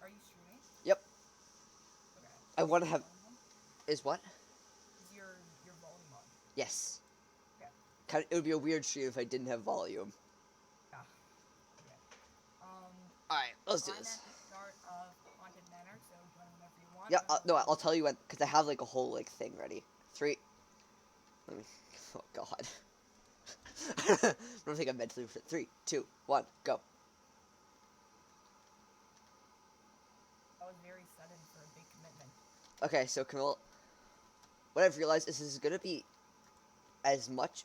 you streaming? Yep. Okay. I Is want to your have... volume on? Is what? Is your volume on? Yes. Okay. It would be a weird stream if I didn't have volume. Yeah. Okay. Alright, let's do I'm this. at the start of Haunted Manor, so join whenever you want. Yeah, no, I'll tell you when, because I have like a whole like thing ready. 3. Let me... Oh, God. I don't think I'm mentally fit. 3, 2, 1, go. That was very sudden for a big commitment. Okay, so Camille, what I've realized is this is going to be as much...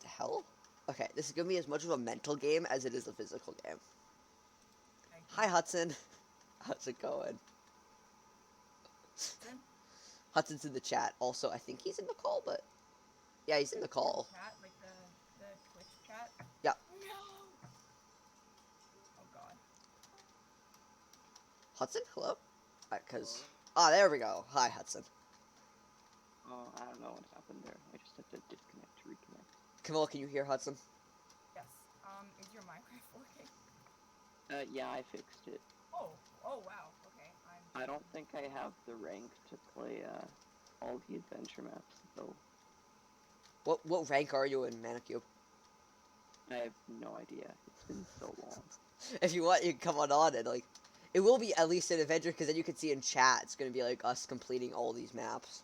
The hell? Okay, this is going to be as much of a mental game as it is a physical game. Hi, Hudson. How's it going? Hudson? Hudson's in the chat. Also, I think he's in the call, but... Yeah, he's in the call. Chat, like the Twitch chat? Yeah. No! Oh, God. Hudson, hello? Because... Ah, there we go. Hi, Hudson. Oh, I don't know what happened there. I just had to disconnect to reconnect. Camilla, can you hear Hudson? Yes. Is your Minecraft working? Yeah, I fixed it. Oh, wow. Okay. I don't think I have the rank to play, all the adventure maps, though. What rank are you in Manacube? I have no idea. It's been so long. If you want, you can come on and, like... It will be at least an adventure, because then you can see in chat, it's going to be, like, us completing all these maps.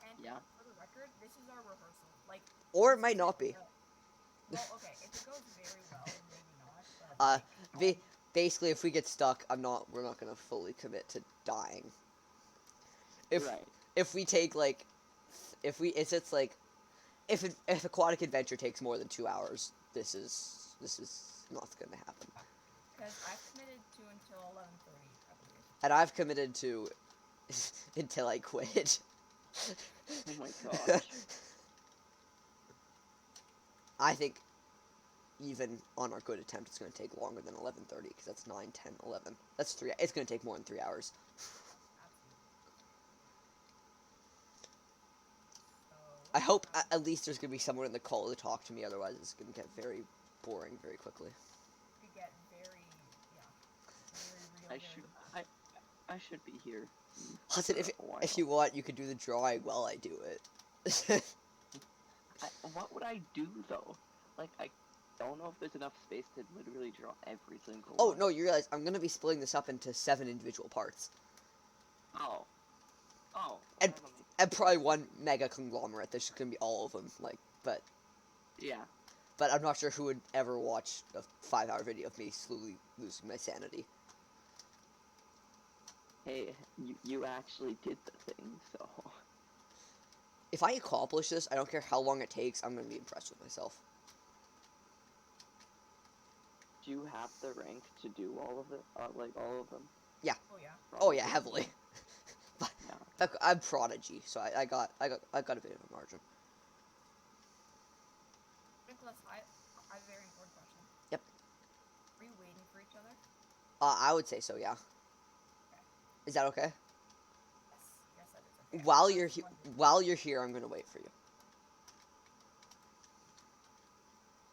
And yeah. For the record, this is our rehearsal. Like... Or it might not be. Well, okay, if it goes very well, maybe not, but, like... Basically, if we get stuck, we're not going to fully commit to dying. If we take, like... If Aquatic Adventure takes more than 2 hours, this is not going to happen. Because I've committed to until 11:30, I believe. And I've committed to until I quit. Oh my gosh. I think even on our good attempt, it's going to take longer than 11:30, because that's 9, 10, 11. That's 3. It's going to take more than 3 hours. I hope at least there's going to be someone in the call to talk to me, otherwise it's going to get very boring very quickly. It get very, very real. I should be here. Hudson, if you want, you could do the drawing while I do it. What would I do, though? Like, I don't know if there's enough space to literally draw every single one. Oh, no, you realize I'm going to be splitting this up into 7 individual parts. Oh. And probably one mega conglomerate. There's going to be all of them, like, but... Yeah. But I'm not sure who would ever watch a 5-hour video of me slowly losing my sanity. Hey, you actually did the thing, so... If I accomplish this, I don't care how long it takes, I'm going to be impressed with myself. Do you have the rank to do all of it? Like, all of them? Yeah. Oh, yeah. Oh, yeah, heavily. Yeah. I'm Prodigy, so I got a bit of a margin. Nicholas, I have a very important question. Yep. Are you waiting for each other? I would say so, yeah. Okay. Is that okay? Yes, that is okay. While you're here, I'm gonna wait for you.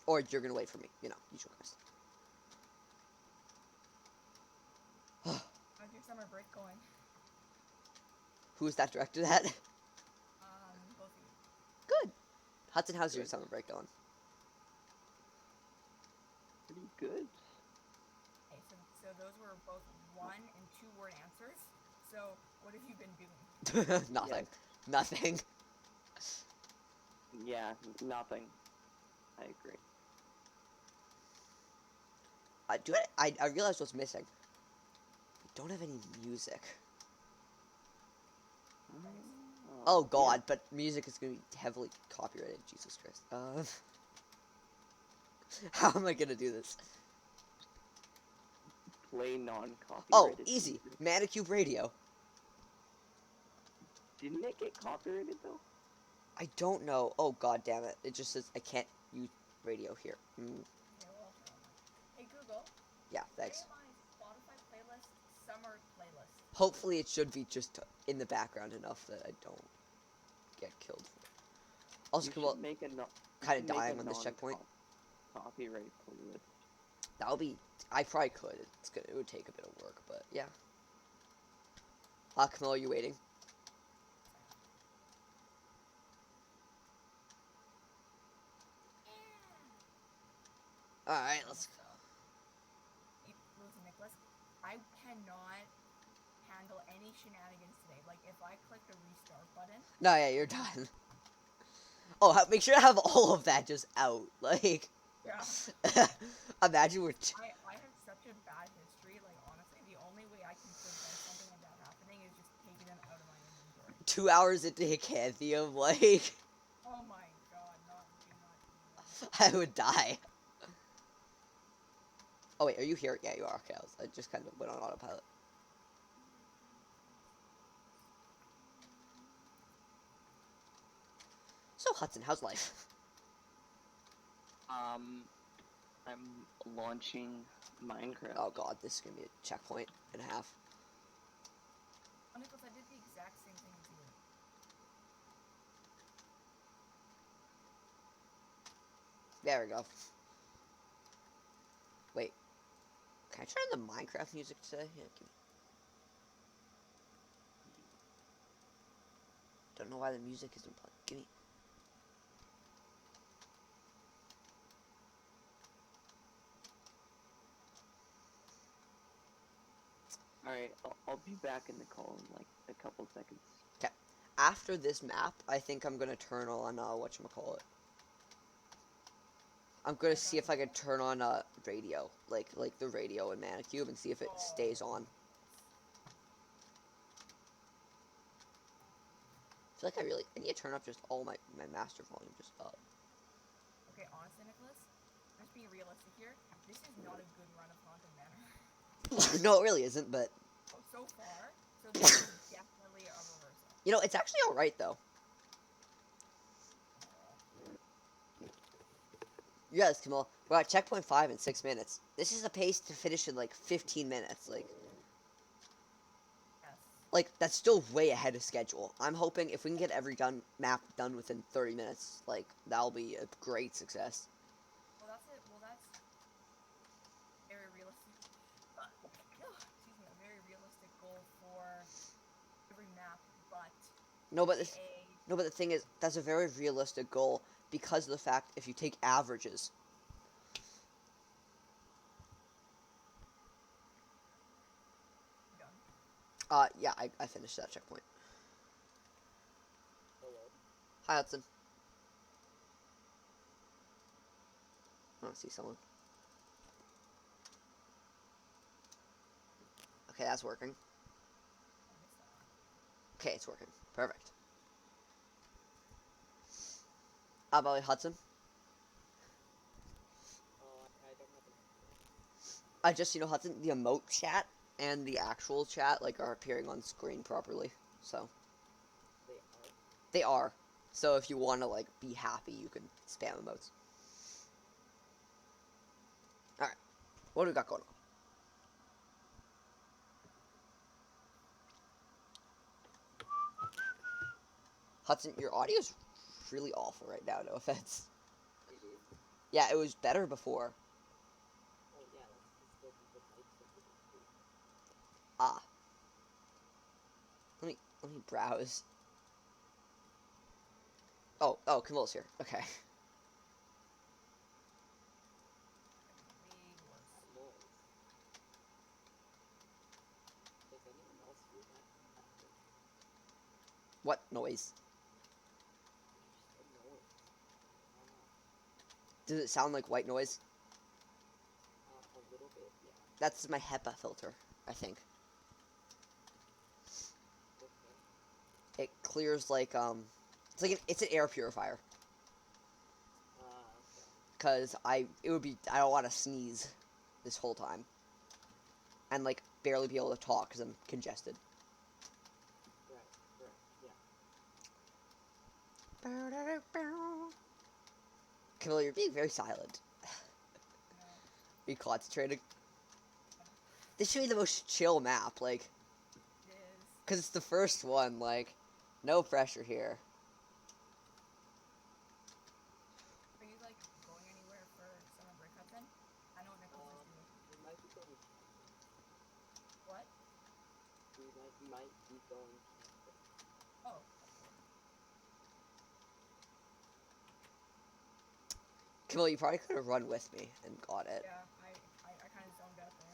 Or you're gonna wait for me, you know, you choice. How's your summer break going? Who is that directed at? Both of you. Good. Hudson, how's your summer break going? Pretty good. Okay, so those were both 1- and 2-word answers. So, what have you been doing? Nothing. Yeah. Nothing. Yeah, nothing. I agree. I realized what's missing. We don't have any music. Oh God, yeah. But music is going to be heavily copyrighted. Jesus Christ. How am I going to do this? Play non-copyrighted. Oh, easy. Manacube Radio. Didn't it get copyrighted, though? I don't know. Oh, God damn it. It just says I can't use radio here. Hey, Google. Yeah, thanks. Play my Spotify playlist, summer playlist. Hopefully it should be just in the background enough that I don't get killed. Also, you should make kind of dying on this checkpoint. Copyright playlist. That would be. I probably could. It would take a bit of work, but yeah. Camille, are you waiting? All right, let's. Listen, Nicholas, I cannot handle any shenanigans today. Like, if I click the restart button. No, yeah, you're done. Oh, make sure to have all of that just out. Like, Yeah. imagine we're. I have such a bad history. Like, honestly, the only way I can prevent something like that happening is just taking them out of my inventory. 2 hours into Hicanthium, like. Oh my god, not even. I would die. Oh wait, are you here? Yeah, you are. Okay, I just kind of went on autopilot. So Hudson, how's life? I'm launching Minecraft. Oh god, this is gonna be a checkpoint and a half. Oh, Nicholas, I did the exact same thing as you. There we go. Wait, can I turn the Minecraft music today? Yeah, don't know why the music isn't playing. Give me. Alright, I'll be back in the call in like a couple seconds. Okay. After this map, I think I'm gonna turn on whatchamacallit. I'm gonna see if I can turn on radio, like the radio in Manacube, and see if it stays on. I feel like I need to turn up just all my master volume just up. Okay, honestly, Nicholas, let's be realistic here. This is not a good run of Haunted Manor. No, it really isn't, but. So far, so this is definitely a reversal. You know, it's actually alright, though. Yes, Kamal. We're at checkpoint 5 in 6 minutes. This is a pace to finish in, like, 15 minutes. Yes. Like, that's still way ahead of schedule. I'm hoping if we can get every map done within 30 minutes, like, that'll be a great success. Well, that's it. Well, that's very realistic. Excuse me, a very realistic goal for every map, but No, but the thing is, that's a very realistic goal because of the fact if you take averages. Yeah, I finished that checkpoint. Hello? Hi, Hudson. I want to see someone. Okay, that's working. Okay, it's working. Perfect. How about Hudson? I don't have I just, Hudson, the emote chat and the actual chat, like, are appearing on screen properly. So. They are. So if you want to, like, be happy, you can spam emotes. Alright. What do we got going on? Hudson, your audio is really awful right now, no offense. Yeah, it was better before. Ah. Let me browse. Oh, Camille's here. Okay. What noise? Does it sound like white noise? a little bit, yeah. That's my HEPA filter, I think. Okay. It clears like it's an air purifier. Okay. Cause I don't want to sneeze this whole time, and like barely be able to talk because I'm congested. Right, yeah. Camille, you're being very silent. Are you concentrating? This should be the most chill map, like. It is. Cause it's the first one, like, no pressure here. Are you like going anywhere for summer break, Hudson? I know what Nicholas is might be going camping. Oh. Camille, you probably could have run with me and got it. Yeah, I kind of zoned out there.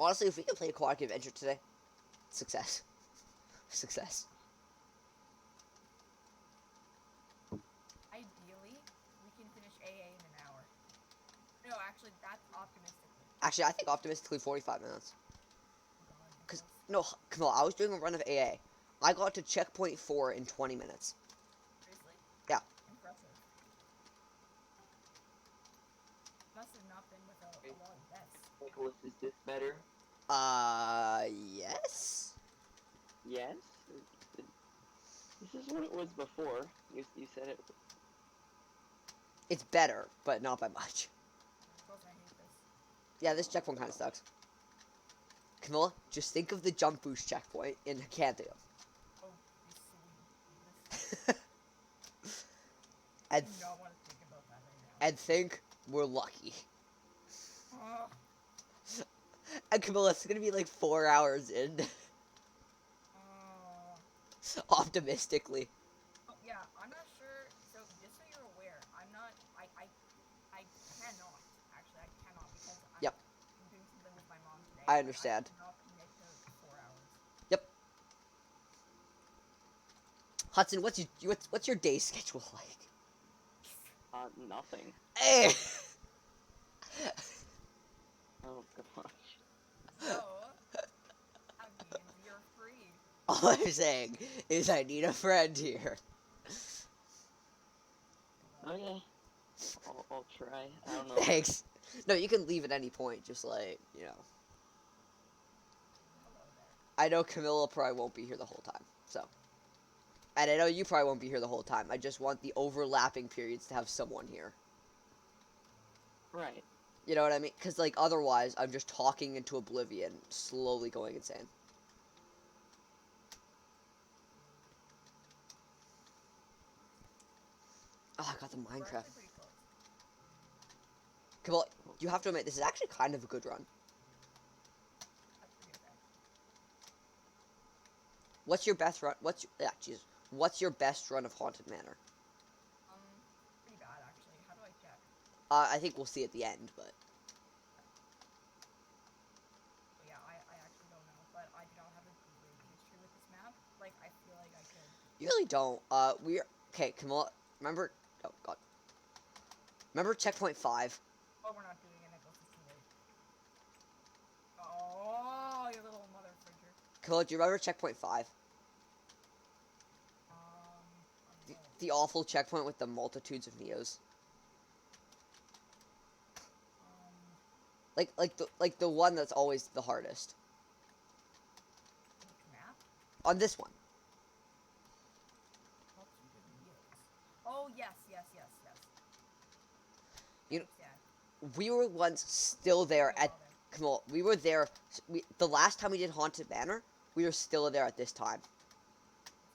Honestly, if we could play a cooperative adventure today, success. Success. Ideally, we can finish AA in an hour. No, actually, that's optimistically. Actually, I think optimistically 45 minutes. God, Because, Nicholas. no, Camille, I was doing a run of AA. I got to checkpoint 4 in 20 minutes. Seriously? Yeah. Impressive. Must have not been with a lot of deaths. Nicholas, is this better? Yes? Yes? This is what it was before. You said it. It's better, but not by much. Of course, I hate this. Yeah, this checkpoint kind of sucks. Camilla, just think of the jump boost checkpoint in Canthia. Oh, you sweet. I And, do not want to think about that right now. and think we're lucky. Oh, And Camilla, it's gonna be like 4 hours in. oh. Optimistically. Oh, yeah, I'm not sure. So, just so you're aware, I'm not. I cannot. Actually, I cannot because Yep. I'm doing something with my mom today. I and understand. I cannot commit to 4 hours. Yep. Hudson, what's your day schedule like? Nothing. Hey! Oh gosh. So, that means you're free. All I'm saying is I need a friend here. Okay. I'll try. I don't know. Thanks. No, you can leave at any point, just like, you know. Hello there. I know Camilla probably won't be here the whole time, so. And I know you probably won't be here the whole time. I just want the overlapping periods to have someone here. Right. You know what I mean? Because, like, otherwise, I'm just talking into oblivion, slowly going insane. Oh, I got the We're Minecraft. actually pretty close. Camilla, you have to admit, this is actually kind of a good run. That's pretty okay. What's your best run? What's your best run of Haunted Manor? Pretty bad actually. How do I check? I think we'll see at the end, but But yeah, I actually don't know. But I do not have a great history with this map. Like, I feel like I could. you really don't. Okay, Camilla. Remember? Oh God. Remember checkpoint 5? Oh, we're not doing it. Nicholas, it's too late. Oh, you little mother fridger. Camilla, do you remember checkpoint 5? No. The awful checkpoint with the multitudes of Neos. Like the one that's always the hardest. Which map? On this one. Multitude of Neos. Oh, yes. You know, Yeah. we were once still there Oh, at Camilla. We were there. The last time we did Haunted Manor, we were still there at this time.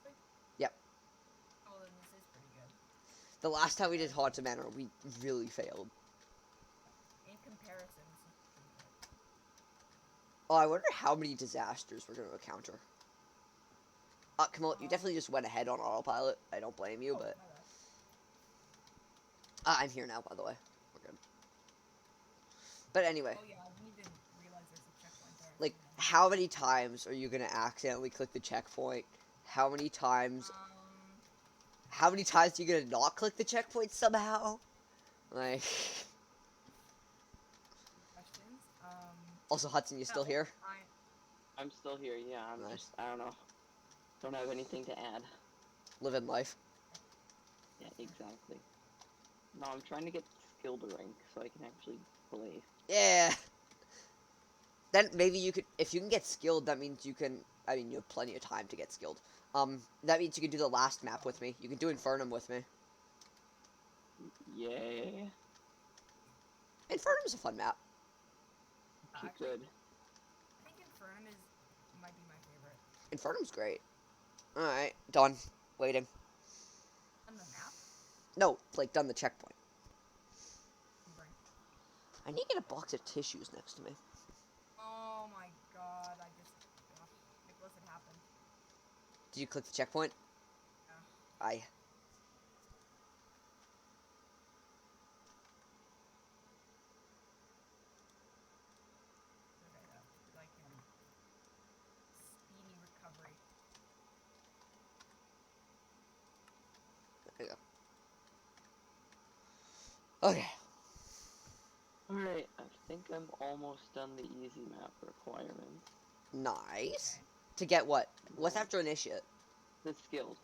Really? Yep. Oh, then this is pretty good. The last time we did Haunted Manor, we really failed. In comparison, this is pretty good. Oh, I wonder how many disasters we're going to encounter. Camilla, you definitely just went ahead on autopilot. I don't blame you, Oh, but... my bad. I'm here now, by the way. We're good. But anyway, Oh, yeah, I didn't even realize there's a checkpoint there. like, how many times are you going to accidentally click the checkpoint? How many times... How many times are you going to not click the checkpoint somehow? Like... Questions? Also, Hudson, you still no, here? I'm still here. Yeah. I'm Nice. just. I don't know. Don't have anything to add. Living life. Yeah. Exactly. No, I'm trying to get skilled rank so I can actually play. Yeah. Then maybe you could, if you can get skilled, that means you can, I mean, you have plenty of time to get skilled. That means you can do the last map with me. You can do Infernum with me. Yay. Infernum's a fun map. Okay, Actually, good. I think Infernum might be my favorite. Infernum's great. Alright, done. Waiting. On the map? No, like, done the checkpoint. Right. I need to get a box of tissues next to me. Oh my god, I just... Ugh, Nicholas, it happened. Did you click the checkpoint? Yeah. Aye. Okay, like in speedy recovery. There you go. Okay. Alright, I think I'm almost done the easy map requirements. Nice. Okay. To get what? What's after initiate? The skilled.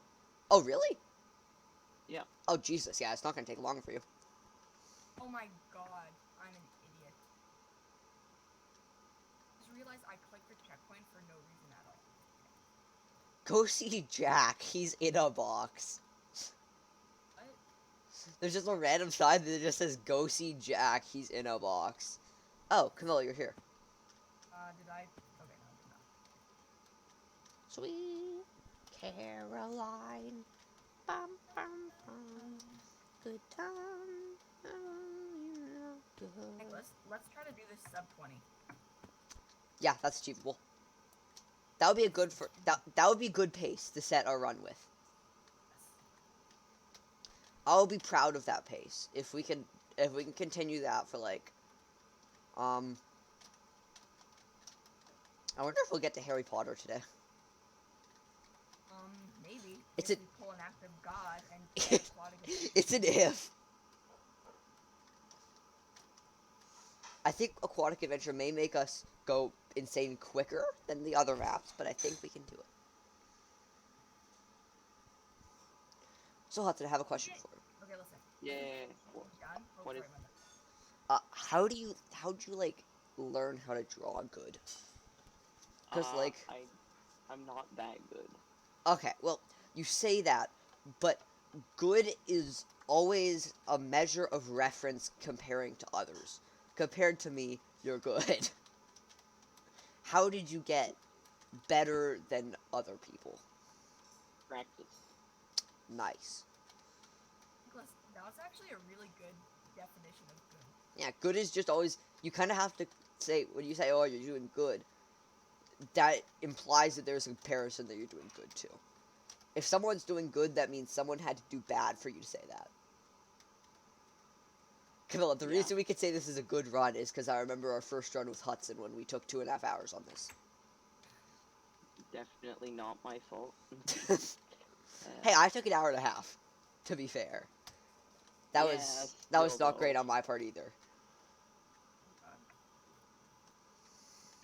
Oh, really? Yeah. Oh, Jesus. Yeah, it's not going to take long for you. Oh my god, I'm an idiot. Just realized I clicked the checkpoint for no reason at all. Go see Jack. He's in a box. What? There's just a random sign that just says, go see Jack. He's in a box. Oh, Camilla, you're here. Did I? Okay, no, I did not. Sweet Caroline. Bum, bum, bum. Good time. Oh, you know, good. Nicholas, let's try to do this sub 20. Yeah, that's achievable. That would be a good for that would be good pace to set our run with. Yes. I'll be proud of that pace if we can continue that for like I wonder if we'll get to Harry Potter today. Maybe. It's if a- we pull an act of God and get aquatic adventure. It's an if. I think aquatic adventure may make us go insane quicker than the other maps, but I think we can do it. So Hudson, I have a question for you. Okay, listen. Yeah. Done? Oh, What sorry, is- my bad. How'd you like learn how to draw good? Because like I'm not that good. okay, well, you say that, but good is always a measure of reference comparing to others. Compared to me, you're good. How did you get better than other people? Practice. Nice. Nicholas, that was actually a really good definition of good. Yeah, good is just always, you kind of have to say, when you say, oh, you're doing good, that implies that there's a comparison that you're doing good too. If someone's doing good, that means someone had to do bad for you to say that. Camilla, the reason we could say this is a good run is because I remember our first run with Hudson when we took 2.5 hours on this. Definitely not my fault. Hey, I took an hour and a half, to be fair. That was not great on my part either. Oh, God.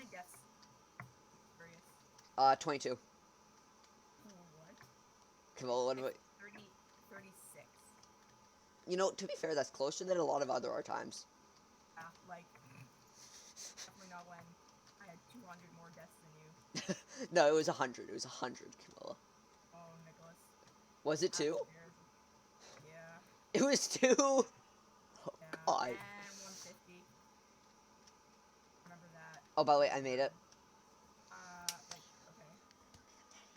I guess. Curious. 22. What? Camilla, what about... 36. You know, to be fair, that's closer than a lot of other our times. Yeah, like, definitely not when I had 200 more deaths than you. No, it was 100. It was 100, Camilla. Oh, Nicholas. Was it 2? Yeah. It was 2? Oh, Yeah. God. And 150. Remember that. Oh, by the way, I made it. Like, okay.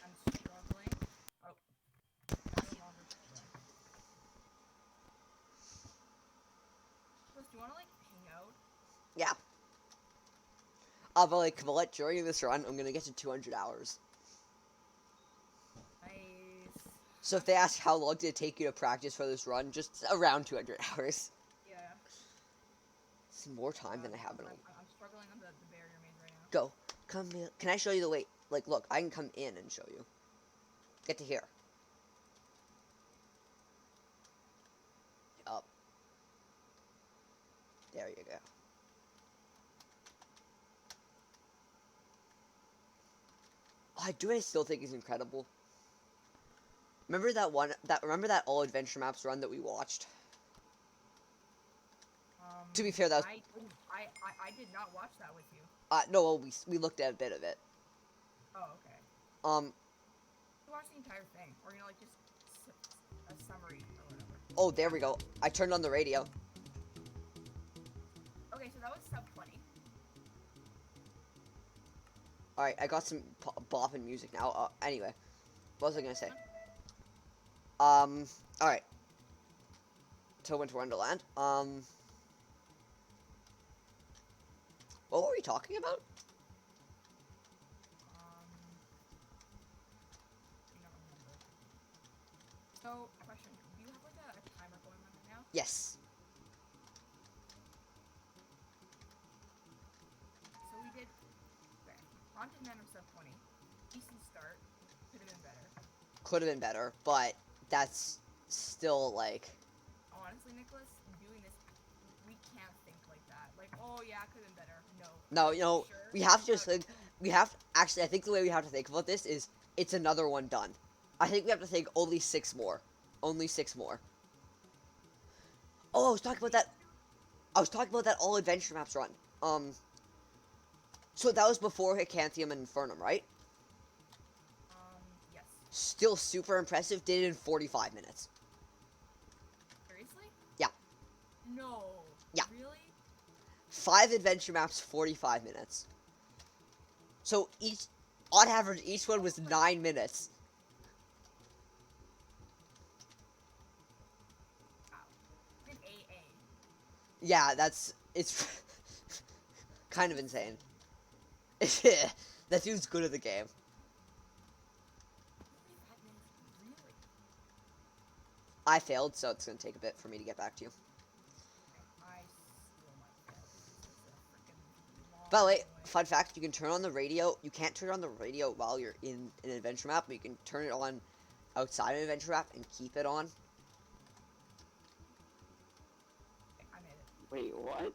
I'm struggling. Oh. I'm no longer struggling. Nicholas, do you want to, like, hang out? Yeah. But like, Camilla, during this run, I'm gonna get to 200 hours. Nice. So if they ask how long did it take you to practice for this run, just around 200 hours. Yeah. It's more time than I have in a... I'm struggling on the barrier maze right now. Go. Come in. Can I show you the way? Like, look, I can come in and show you. Get to here. Up. There you go. Oh, I still think he's incredible. Remember that all adventure maps run that we watched? To be fair, that was... I did not watch that with you. No, well, we looked at a bit of it. Oh, okay. You watched the entire thing, or like just a summary or whatever. Oh, there we go. I turned on the radio. Okay, so that was sub 20. Alright, I got some bopping music now. Anyway, what was I gonna say? Alright. To Winter Wonderland. What were we talking about? Do not remember. So, question: do you have like a timer going on right now? Yes. So we did. Okay. Haunted Manor sub 20. Decent start. Could have been better. Could have been better, but that's still like. Honestly, Nicholas, doing this, we can't think like that. Like, oh yeah, could have been better. No. No, you know, Sure. we have to just But- think. We have actually. I think the way we have to think about this is it's another one done. I think we have to think only 6 more. Only 6 more. Oh, I was talking about that. I was talking about that all adventure maps run. So that was before Hicanthium and Infernum, right? Yes. Still super impressive. Did it in 45 minutes. Seriously? Yeah. No. Yeah. Really? 5 adventure maps, 45 minutes. So each, on average, each one was 9 minutes. Wow. An AA. Yeah, it's kind of insane. That dude's good at the game. 45 minutes. Really? I failed, so it's gonna take a bit for me to get back to you. I still might fail because it's a freaking long By the way, way. fun fact, you can turn on the radio. You can't turn on the radio while you're in an adventure map, but you can turn it on outside of an adventure map and keep it on. I made it. Wait, what?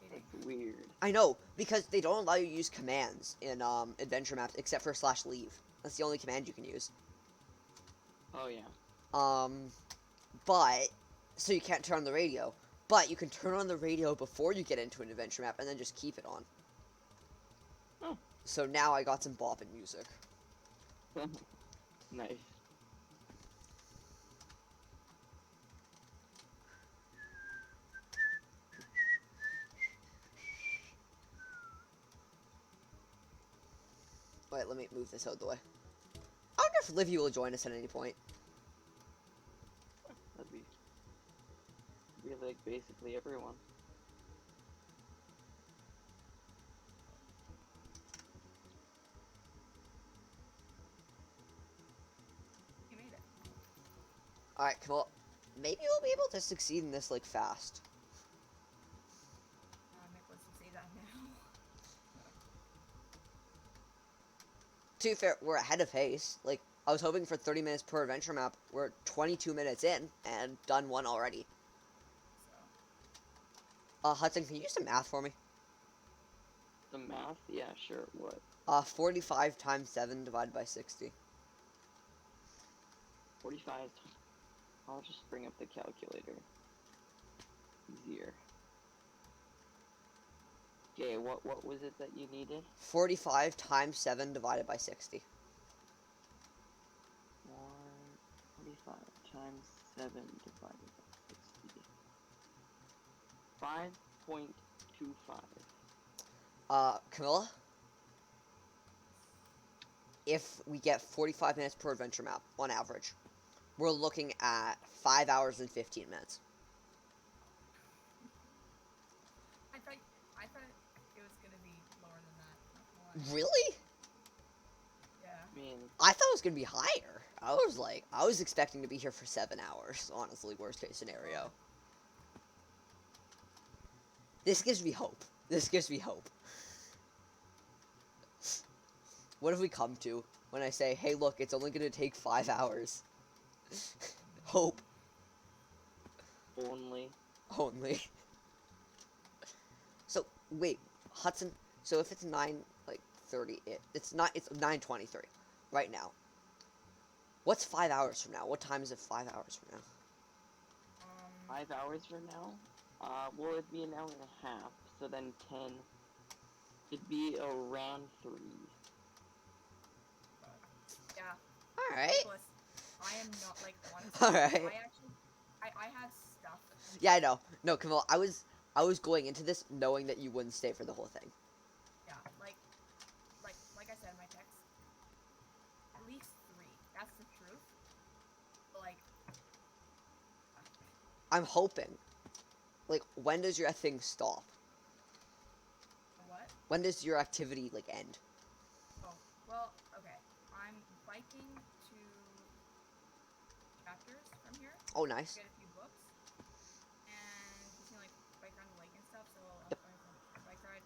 Kidding. That's weird. I know, because they don't allow you to use commands in adventure maps except for /leave. That's the only command you can use. Oh yeah. But so you can't turn on the radio, but you can turn on the radio before you get into an adventure map and then just keep it on. Oh. So now I got some bopping music. Nice. Wait, let me move this out of the way. I wonder if Livy will join us at any point. That'd be really like basically everyone. You made it. Alright, cool. Maybe we'll be able to succeed in this, like, fast. Nicholas, you say that now. To be fair, we're ahead of pace. Like, I was hoping for 30 minutes per adventure map. We're 22 minutes in and done one already. So. Hudson, can you do some math for me? The math? Yeah, sure. What? 45 times 7 divided by 60. 45. I'll just bring up the calculator. Easier. Okay, what was it that you needed? 45 times 7 divided by 60. 45 times 7 divided by 60. 5.25. Camilla? If we get 45 minutes per adventure map, on average, we're looking at 5 hours and 15 minutes. I thought it was gonna be lower than that. Not gonna lie. Really? Yeah. I mean, I thought it was going to be higher. I was expecting to be here for 7 hours, honestly, worst case scenario. This gives me hope. This gives me hope. What have we come to when I say, hey, look, it's only going to take 5 hours? Hope. only. Only. So, wait, Hudson, so if it's 9:30, it's 9:23 right now. What's 5 hours from now? What time is it 5 hours from now? 5 hours from now? Well, it'd be an hour and a half, so then 10. It'd be around 3. Yeah. Alright. Nicholas, I am not like honestly. Alright. I have stuff. Yeah, I know. No, Camille, I was going into this knowing that you wouldn't stay for the whole thing. Yeah, like I said in my text, at least 3. That's the truth. But like, I'm hoping. Like, when does your thing stop? what? When does your activity like end? Oh, well, okay. I'm biking to chapters from here. Oh, nice. Get a few books. And just gonna like bike around the lake and stuff, so I'm Yep. going for a bike ride.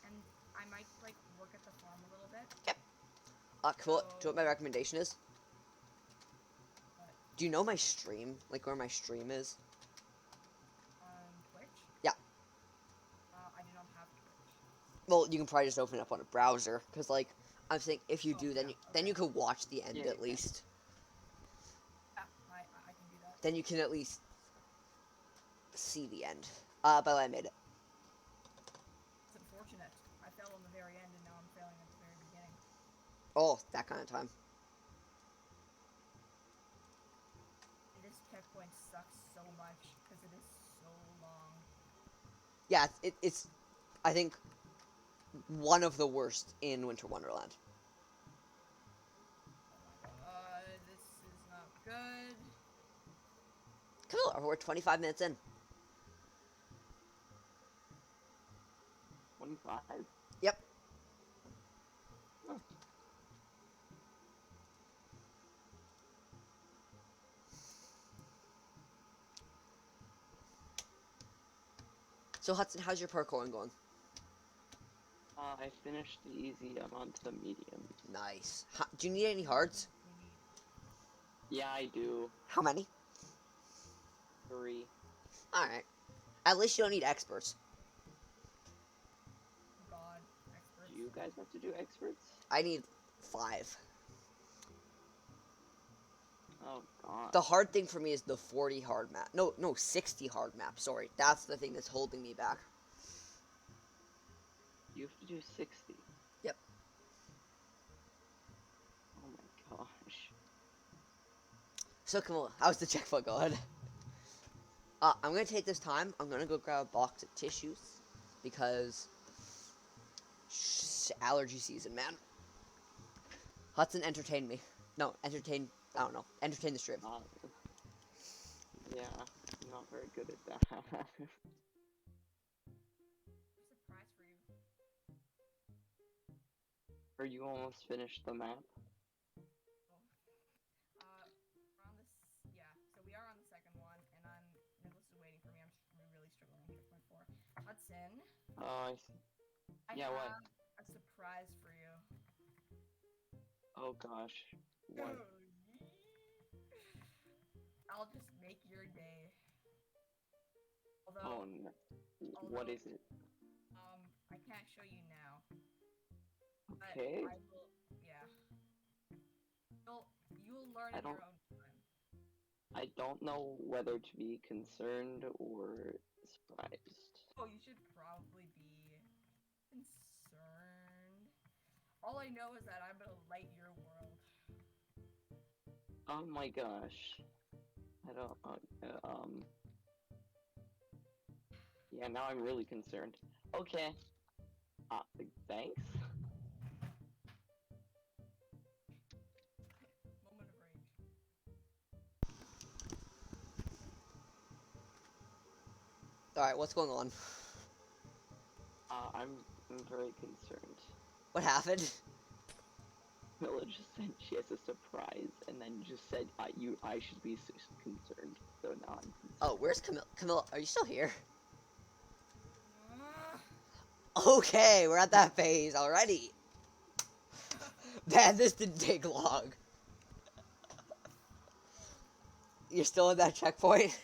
And I might like work at the farm a little bit. Yep. Cool. Do you know what my recommendation is? But Do you know my stream? Like where my stream is? on Twitch, Yeah. I do not have Twitch. Well, you can probably just open it up on a browser, because like I'm saying, if you Oh, do, then yeah, then you okay. could watch the end Yeah, at yeah. least. Yeah, I can do that. Then you can at least see the end. By the way, I made it. It's unfortunate. I fell on the very end, and now I'm failing at the very beginning. Oh, that kind of time. And this checkpoint sucks so much because it is so long. Yeah, it's I think one of the worst in Winter Wonderland. Oh my god, this is not good. Cool. We're 25 minutes in. 25. Yep. Huh. So Hudson, how's your parkour going? I finished the easy. I'm on to the medium. Nice. Do you need any hearts? We need. Yeah, I do. How many? 3. All right. At least you don't need experts. God, experts. Do you guys have to do experts? I need 5. Oh god. The hard thing for me is the 40 hard map. No, 60 hard map. Sorry, that's the thing that's holding me back. You have to do 60. Yep. Oh my gosh. So come on, how's the checkpoint going? I'm gonna take this time. I'm gonna go grab a box of tissues because allergy season, man. Hudson, entertain me. No, entertain. I don't know. Entertain the stream. Yeah, I'm not very good at that. Surprise for you. Are you almost finished the map? We're on this. Yeah, so we are on the second one, and Nicholas is waiting for me. I'm really struggling on checkpoint 4. Hudson. Oh, I see. I Yeah, have what? a surprise for you. Oh gosh. What? I'll just make your day. Oh Although, no. What is it? I can't show you now. But Okay. I will. Yeah. You'll learn I in your don't- own time. I don't know whether to be concerned or surprised. Oh, you should probably be concerned. All I know is that I'm gonna light your world. Oh my gosh. I don't. Yeah, now I'm really concerned. Okay. Thanks. Moment of rage. All right, what's going on? I'm very concerned. What happened? Camilla just said she has a surprise, and then just said I should be concerned. So now I'm concerned. Oh, where's Camilla? Camilla, are you still here? Uh, Okay, we're at that phase already. Man, this didn't take long. You're still at that checkpoint? Yeah, this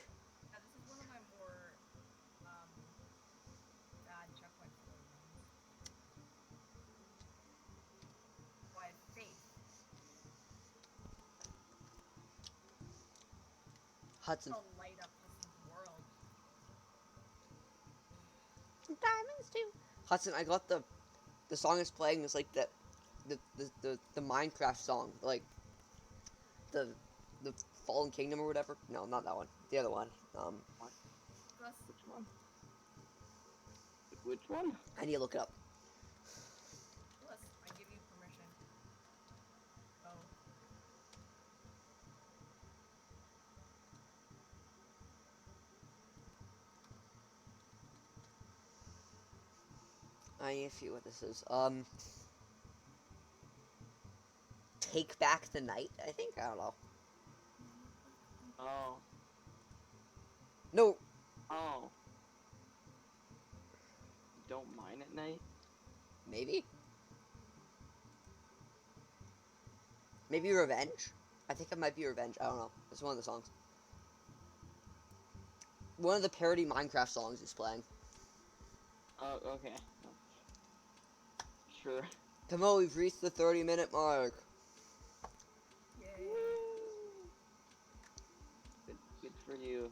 is one of my more bad checkpoint runs. Oh, I have faith. Hudson. I'll light up Hudson's world. Diamonds too. Hudson, I got the song is playing is like the Minecraft song, like the Fallen Kingdom or whatever. No, not that one. The other one. What? Plus, Which one? Which one? I need to look it up. I give you permission. Oh. I need to see what this is. Take Back the Night, I think? I don't know. Oh. No, Oh. Don't mine at night? maybe? Maybe Revenge? I think it might be Revenge. I don't know. It's one of the songs. One of the parody Minecraft songs is playing. Oh, okay. Sure. Come on, we've reached the 30-minute mark. Yay. Good for you.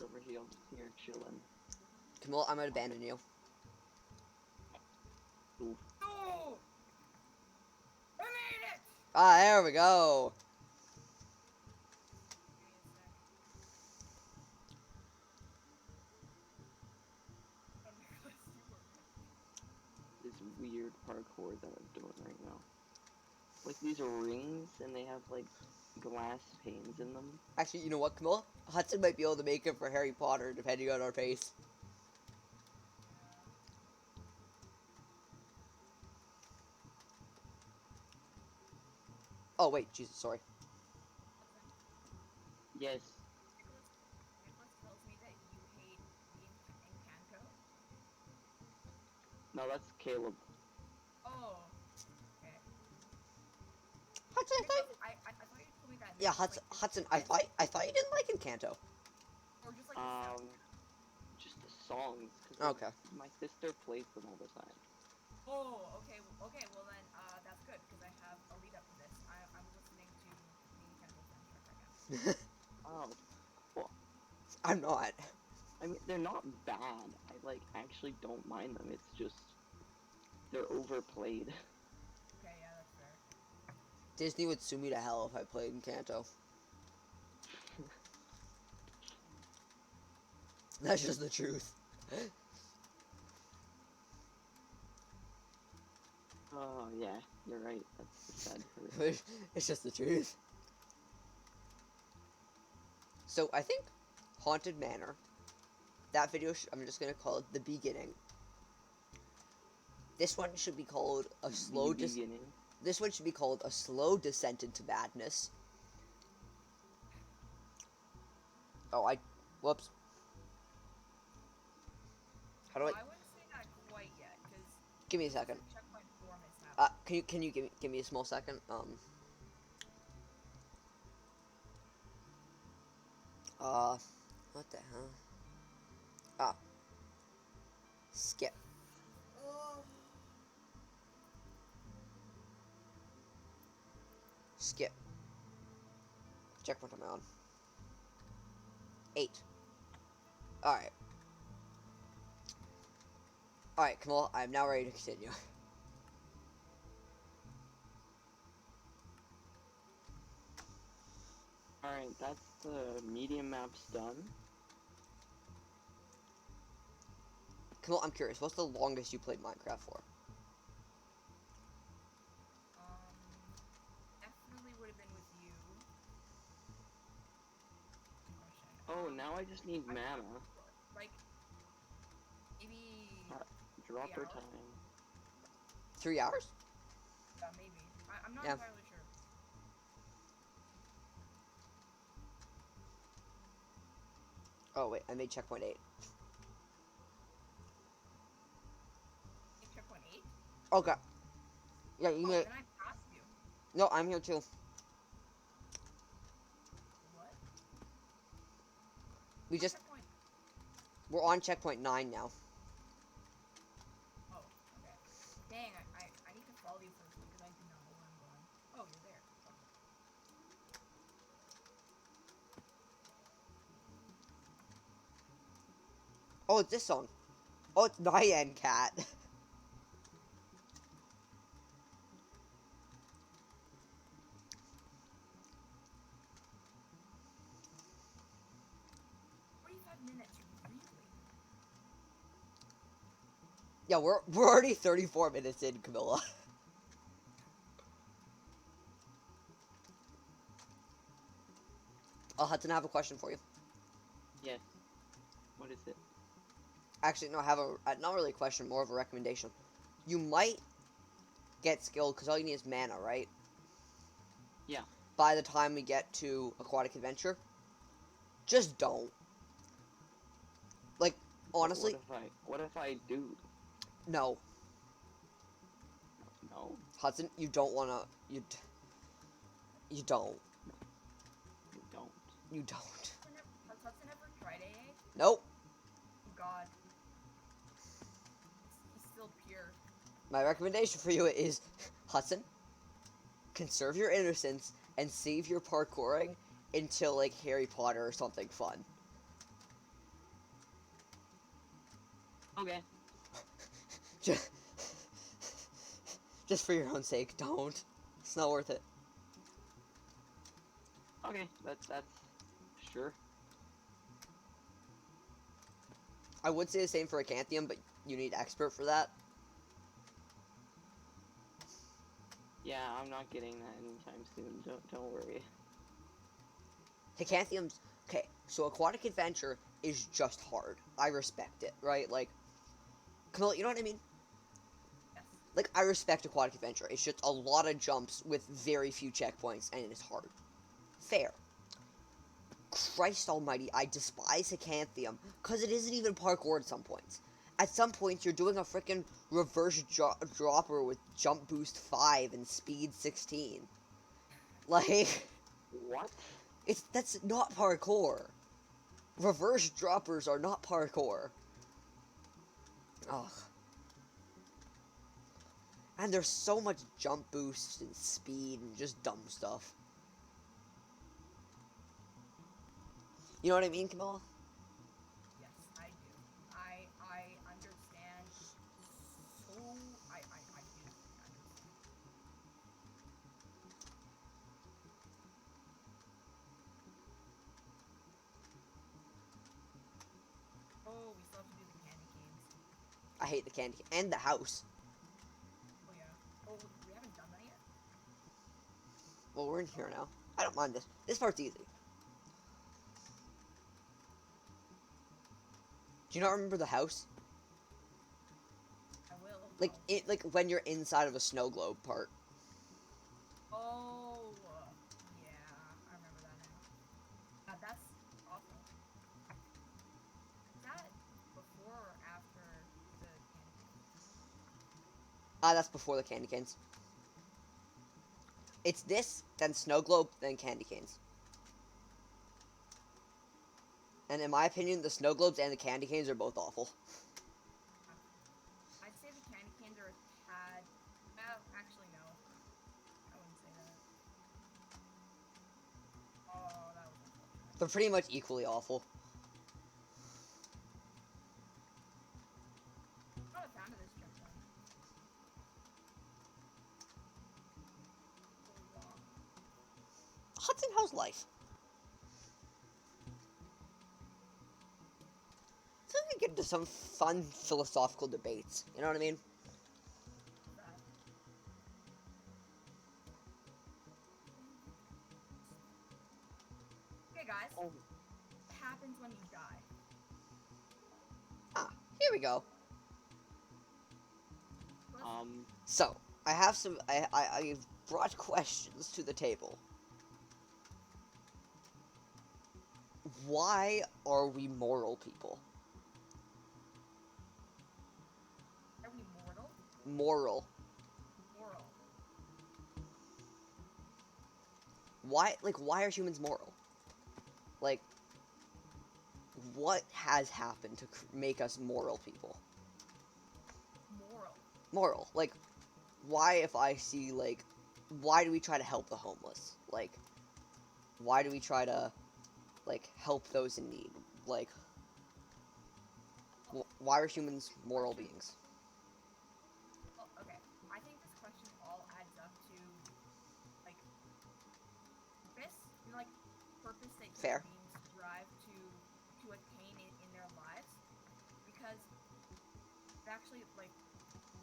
Over here chilling. Camille, I might abandon you. Oof. Oh! I made it! Ah, there we go. Give me a sec. Oh, Nicholas, you were This weird parkour that I'm doing right now. Like these rings and they have like glass panes in them. Actually, you know what, Camille? Hudson might be able to make it for Harry Potter, depending on our pace. Oh, wait, Jesus, sorry. Yes. Nicholas tells me that you hate me in Kanto. No, that's Caleb. Oh. Okay. Hudson, I thought... Nicholas, I thought you told me that. Yeah, Nicholas, Hudson, like, I thought you didn't like Encanto. or just like the sound. Just the songs. Cause Okay. my sister plays them all the time. Oh, okay, okay. Well then, that's good because I have a lead up to this. I'm listening to the Nintendo soundtrack right now. Oh, well, I'm not. I mean, they're not bad. I like actually don't mind them. It's just they're overplayed. Okay, yeah, that's fair. Disney would sue me to hell if I played Encanto. That's just the truth. Oh yeah, you're right. That's the sad part. It's just the truth. So, I think Haunted Manor, that video, I'm just going to call it The Beginning. This one should be called A Slow Beginning. This one should be called A Slow Descent into Madness. Oh, whoops. How do Well, I wouldn't say that quite yet because give me a second. checkpoint 4 mishap. Can you give me a small second? What the hell? Skip. Skip. Checkpoint am I on? 8. Alright. Alright, Camille, I'm now ready to continue. Alright, that's the medium maps done. Camille, I'm curious, what's the longest you played Minecraft for? Definitely would have been with you. Oh, now I just need mana. Like, maybe Dropper 3 hours? time. 3 hours? Yeah, maybe. I'm not Yeah. entirely sure. Oh, wait, I made checkpoint 8. Checkpoint 8? Okay. Yeah, you made... Then I passed you. No, I'm here too. What? We just... Checkpoint. We're on checkpoint 9 now. Oh, okay. Dang, I need to follow you first because I do not know where I'm going. Oh, you're there. Oh, it's this song. Oh, it's Nyan Cat. Minutes, really? Yeah, we're already 34 minutes in, Camilla. Hudson, I have a question for you. Yes. What is it? Actually, no, I have not really a question, more of a recommendation. You might get skilled, because all you need is mana, right? Yeah. By the time we get to Aquatic Adventure, just don't. Like, honestly, What if I do? no. No. Hudson, you don't want to, you don't. You don't. You don't. Has Hudson ever tried AA? Nope. Oh God. He's still pure. My recommendation for you is, Hudson, conserve your innocence and save your parkouring until, like, Harry Potter or something fun. Okay. Just for your own sake, don't. It's not worth it. Okay, that's sure. I would say the same for Acanthium, but you need expert for that. Yeah, I'm not getting that anytime soon. Don't worry. Acanthium's okay. So Aquatic Adventure is just hard. I respect it, right? Like, Camilla, you know what I mean? Yes. Like, I respect Aquatic Adventure. It's just a lot of jumps with very few checkpoints, and it's hard. Fair. Christ almighty, I despise Acanthium, because it isn't even parkour at some points. At some points, you're doing a freaking reverse dropper with jump boost 5 and speed 16. Like, What? that's not parkour. Reverse droppers are not parkour. Ugh. And there's so much jump boost and speed and just dumb stuff. You know what I mean, Camilla? Yes, I do. I understand. So I do understand. Oh, we still have to do the candy canes. I hate the candy and the house. Oh yeah. Oh, we haven't done that yet. Well, we're in here now. I don't mind this. This part's easy. Do you not remember the house? I will. Like when you're inside of a snow globe part. Oh, yeah, I remember that now. That's awful. Is that before or after the candy canes? That's before the candy canes. It's this, then snow globe, then candy canes. And in my opinion, the snow globes and the candy canes are both awful. I'd say the candy canes are a tad. Well, actually, no. I wouldn't say that. Oh, that was unfortunate. They're pretty much equally awful. I'm not a fan of this checkpoint. So long. Hudson, how's life? So we get into some fun philosophical debates. You know what I mean? That. Okay, guys. Oh. What happens when you die? Ah, here we go. So, I have some. I've brought questions to the table. Why are we moral people? Are we mortal? Moral. Moral. Why are humans moral? Like, what has happened to make us moral people? Moral. Moral. Like, why if I see, like, why do we try to help the homeless? Like, why do we try to, like, help those in need? Like, why are humans moral beings? Well, okay. I think this question all adds up to, like, purpose. You know, like, purpose that Fair. human beings strive to attain in their lives. Because I've actually, like,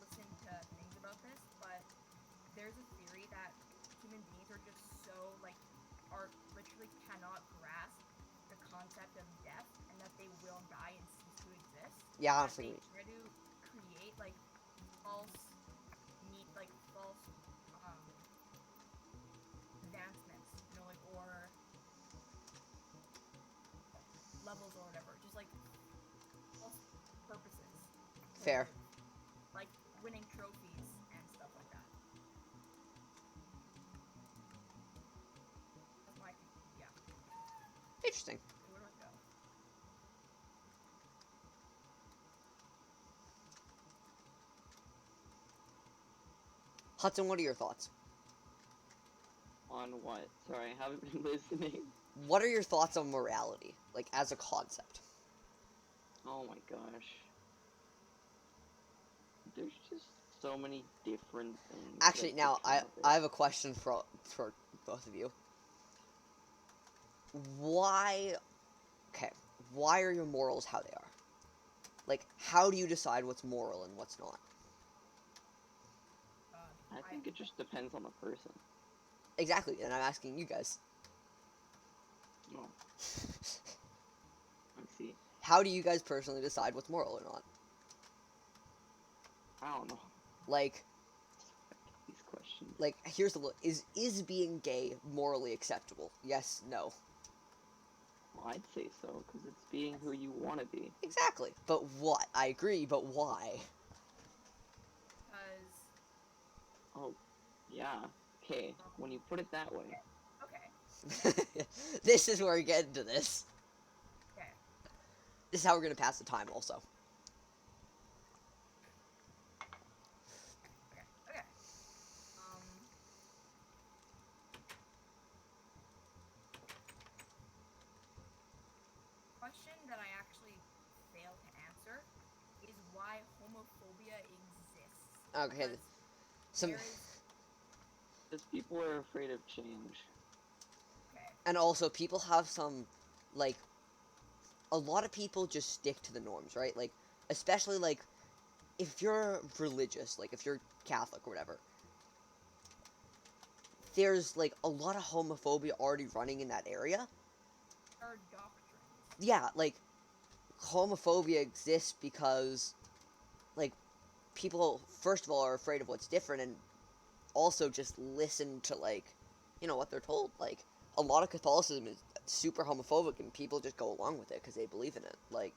listened to things about this, but there's a theory that human beings are just so, like, are literally cannot grasp the concept of death and that they will die and see to exist. Yeah, That honestly. they try to create like false false advancements, like or levels or whatever, just like false purposes to Fair. like winning trophies and stuff like that. That's my yeah. Interesting. Where do I go? Hudson, what are your thoughts? On what? Sorry, I haven't been listening. What are your thoughts on morality, like as a concept? Oh my gosh. There's just so many different things. Actually, that now could come of I it. have a question for both of you. Why? Okay, why are your morals how they are? Like, how do you decide what's moral and what's not? I think it just depends on the person. Exactly, and I'm asking you guys. Oh, I see. How do you guys personally decide what's moral or not? I don't know. Like, These questions. here's the look: is being gay morally acceptable? Yes, no. Well, I'd say so, because it's being who you want to be. Exactly, but what? I agree, but why? Because Oh, yeah. Okay, when you put it that way. okay. This is where we get into this. Okay. This is how we're gonna pass the time, also. Okay. Question that I actually failed to answer is why homophobia exists. Okay, Because some, there is Because people are afraid of change. okay. and also people have some, like, a lot of people just stick to the norms, right? Like, especially like if you're religious, like if you're Catholic or whatever, there's like a lot of homophobia already running in that area. Our doctrines. Yeah, like homophobia exists because like people first of all are afraid of what's different and also just listen to like what they're told. Like a lot of Catholicism is super homophobic and people just go along with it because they believe in it. Like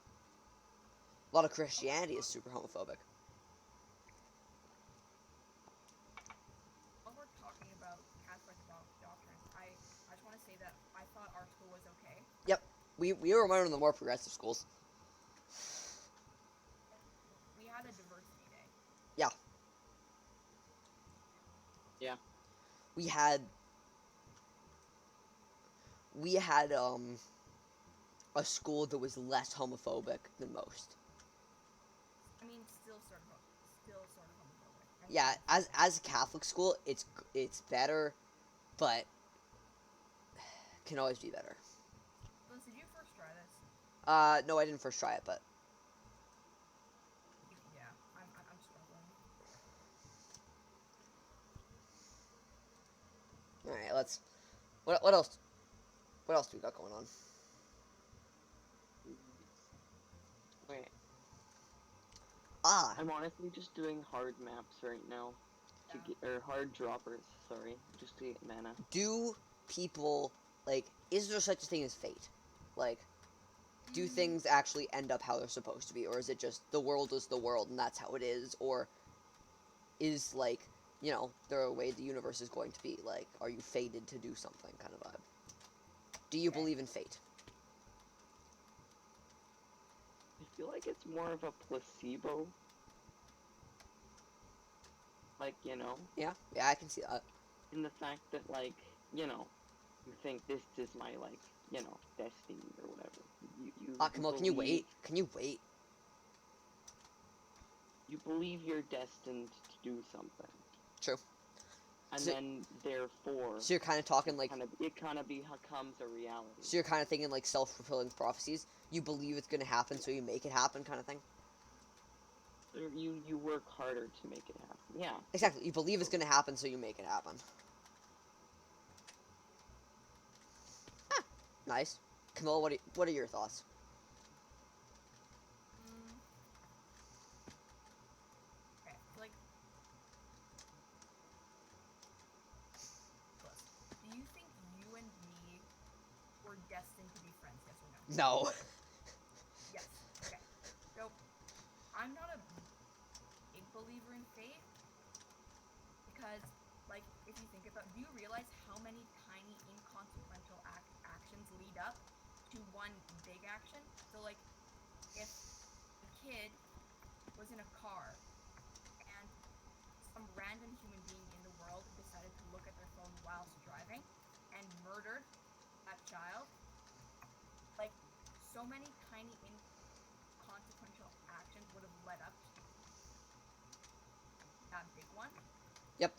a lot of Christianity is super homophobic. While we're talking about Catholic doctrines, I just want to say that I thought our school was okay. Yep, we were one of the more progressive schools. We had a diversity day. Yeah. Yeah. We had a school that was less homophobic than most. I mean, still sort of homophobic. Yeah, as a Catholic school, it's better, but can always be better. Liz, did you first try this? No, I didn't first try it, but Yeah, I'm struggling. all right. Let's. What else? What else do we got going on? Wait, Ah, I'm honestly just doing hard maps right now. To get, or hard droppers, sorry. Just to get mana. do people like? Is there such a thing as fate? Like, do things actually end up how they're supposed to be, or is it just the world is the world and that's how it is, or is like there a way the universe is going to be? Like, are you fated to do something kind of vibe? Do you believe in fate? I feel like it's more of a placebo. Like, Yeah, I can see that. in the fact that, like, you think this is my, like, destiny or whatever. You Kamal, can you believe, wait? Can you wait? you believe you're destined to do something. True. And So- then, therefore, So you're kind of talking like. it kind of becomes a reality. So you're kind of thinking like self-fulfilling prophecies. You believe it's gonna happen, so you make it happen, kind of thing. You work harder to make it happen. Yeah. Exactly. You believe it's gonna happen, so you make it happen. Nice. Camilla, what are your thoughts? thing to be friends? Yes or no? No. Yes. Okay. So I'm not a big believer in fate because, like, if you think about, do you realize how many tiny inconsequential actions lead up to one big action? So, like, if a kid was in a car and some random human being in the world decided to look at their phone whilst driving and murdered that child, like, so many tiny inconsequential actions would have led up to that big one, Yep.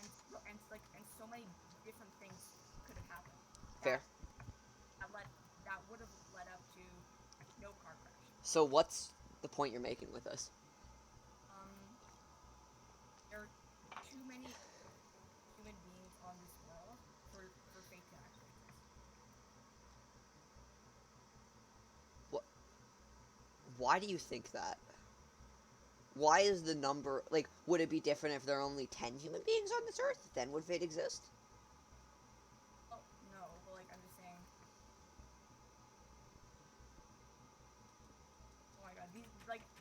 and so many different things could have happened Fair. that that would have led up to no car crash. So what's the point you're making with this? Um, there are too many human beings on this world for fate to actually exist. What? Why do you think that? Why is the number like? Would it be different if there are only 10 human beings on this earth? Then would fate exist? Oh no, but like I'm just saying. Oh my god,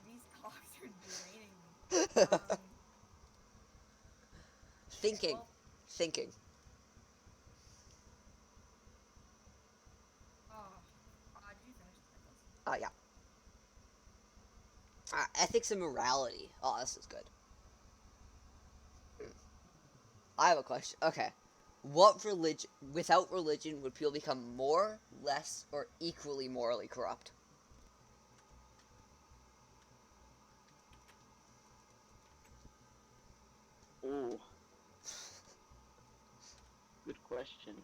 these talks are draining me. Um, okay, Thinking, well, thinking. oh, did you finish the sentence? Yeah. Ethics and morality. Oh, this is good. I have a question. Okay. What religion, without religion, would people become more, less, or equally morally corrupt? Oh, good question.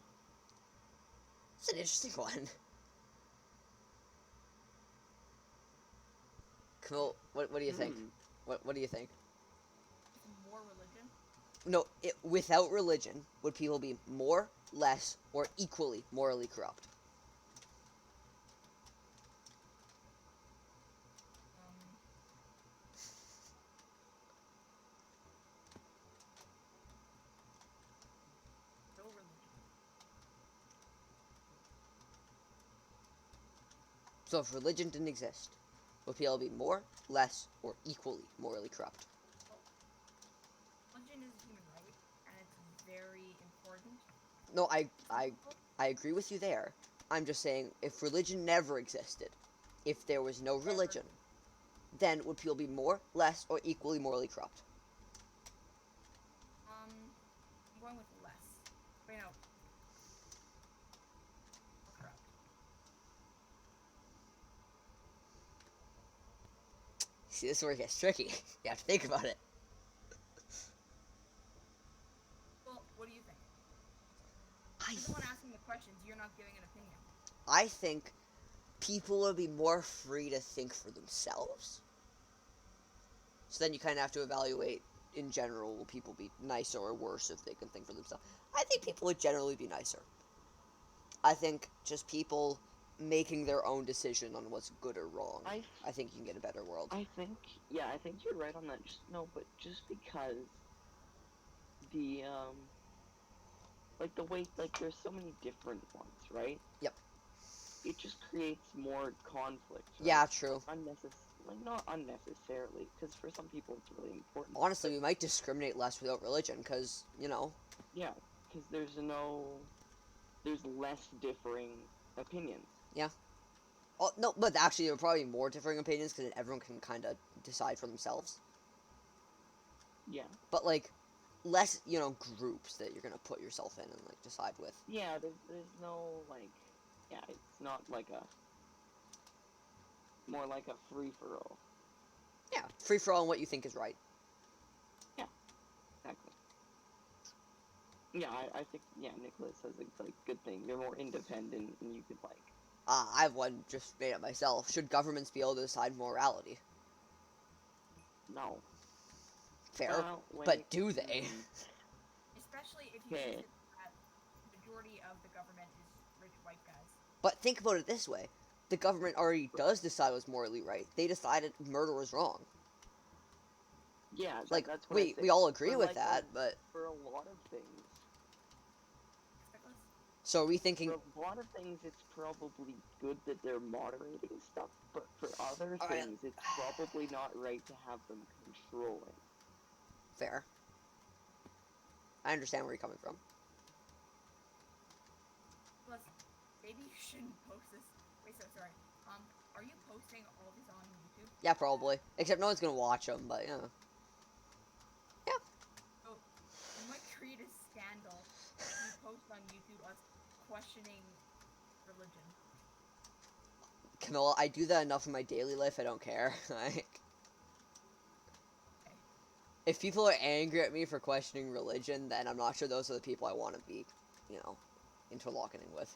It's an interesting one. Cool. What do you think? Hmm. What do you think? More religion. No, without religion, would people be more, less, or equally morally corrupt? Um, no religion. So if religion didn't exist, would people be more, less, or equally morally corrupt? Well, religion is a human right, and it's very important No, to some people. I agree with you there. I'm just saying, if religion never existed, if there was no Never. religion, then would people be more, less, or equally morally corrupt? I'm going with less. Wait, no, more corrupt. See, this is where it gets tricky. You have to think about it. Well, what do you think? I, You're the one asking the questions. You're not giving an opinion. I think people would be more free to think for themselves. So then you kind of have to evaluate, in general, will people be nicer or worse if they can think for themselves? I think people would generally be nicer. I think just people making their own decision on what's good or wrong. I think you can get a better world. I think, yeah, I think you're right on that. But just because the like the way, like there's so many different ones, right? Yep. It just creates more conflict, right? Yeah, true. Like not unnecessarily, because for some people it's really important. Honestly, But we might discriminate less without religion, because, you know. yeah, because there's less differing opinions. Yeah. Oh, no, but actually, there are probably more differing opinions, because everyone can kind of decide for themselves. Yeah. But, like, less, groups that you're going to put yourself in and, like, decide with. Yeah, there's no like, yeah, it's not like a more like a free for all. Yeah, free for all on what you think is right. Yeah, exactly. Yeah, I think yeah, Nicholas has a like good thing. You're more independent, and you could like I have one just made up myself. Should governments be able to decide morality? no. Fair, Well, wait. but do they? Especially if you think Okay. that majority of the government is rich white guys. But think about it this way. The government already does decide what's morally right. They decided murder was wrong. Yeah, Like, that's what I we say. all agree For with like that, but... for a lot of things, Expectless? So are we thinking? For a lot of things, it's probably good that they're moderating stuff, but for other All right, things, it's probably not right to have them controlling. fair. I understand where you're coming from. Plus, maybe you shouldn't post this. Wait, so sorry. Are you posting all these on YouTube? Yeah, probably. Except no one's gonna watch them, but yeah. Yeah. Oh, you might create a scandal if you post on YouTube us questioning religion. Camilla, I do that enough in my daily life. I don't care. Like, Okay. if people are angry at me for questioning religion, then I'm not sure those are the people I want to be, you know, interlocking with.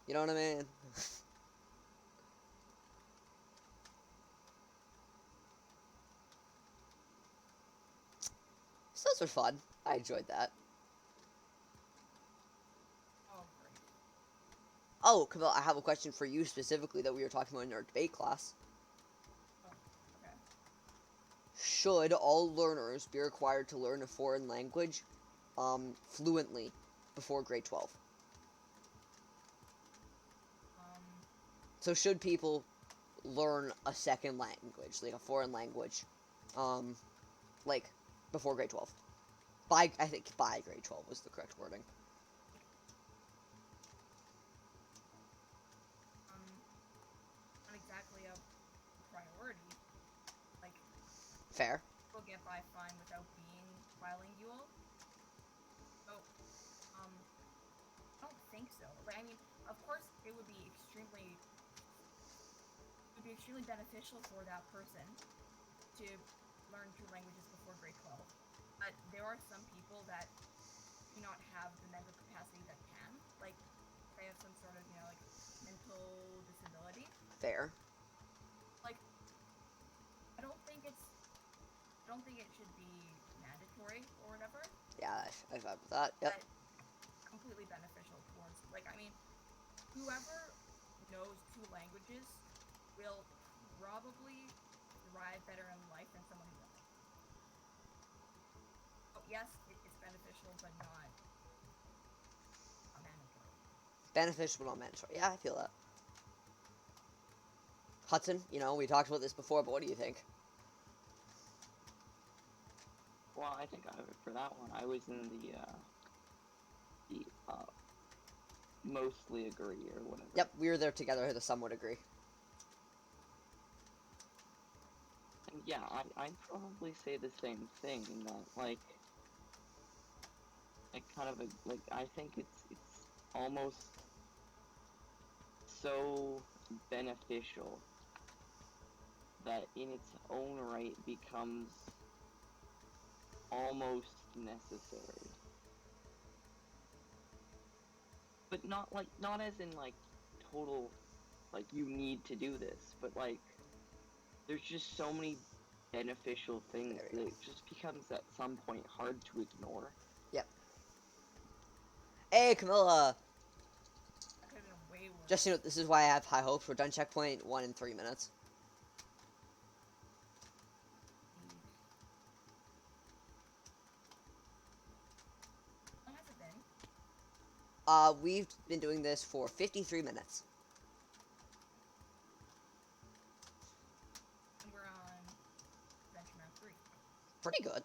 You know what I mean? So those were fun. I enjoyed that. Oh, great. Oh, Camilla, I have a question for you specifically that we were talking about in our debate class. Oh, okay. Should all learners be required to learn a foreign language fluently before grade 12? Um, So should people learn a second language, like a foreign language, um, like before grade 12? I think by grade 12 was the correct wording. um, not exactly a priority. Like, Fair. people get by fine without being bilingual. So, I don't think so. Like, I mean, of course, it would be extremely beneficial for that person to learn two languages before grade 12. But there are some people that do not have the mental capacity that can. Like, they have some sort of, like, mental disability. Fair. Like, I don't think it's I don't think it should be mandatory or whatever, Yeah, I vibe with that. Yep. but completely beneficial towards, like, I mean, whoever knows two languages will probably thrive better in life than someone who doesn't. Oh, yes, it's beneficial, but not mandatory. Beneficial but not mandatory. Yeah, I feel that. Hudson, we talked about this before, but what do you think? Well, I think for that one, I was in the mostly agree or whatever. Yep, we were there together to somewhat agree. And yeah, I'd probably say the same thing in that, like kind of like I think it's almost so beneficial that in its own right becomes almost necessary. But not as in like total like you need to do this, but like there's just so many beneficial things that it just becomes at some point hard to ignore. Yep. Hey, Camilla! That could have been way worse. Just this is why I have high hopes. We're done checkpoint 1 in 3 minutes. How long has it been? We've been doing this for 53 minutes. And we're on adventure map 3. Pretty good.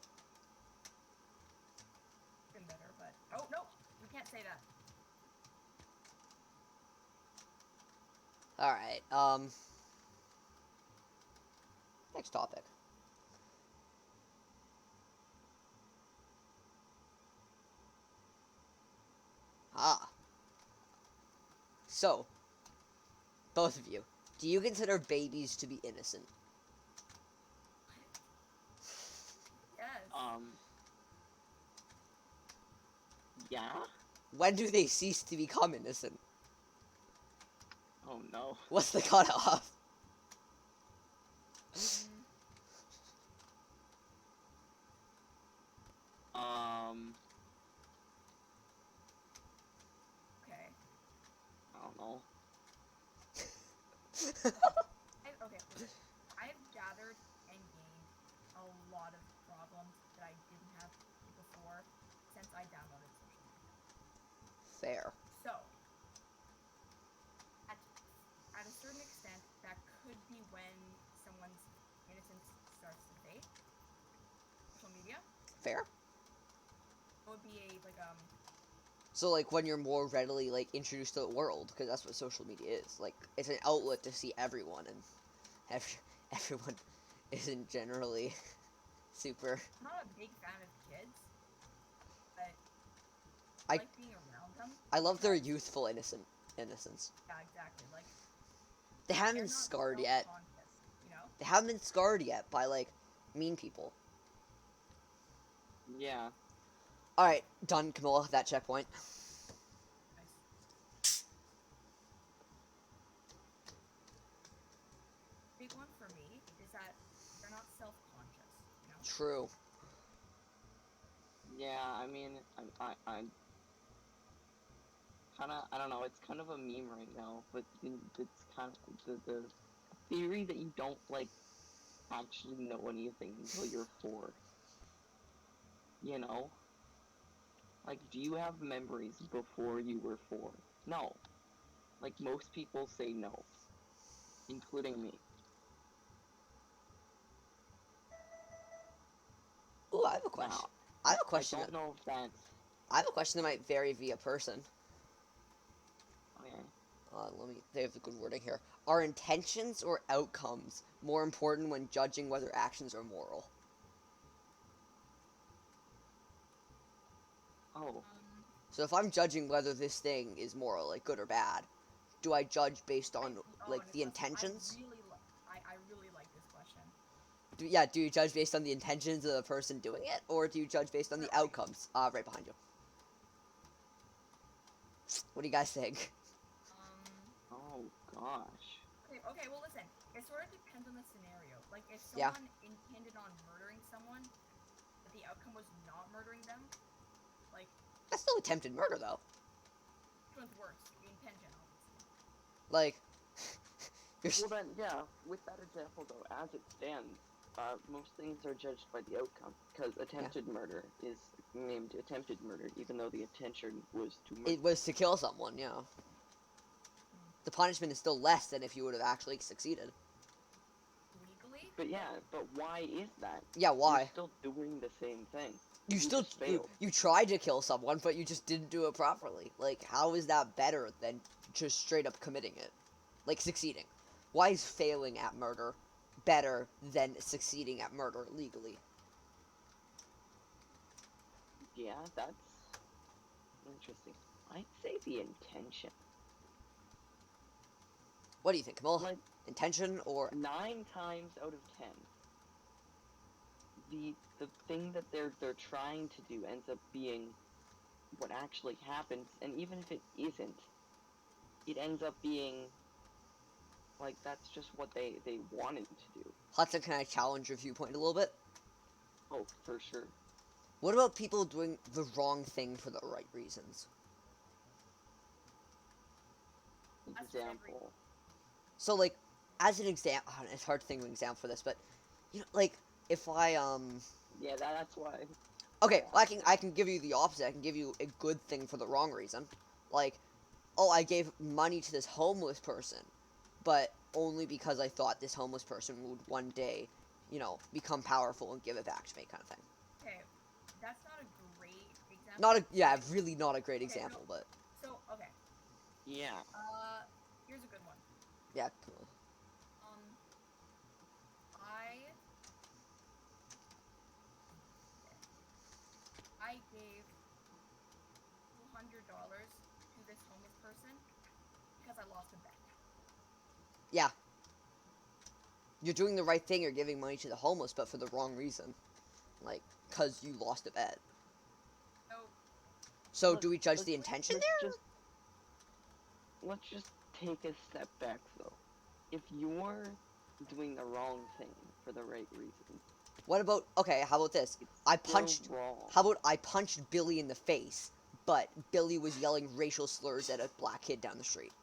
Been better, but oh no, we can't say that. Alright, next topic. So, both of you, do you consider babies to be innocent? Yes. Yeah? When do they cease to become innocent? Oh no. What's the cutoff? Okay. I don't know. Okay, listen. I've gathered and gained a lot of problems that I didn't have before since I downloaded social media. Fair. So, at a certain extent, that could be when someone's innocence starts to fade. Social media Fair. would be So like when you're more readily like introduced to the world, because that's what social media is. Like it's an outlet to see everyone, and everyone isn't generally super. I'm not a big fan of kids, but I I like being around them. I love their Because, youthful innocence. yeah, exactly. Like They haven't they're been not scarred yet. self-conscious, you know. They haven't been scarred yet by like mean people. Yeah. All right, done, Camilla. That checkpoint. Nice. Big one for me is that they're not self-conscious, you know. True. Yeah, I mean, I'm kind of, I don't know, it's kind of a meme right now, but it's kind of the theory that you don't, like, actually know anything until you're 4. You know? Like, do you have memories before you were 4? No. Like, most people say no, including me. Ooh, I have a question. Now, I have a I question. don't know if that's... I have a question that might vary via person. Okay. Let me. They have a good wording here. Are intentions or outcomes more important when judging whether actions are moral? Oh, So if I'm judging whether this thing is moral, like good or bad, do I judge based on like the Nicholas, intentions? I really like this question. Do you judge based on the intentions of the person doing it, or do you judge based on the Right. outcomes? Right behind you. What do you guys think? oh gosh. Okay, well listen, it sort of depends on the scenario. Like if Yeah. someone intended on murdering someone, but the outcome was not murdering them, like That's still attempted murder, though. which one's worse? The intention, obviously. Like, you're Well then, yeah, with that example though, as it stands, most things are judged by the outcome, because attempted murder is named attempted murder, even though the intention was to murder. it was to kill someone. Yeah. The punishment is still less than if you would have actually succeeded. Legally? But yeah, but why is that? Yeah. Why? You're still doing the same thing. You still just failed. you tried to kill someone, but you just didn't do it properly. Like, how is that better than just straight up committing it? Like succeeding. Why is failing at murder better than succeeding at murder legally? Yeah, that's interesting. I'd say the intention. What do you think, Camilla? Like, Intention or 9 times out of 10, the thing that they're trying to do ends up being what actually happens, and even if it isn't, it ends up being like that's just what they wanted to do. Hudson? Can I challenge your viewpoint a little bit? Oh, for sure. What about people doing the wrong thing for the right reasons? That's what I agree. Example. So, like, as an example, it's hard to think of an example for this, but you know, like, if I Yeah, that's why. okay, well, I can give you the opposite. I can give you a good thing for the wrong reason. Like, oh, I gave money to this homeless person, but only because I thought this homeless person would one day, you know, become powerful and give it back to me, kind of thing. Okay, that's not a great example. Not a yeah, really not a great Okay, example, no. but So okay, Yeah. here's a good one. yeah, cool. I gave $200 to this homeless person because I lost a bet. Yeah. You're doing the right thing. You're giving money to the homeless, but for the wrong reason, like because you lost a bet. So do we judge the intention there? Let's just take a step back though. If you're doing the wrong thing for the right reason, What about okay? How about this? it's I still punched. wrong. How about I punched Billy in the face, but Billy was yelling racial slurs at a black kid down the street.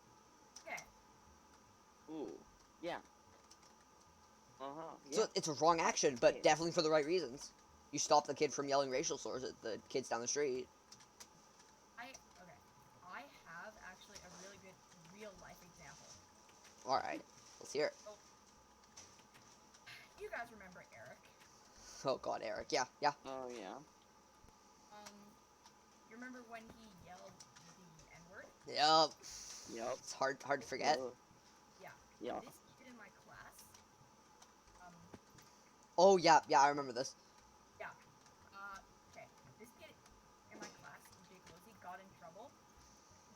Okay. Ooh, yeah. Yeah. So it's a wrong action, but Okay. definitely for the right reasons. You stop the kid from yelling racial slurs at the kids down the street. I All right, let's hear it. Oh, you guys remember Eric? Oh God, Eric. Yeah, yeah. Oh yeah. You remember when he yelled the N-word? Yep. Yep. It's hard to forget. Yeah. Yeah. This kid in my class, um, Oh yeah, yeah. I remember this. yeah. Okay. This kid in my class, Jake Losey, got in trouble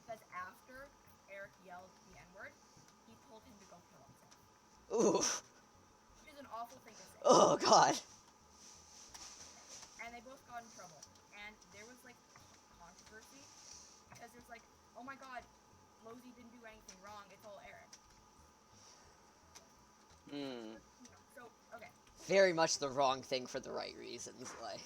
because after Eric yelled the N-word, he told him to go kill himself. Ooh. Which is an awful thing to say. Oh God. And they both got in trouble. And there was like controversy because there's like, oh my God, Losey didn't do anything wrong. It's all Eric. Hmm. So okay. Very much the wrong thing for the right reasons. Like,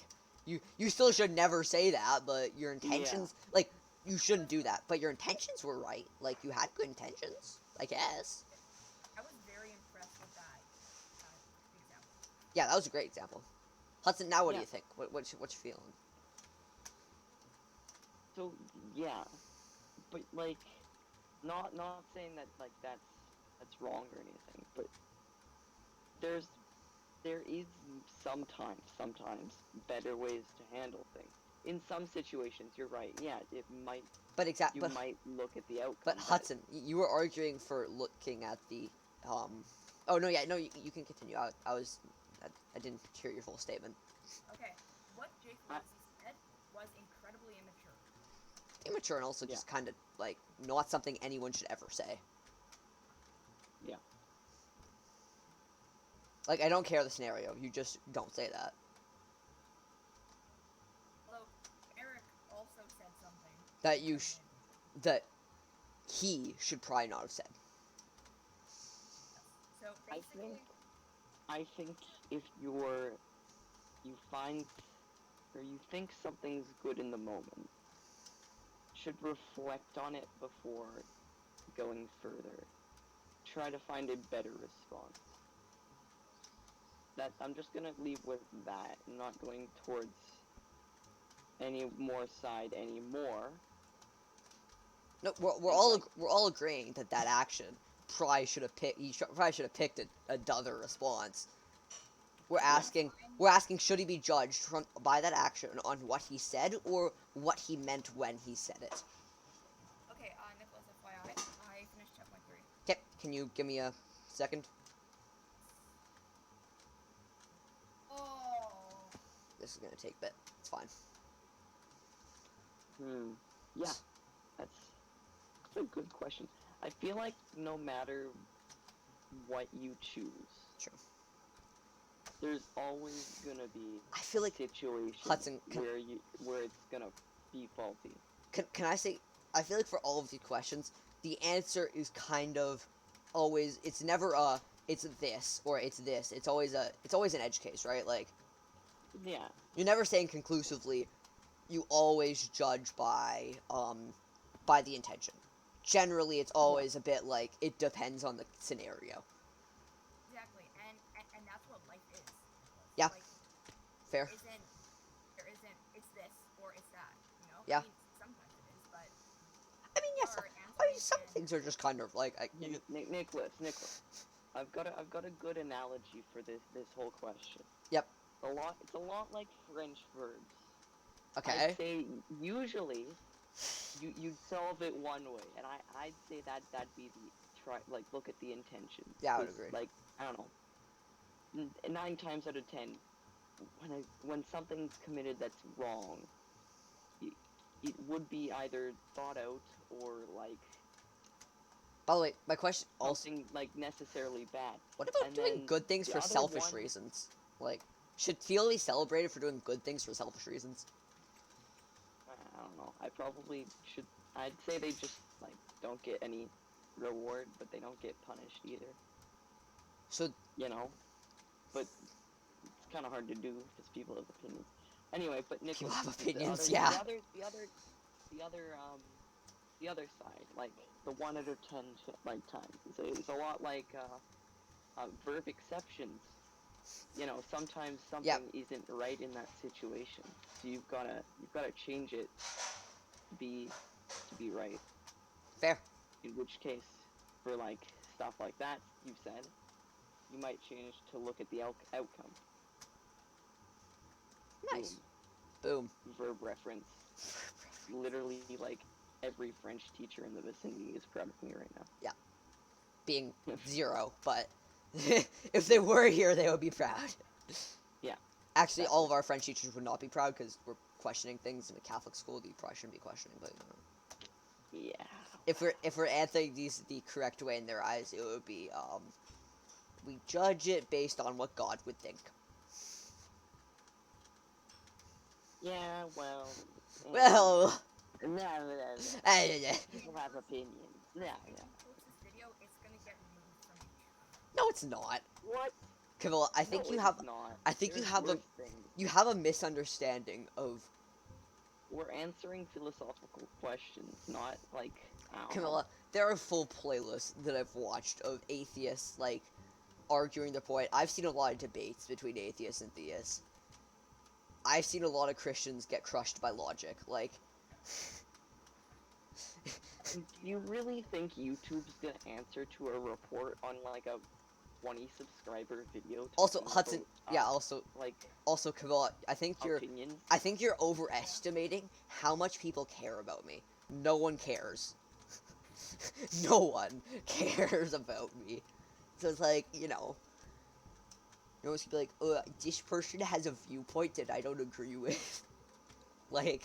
you still should never say that, but your intentions, like, you shouldn't do that. But your intentions were right. Like, you had good intentions, I guess. I was very impressed with that example. Yeah, that was a great example. Hudson, now what do Yeah. you think? What's your feeling? So yeah, but like, not saying that like that's wrong or anything, but there is sometimes better ways to handle things. In some situations, you're right. Yeah, it might But you might look at the outcome. But Hudson, you were arguing for looking at the Oh no, yeah, no, you can continue. I didn't hear your full statement. Okay, what Jake Losey said was incredibly immature. Immature and also just kind of like not something anyone should ever say. Yeah. Like, I don't care the scenario. You just don't say that. Although Eric also said something That that he should probably not have said. So basically, I think if you find or you think something's good in the moment, should reflect on it before going further. Try to find a better response. That I'm just gonna leave with that. I'm not going towards any more side anymore. No, we're all agreeing that action probably should have picked. He probably should have picked another response. We're asking should he be judged by that action on what he said or what he meant when he said it. okay, Nicholas, FYI, I finished checkpoint 3. Okay, can you give me a second? Oh. This is gonna take a bit. It's fine. Yeah, that's a good question. I feel like no matter what you choose, True. there's always gonna be I feel like situation Hudson where it's gonna be faulty. Can I say? I feel like for all of these questions, the answer is kind of always. It's never it's this or it's this. It's always an edge case, right? Like, Yeah. you're never saying conclusively. You always judge by the intention. Generally, it's always a bit like it depends on the scenario. Exactly, and that's what life is. Yeah. Like, Fair. There isn't. It's this or it's that. You know. Yeah. I mean, sometimes it is, but. I mean, yes. Some things are just kind of like. Nicholas, I've got a good analogy for this whole question. Yep. It's a lot like French verbs. Okay. I'd say usually you'd solve it one way, and I'd say that'd be look at the intention. Yeah, I would agree. Like, I don't know, 9 times out of 10, when something's committed that's wrong, it would be either thought out or like. By the way, my question also. Something like necessarily bad. What about doing good things for selfish reasons? Like, should Theo be celebrated for doing good things for selfish reasons? I don't know. I probably should. I'd say they just like don't get any reward, but they don't get punished either. So but it's kind of hard to do because people have opinions. Anyway, but Nicholas, people have opinions. The other side, like the 1 out of 10 times, it's a lot like verb exceptions. Sometimes something isn't right in that situation, so you've gotta change it to be right. Fair. In which case, for like stuff like that, you said, you might change to look at the outcome. Nice. Boom. Verb reference. Literally, like, every French teacher in the vicinity is proud of me right now. Yeah. Being 0, but if they were here, they would be proud. Yeah. Actually, all of our French teachers would not be proud because we're questioning things in a Catholic school that you probably shouldn't be questioning, but Yeah. if we're answering these the correct way in their eyes, it would be we judge it based on what God would think. Yeah, well. Well, People have opinions. If you post this video, it's gonna get removed from YouTube. no, it's not. What? Camilla, I think No, you it have. is not. I think There's you have a. worse things. You have a misunderstanding of. We're answering philosophical questions, not like. I don't know. Camilla, there are full playlists that I've watched of atheists like arguing the point. I've seen a lot of debates between atheists and theists. I've seen a lot of Christians get crushed by logic. Like, Do you really think YouTube's gonna answer to a report on like a 20 subscriber video? also Hudson, yeah, like also Camilla, I think opinions. you're overestimating how much people care about me. No one cares. No one cares about me. So it's like, you know, it's gonna be like, this person has a viewpoint that I don't agree with. Like,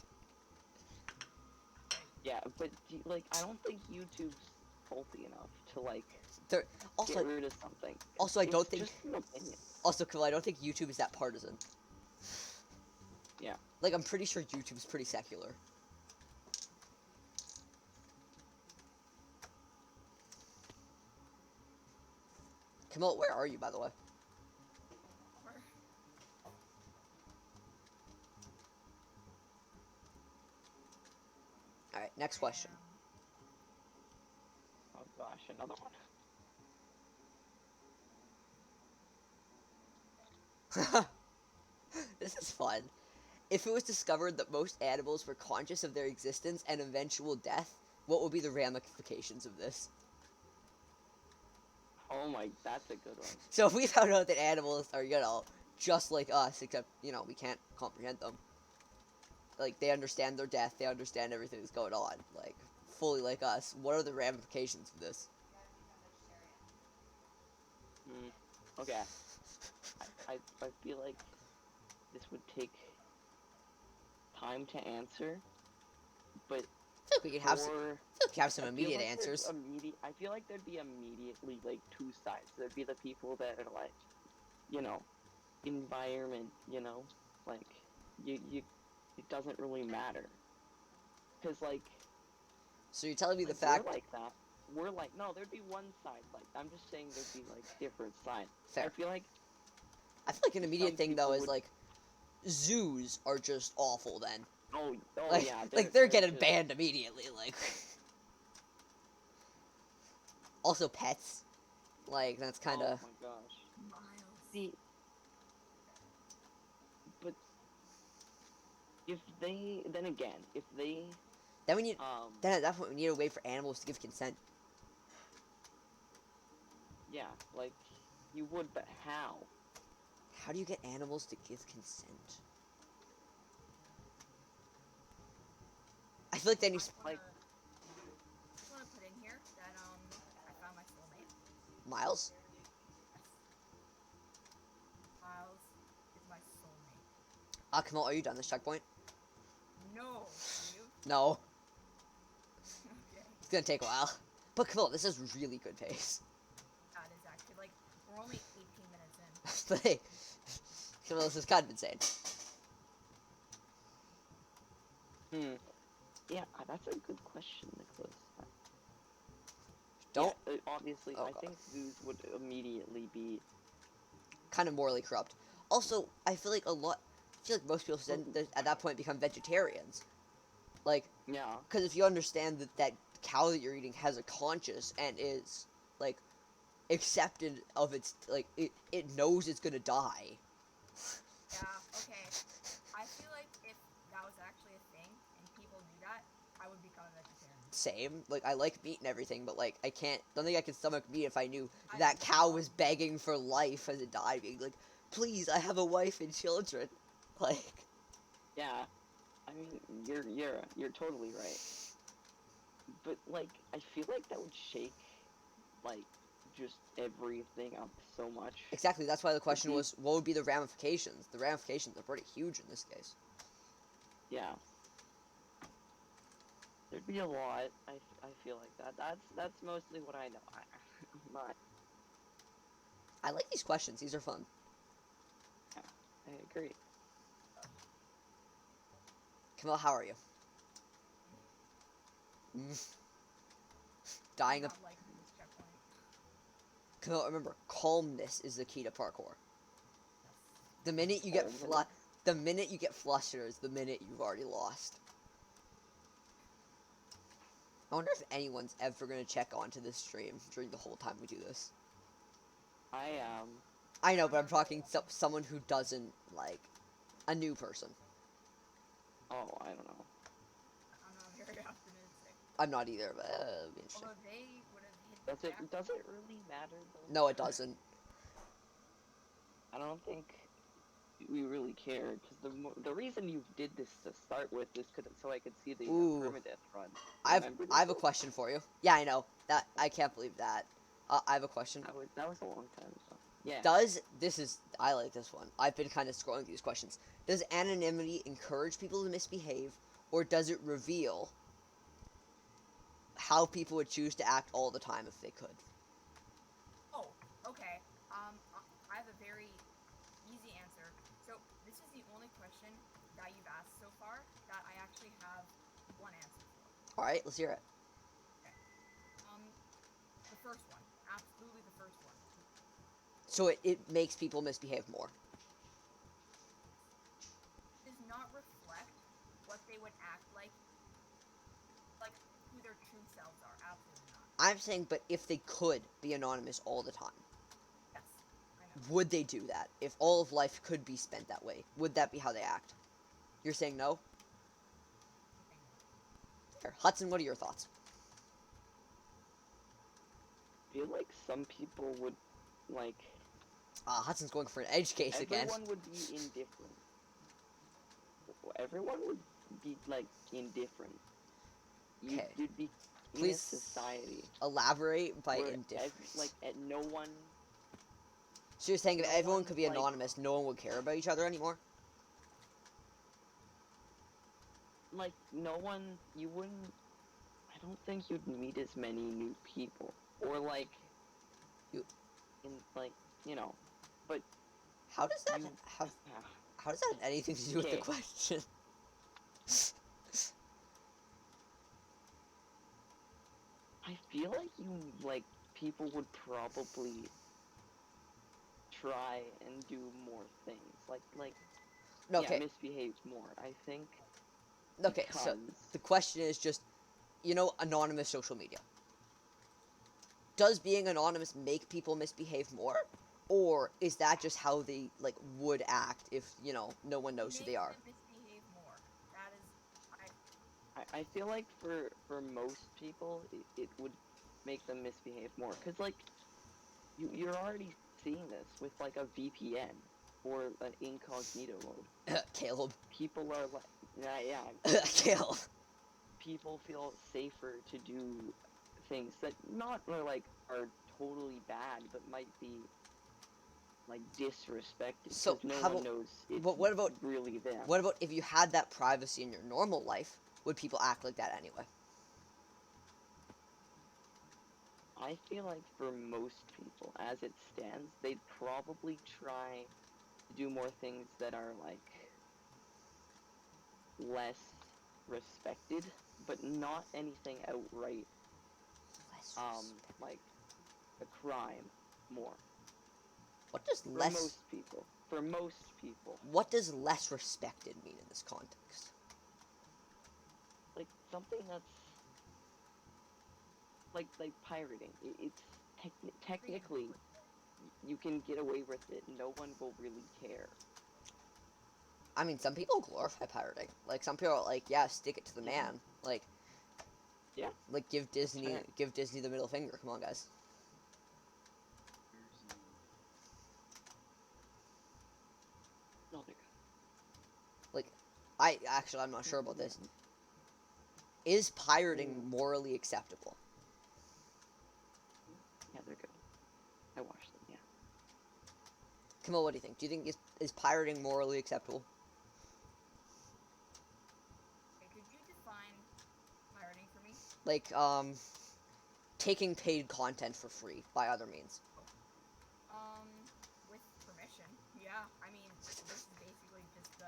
Yeah, but like I don't think YouTube's faulty enough to like also, get rid of something. also I It's don't think. just an opinion. Also, Camilla, I don't think YouTube is that partisan. Yeah. Like, I'm pretty sure YouTube's pretty secular. Camilla, where are you, by the way? Alright, next question. Oh gosh, another one. This is fun. If it was discovered that most animals were conscious of their existence and eventual death, what would be the ramifications of this? Oh my, that's a good one. So if we found out that animals are, you know, just like us, except, you know, we can't comprehend them. Like, they understand their death, they understand everything that's going on, like, fully like us. What are the ramifications of this? Okay. I feel like this would take time to answer, but I feel like we could have some I feel immediate like answers. I feel like there'd be immediately like two sides. There'd be the people that are like, you know, environment, you know, like you it doesn't really matter, because like. So you're telling me the Like, fact... We're like that. We're like, no, there'd be one side. Like, I'm just saying there'd be, like, different sides. Fair. I feel like an immediate some thing, though, people is, would- like, zoos are just awful, then. oh Like, yeah. they're getting just- banned immediately, like... Also, pets. Like, that's kind of... Oh my gosh. Miles. See, but if they, then again, if they, Then we need... um, Then at that point, we need a way for animals to give consent. yeah, like, you would, but how? How do you get animals to give consent? I feel like then you... I like- just wanna put in here that I found my soulmate. Miles? Miles is my soulmate. Kamal, are you done this checkpoint? No, you? No. Okay. It's gonna take a while. But Kamal, this is really good pace. That is actually like we're only 18 minutes in. But hey, Kamal, this is kind of insane. Yeah, that's a good question, Nicholas. Don't... Yeah, obviously, Oh, I God. think zoos would immediately be. Kind of morally corrupt. Also, I feel like most people at that point become vegetarians. Like, Yeah. because if you understand that cow that you're eating has a conscience and is, like, accepted of its, like, it knows it's gonna die. Yeah, okay. I feel like if that was actually a thing and people knew that, I would become a vegetarian. same. Like, I like meat and everything, but, like, don't think I could stomach meat if I knew I that cow love was begging for life as it died, being like, please, I have a wife and children. Like, Yeah, I mean, you're totally right. But like, I feel like that would shake, like, just everything up so much. exactly, that's why the question be- was, what would be the ramifications? The ramifications are pretty huge in this case. Yeah. There'd be a lot. I feel like that. That's mostly what I know. I'm not. I like these questions. These are fun. Yeah, I agree. Camille, how are you? Dying of... not liking this checkpoint. Camille, remember, calmness is the key to parkour. Yes. The minute you get Calmness? the minute you get flustered is the minute you've already lost. I wonder if anyone's ever gonna check onto this stream during the whole time we do this. I I know, but I'm talking someone who doesn't, like, a new person. Oh, I don't know. I'm not very optimistic. I'm not either, but it'll be interesting. Although they would have hit the jackpot. Does it really matter though? No, it doesn't. I don't think we really care because the reason you did this to start with is so I could see the permadeath run. Remember I have a this? question for you. Yeah, I know that. I can't believe that. I have a question. That was a long time ago. Yeah. I like this one. I've been kind of scrolling through these questions. Does anonymity encourage people to misbehave, or does it reveal how people would choose to act all the time if they could? Oh, okay. I have a very easy answer. So this is the only question that you've asked so far that I actually have one answer for. All right, let's hear it. Okay. The first one, absolutely the first one. So it makes people misbehave more. Does not reflect what they would act like who their true selves are. Absolutely not. I'm saying, but if they could be anonymous all the time, Yes, I know. would they do that? If all of life could be spent that way, would that be how they act? You're saying no? Fair. Hudson, what are your thoughts? I feel like some people would like. Hudson's going for an edge case again. Everyone would be indifferent. Everyone would be like indifferent. Okay. You'd be in a Please society. Elaborate by where indifferent. No one. So you're saying if no everyone one, could be like- anonymous, no one would care about each other anymore? Like no one. You wouldn't. I don't think you'd meet as many new people, or like. You. In like but. How does that you, have? How does that have anything to do with the Okay. question? I feel like people would probably try and do more things. No, okay. Misbehave more. I think. Okay, so the question is just, anonymous social media. Does being anonymous make people misbehave more? Or is that just how they, would act if, no one knows who they are? Misbehave more. That is, I feel like for most people it would make them misbehave more because you're already seeing this with like a VPN or an incognito mode. Caleb. People are like yeah. Caleb. People feel safer to do things that are totally bad but might be like disrespected So, because no how one about- knows it's what about- really them. What about if you had that privacy in your normal life? Would people act like that anyway? I feel like for most people, as it stands, they'd probably try to do more things that are less respected, but not anything outright like a crime more. What does For less... most people. For most people. What does less respected mean in this context? Like something that's like pirating. It's technically you can get away with it. No one will really care. I mean, some people glorify pirating. Like, some people are like, yeah, stick it to the man. Like, Yeah. Like, give Disney Fair. the middle finger. Come on, guys. No, they're Like, I'm not sure about this. Is pirating morally acceptable? Yeah, they're good. I watched them. Yeah. Camille, what do you think? Do you think is pirating morally acceptable? Okay, could you define pirating for me? Like, taking paid content for free by other means. With permission. Yeah, I mean, this is basically just the.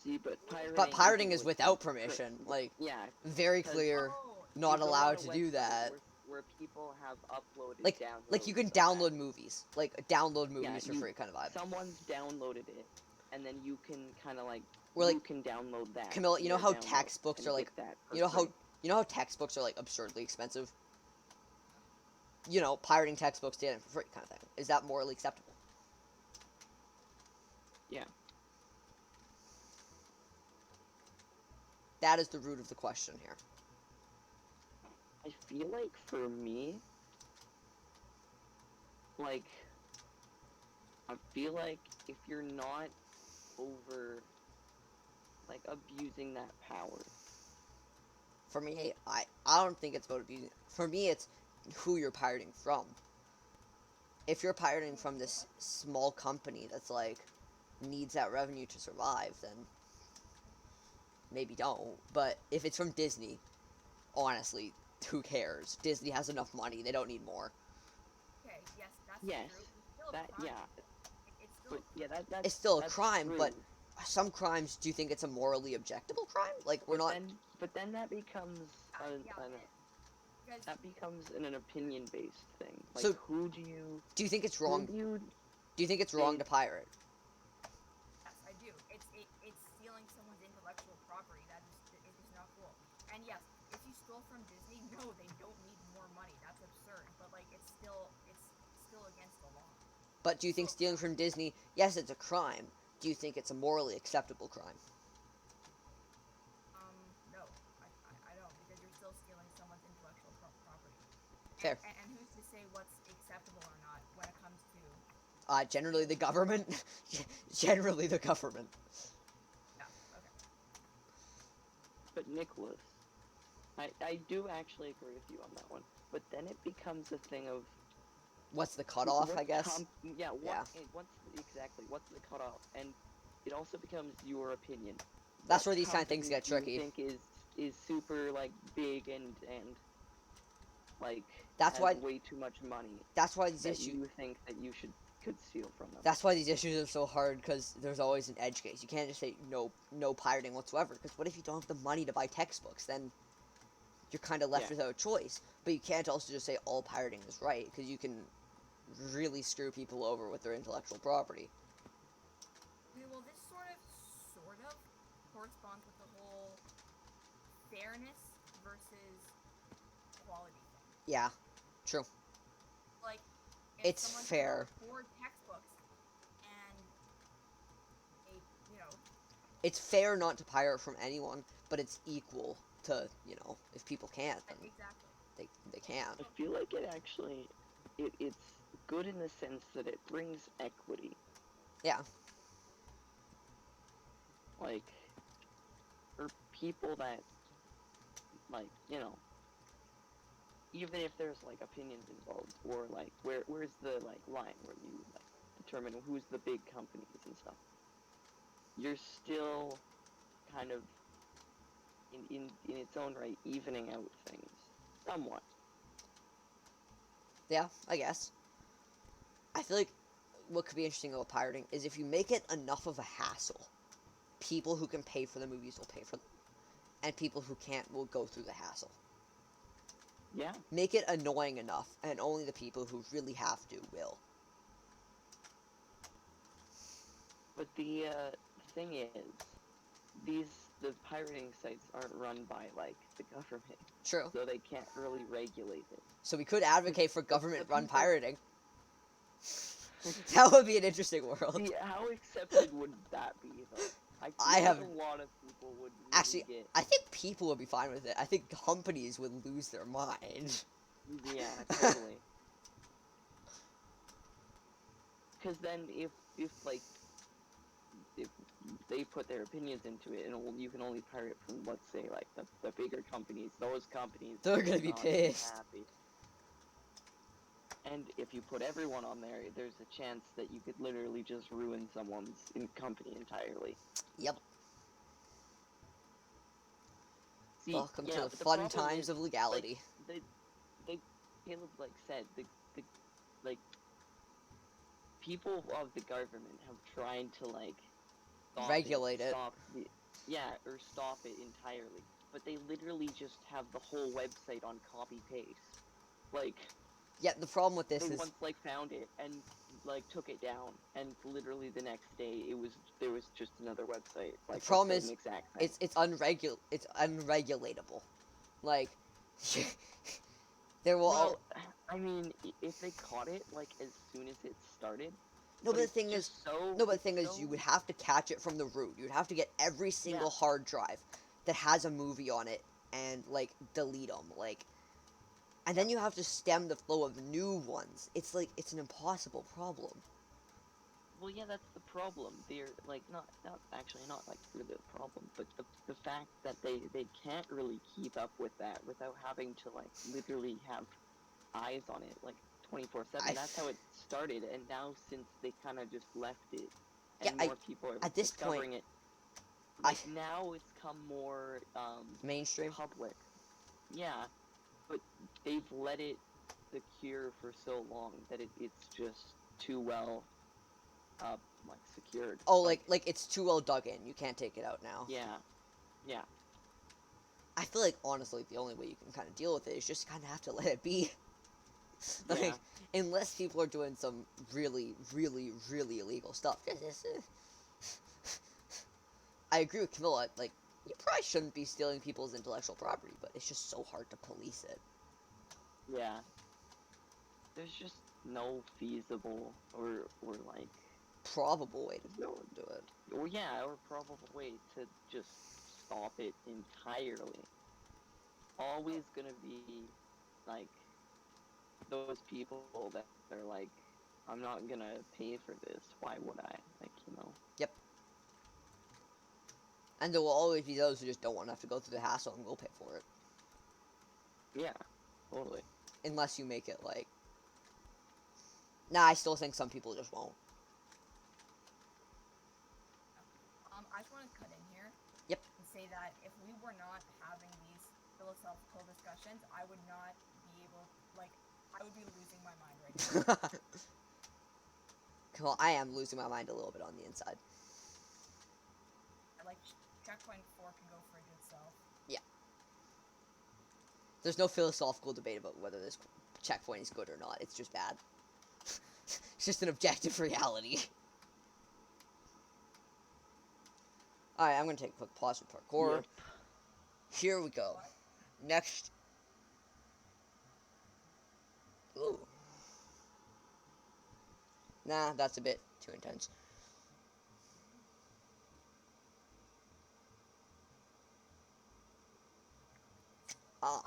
See, but pirating. But pirating isn't is with without permission. Like, yeah. very 'Cause clear, Oh, not you go on allowed a to do website that. where people have uploaded Like downloads you can of that. download movies. Like, download movies for you, free kind of vibe. Someone's downloaded it, and then you can kind of like Or, like, you can download that. Camilla, you know their how download, textbooks and are like, get that for you know free. how textbooks are like absurdly expensive. You know, pirating textbooks to get it for free kind of thing. Is that morally acceptable? Yeah. That is the root of the question here. I feel like for me, like, I feel like if you're not over, like, abusing that power. For me, I don't think it's about abusing. For me, it's who you're pirating from. If you're pirating from this small company that's like needs that revenue to survive, then maybe don't. But if it's from Disney, honestly, who cares? Disney has enough money; they don't need more. Okay, yes, that's Yes, true. It's still a that crime. yeah, It's still but a yeah, crime. It's still a that's crime, true. but some crimes, do you think it's a morally objectable crime? Like, we're not. But then that becomes Because that becomes an opinion-based thing. Like, So- who do you? Do you think it's Who wrong? do you? Do you think it's wrong to pirate? yes, I do. It's stealing someone's intellectual property. It is not cool. And yes, if you stole from Disney, no, they don't need more money. That's absurd. But like, it's still against the law. But do you think stealing from Disney? Yes, it's a crime. Do you think it's a morally acceptable crime? No, I don't, because you're still stealing someone's intellectual property. Fair. And who's to say what's acceptable or not when it comes to? Generally the government. Generally the government. Yeah. Okay. But Nicholas, I do actually agree with you on that one. But then it becomes a thing of What's the cutoff? I guess. What's the cutoff? And it also becomes your opinion. That's where these kind of things get tricky. You think is super like big and like That's has why way too much money. That's why these that issues. you think that you could steal from them. That's why these issues are so hard, because there's always an edge case. You can't just say no pirating whatsoever. Because what if you don't have the money to buy textbooks? Then you're kind of left without a choice. But you can't also just say all pirating is right, because you can really screw people over with their intellectual property. Okay, well, this sort of corresponds with the whole fairness versus quality thing. Yeah, true. Like, if It's someone fair. can afford textbooks and It's fair not to pirate from anyone, but it's equal to, if people can't, then exactly. they can't. I feel like it actually it's good in the sense that it brings equity. Yeah. Like, for people that, like, even if there's like opinions involved, or like where's the like line where you like determine who's the big companies and stuff, you're still kind of in its own right evening out things somewhat. Yeah, I guess. I feel like what could be interesting about pirating is if you make it enough of a hassle, people who can pay for the movies will pay for them, and people who can't will go through the hassle. Yeah. Make it annoying enough, and only the people who really have to will. But the thing is, the pirating sites aren't run by like the government. True. So they can't really regulate it. So we could advocate for government-run people- pirating. That would be an interesting world. See, how accepted would that be, though? I I feel have- like a lot of people would really Actually, get. I think people would be fine with it. I think companies would lose their mind. Yeah, totally. Because then if like if they put their opinions into it, and you can only pirate from, let's say, like the bigger companies, those companies They're gonna will be not pissed. happy. And if you put everyone on there, there's a chance that you could literally just ruin someone's company entirely. Yep. See, Welcome yeah, to the but the fun problem times is, of legality. they Caleb said the like people of the government have tried to stop Regulate it. stop the, yeah, or stop it entirely, but they literally just have the whole website on copy paste. Like, Yeah, the problem with this they is once found it and took it down, and literally the next day there was just another website the like problem the is same exact thing. it's unregulatable. Like there will Well, I mean, if they caught it as soon as it started. no, but the it's thing is, just so, no, but the it's thing is, so- you would have to catch it from the root. You'd have to get every single Yeah. hard drive that has a movie on it and delete them, and then you have to stem the flow of new ones. It's it's an impossible problem. Well, yeah, that's the problem. They're not actually not really the problem, but the fact that they can't really keep up with that without having to literally have eyes on it 24/7. That's how it started, and now since they kind of just left it, and Yeah, more people are at this discovering point, it, now it's come more mainstream. public. Yeah, but they've let it secure for so long that it's just too well secured. Oh, it's too well dug in. You can't take it out now. Yeah, yeah. I feel like honestly, the only way you can kind of deal with it is just kind of have to let it be. Yeah. Unless people are doing some really, really, really illegal stuff. I agree with Camilla. You probably shouldn't be stealing people's intellectual property, but it's just so hard to police it. Yeah. There's just no feasible or Probable way to no, do it. or probable way to just stop it entirely. Always gonna be those people that are I'm not gonna pay for this. Why would I? Yep. And there will always be those who just don't want to have to go through the hassle and will pay for it. Yeah, totally. Unless you make it Nah, I still think some people just won't. I just want to cut in here. Yep. And say that if we were not having these philosophical discussions, I would not be able, I would be losing my mind right now. Well, I am losing my mind a little bit on the inside. Checkpoint 4 can go fridge itself. Yeah. There's no philosophical debate about whether this checkpoint is good or not. It's just bad. It's just an objective reality. Alright, I'm going to take a quick pause with parkour. Yep. Here we go. What? Next. Ooh. Nah, that's a bit too intense. Ah.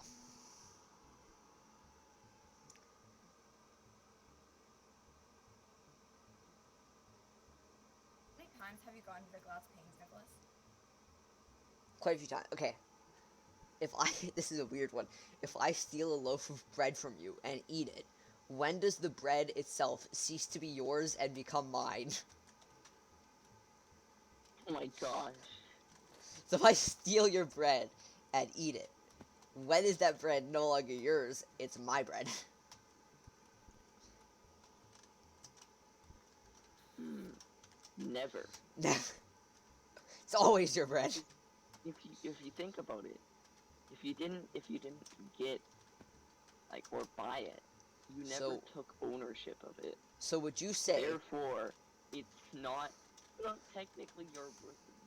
How many times have you gone to the glass panes, Nicholas? Quite a few times. Okay. This is a weird one. If I steal a loaf of bread from you and eat it, when does the bread itself cease to be yours and become mine? Oh my gosh. So if I steal your bread and eat it, when is that bread no longer yours? It's my bread. Never. It's always your bread. If you think about it, if you didn't get or buy it, you never took ownership of it. So would you say? Therefore, it's not technically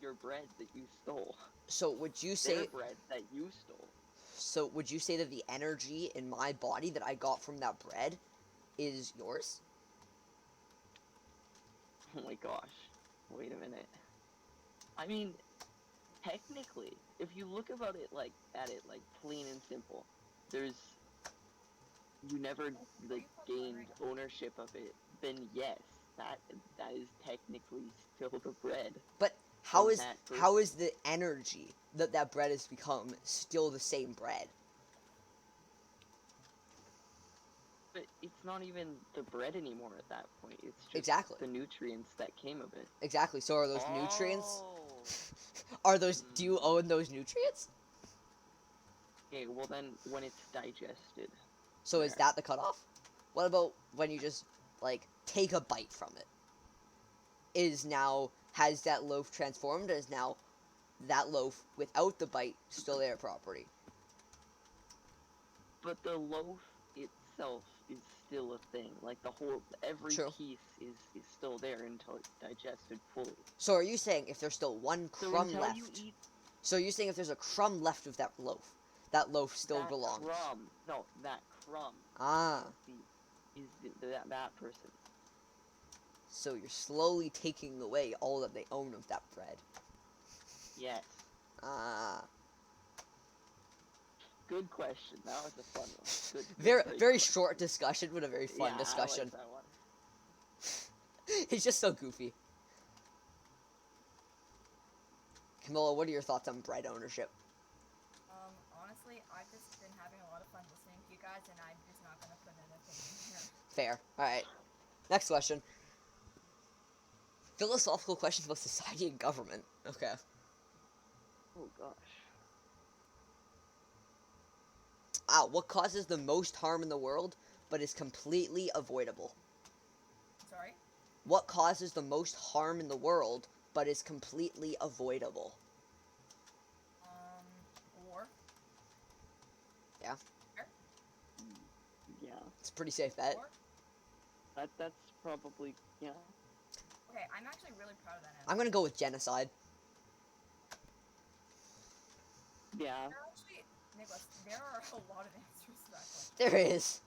your bread that you stole. So would you Their say? bread that you stole. So would you say that the energy in my body that I got from that bread is yours? Oh my gosh. Wait a minute. I mean, technically, if you look about it like at it like plain and simple, there's you never like gained ownership of it. Then yes, that is technically still the bread. But From that how person. is the energy that bread has become still the same bread? But it's not even the bread anymore at that point. It's just Exactly. the nutrients that came of it. Exactly. So are those nutrients? Oh. Are those? Do you own those nutrients? Okay, well then, when it's digested. So is that the cutoff? What about when you just like take a bite from it? Has that loaf transformed? Is now that loaf without the bite still their property? But the loaf itself is still a thing. Like every True. piece is still there until it's digested fully. So are you saying if there's still one So crumb until left? you eat So you're saying if there's a crumb left of that loaf still that belongs? crumb, no, that crumb Ah. that person. So you're slowly taking away all that they own of that bread. Yes. Ah. Good question. That was a fun one. Good. Very great very question. short discussion, but a very fun Yeah, discussion. I like that one. He's just so goofy. Camilla, what are your thoughts on bread ownership? Honestly, I've just been having a lot of fun listening to you guys, and I'm just not gonna put an opinion here. Fair. Alright. Next question. Philosophical questions about society and government. Okay. Oh gosh. What causes the most harm in the world, but is completely avoidable? Sorry? What causes the most harm in the world, but is completely avoidable? War? Yeah. Sure. Yeah. It's a pretty safe bet. War? That's probably yeah. Okay, I'm actually really proud of that answer. I'm gonna go with genocide. Yeah. Nicholas, there are a lot of answers to that question. There is.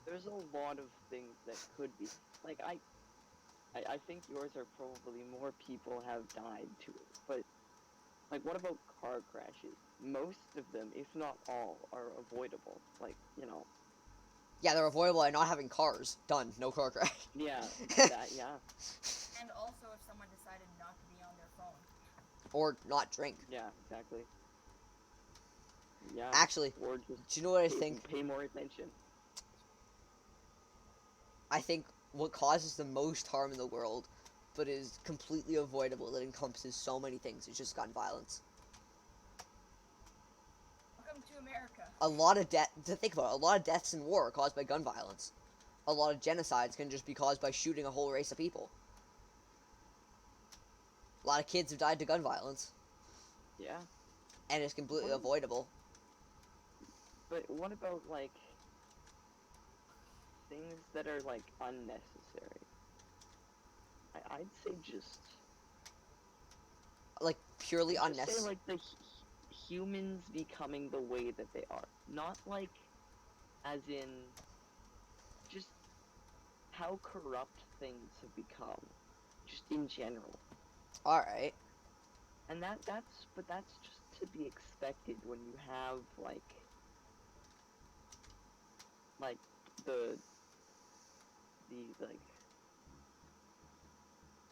There's a lot of things that could be like I think yours are probably more people have died to it, but like what about car crashes? Most of them, if not all, are avoidable. Like, Yeah, they're avoidable by not having cars. Done. No car crash. yeah, yeah. And also if someone decided not to be on their phone. Or not drink. Yeah, exactly. Yeah. Actually, Or just do you know what I think? pay more attention. I think what causes the most harm in the world, but is completely avoidable, that encompasses so many things, is just gun violence. Welcome to America. Think about it, a lot of deaths in war are caused by gun violence. A lot of genocides can just be caused by shooting a whole race of people. A lot of kids have died to gun violence. Yeah. And it's completely avoidable. But what about, like, things that are, like, unnecessary? I'd say just... Like, purely I'd just unnecessary. say, like, the humans becoming the way that they are. Not, like, as in... Just how corrupt things have become. Just in general. Alright. And that's just to be expected when you have, like, the, like,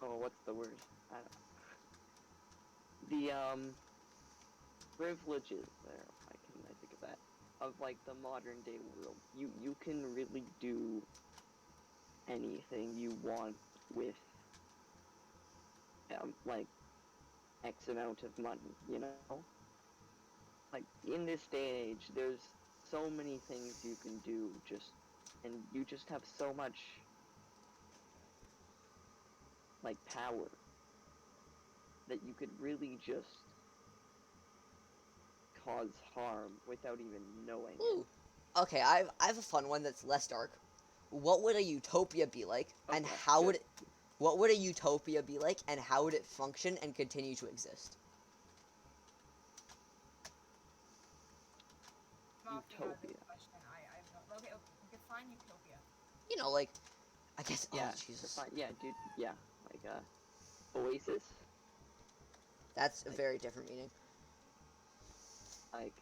oh, what's the word? I don't know. The, privileges there, I think of that, of, like, the modern day world. You can really do anything you want with, like, X amount of money, you know? Like, in this day and age, there's so many things you can do and you just have so much, like, power that you could really just cause harm without even knowing it. Ooh. Okay, I have a fun one that's less dark. What would a utopia be like, and Okay, how good. would it... What would a utopia be like, and how would it function and continue to exist? I'm opting out of this Utopia. question. I have no... Okay, define utopia. You know, like... I guess... Yeah, Oh, Jesus. yeah, dude, yeah, like, Oasis? That's a Like- very different meaning. Like,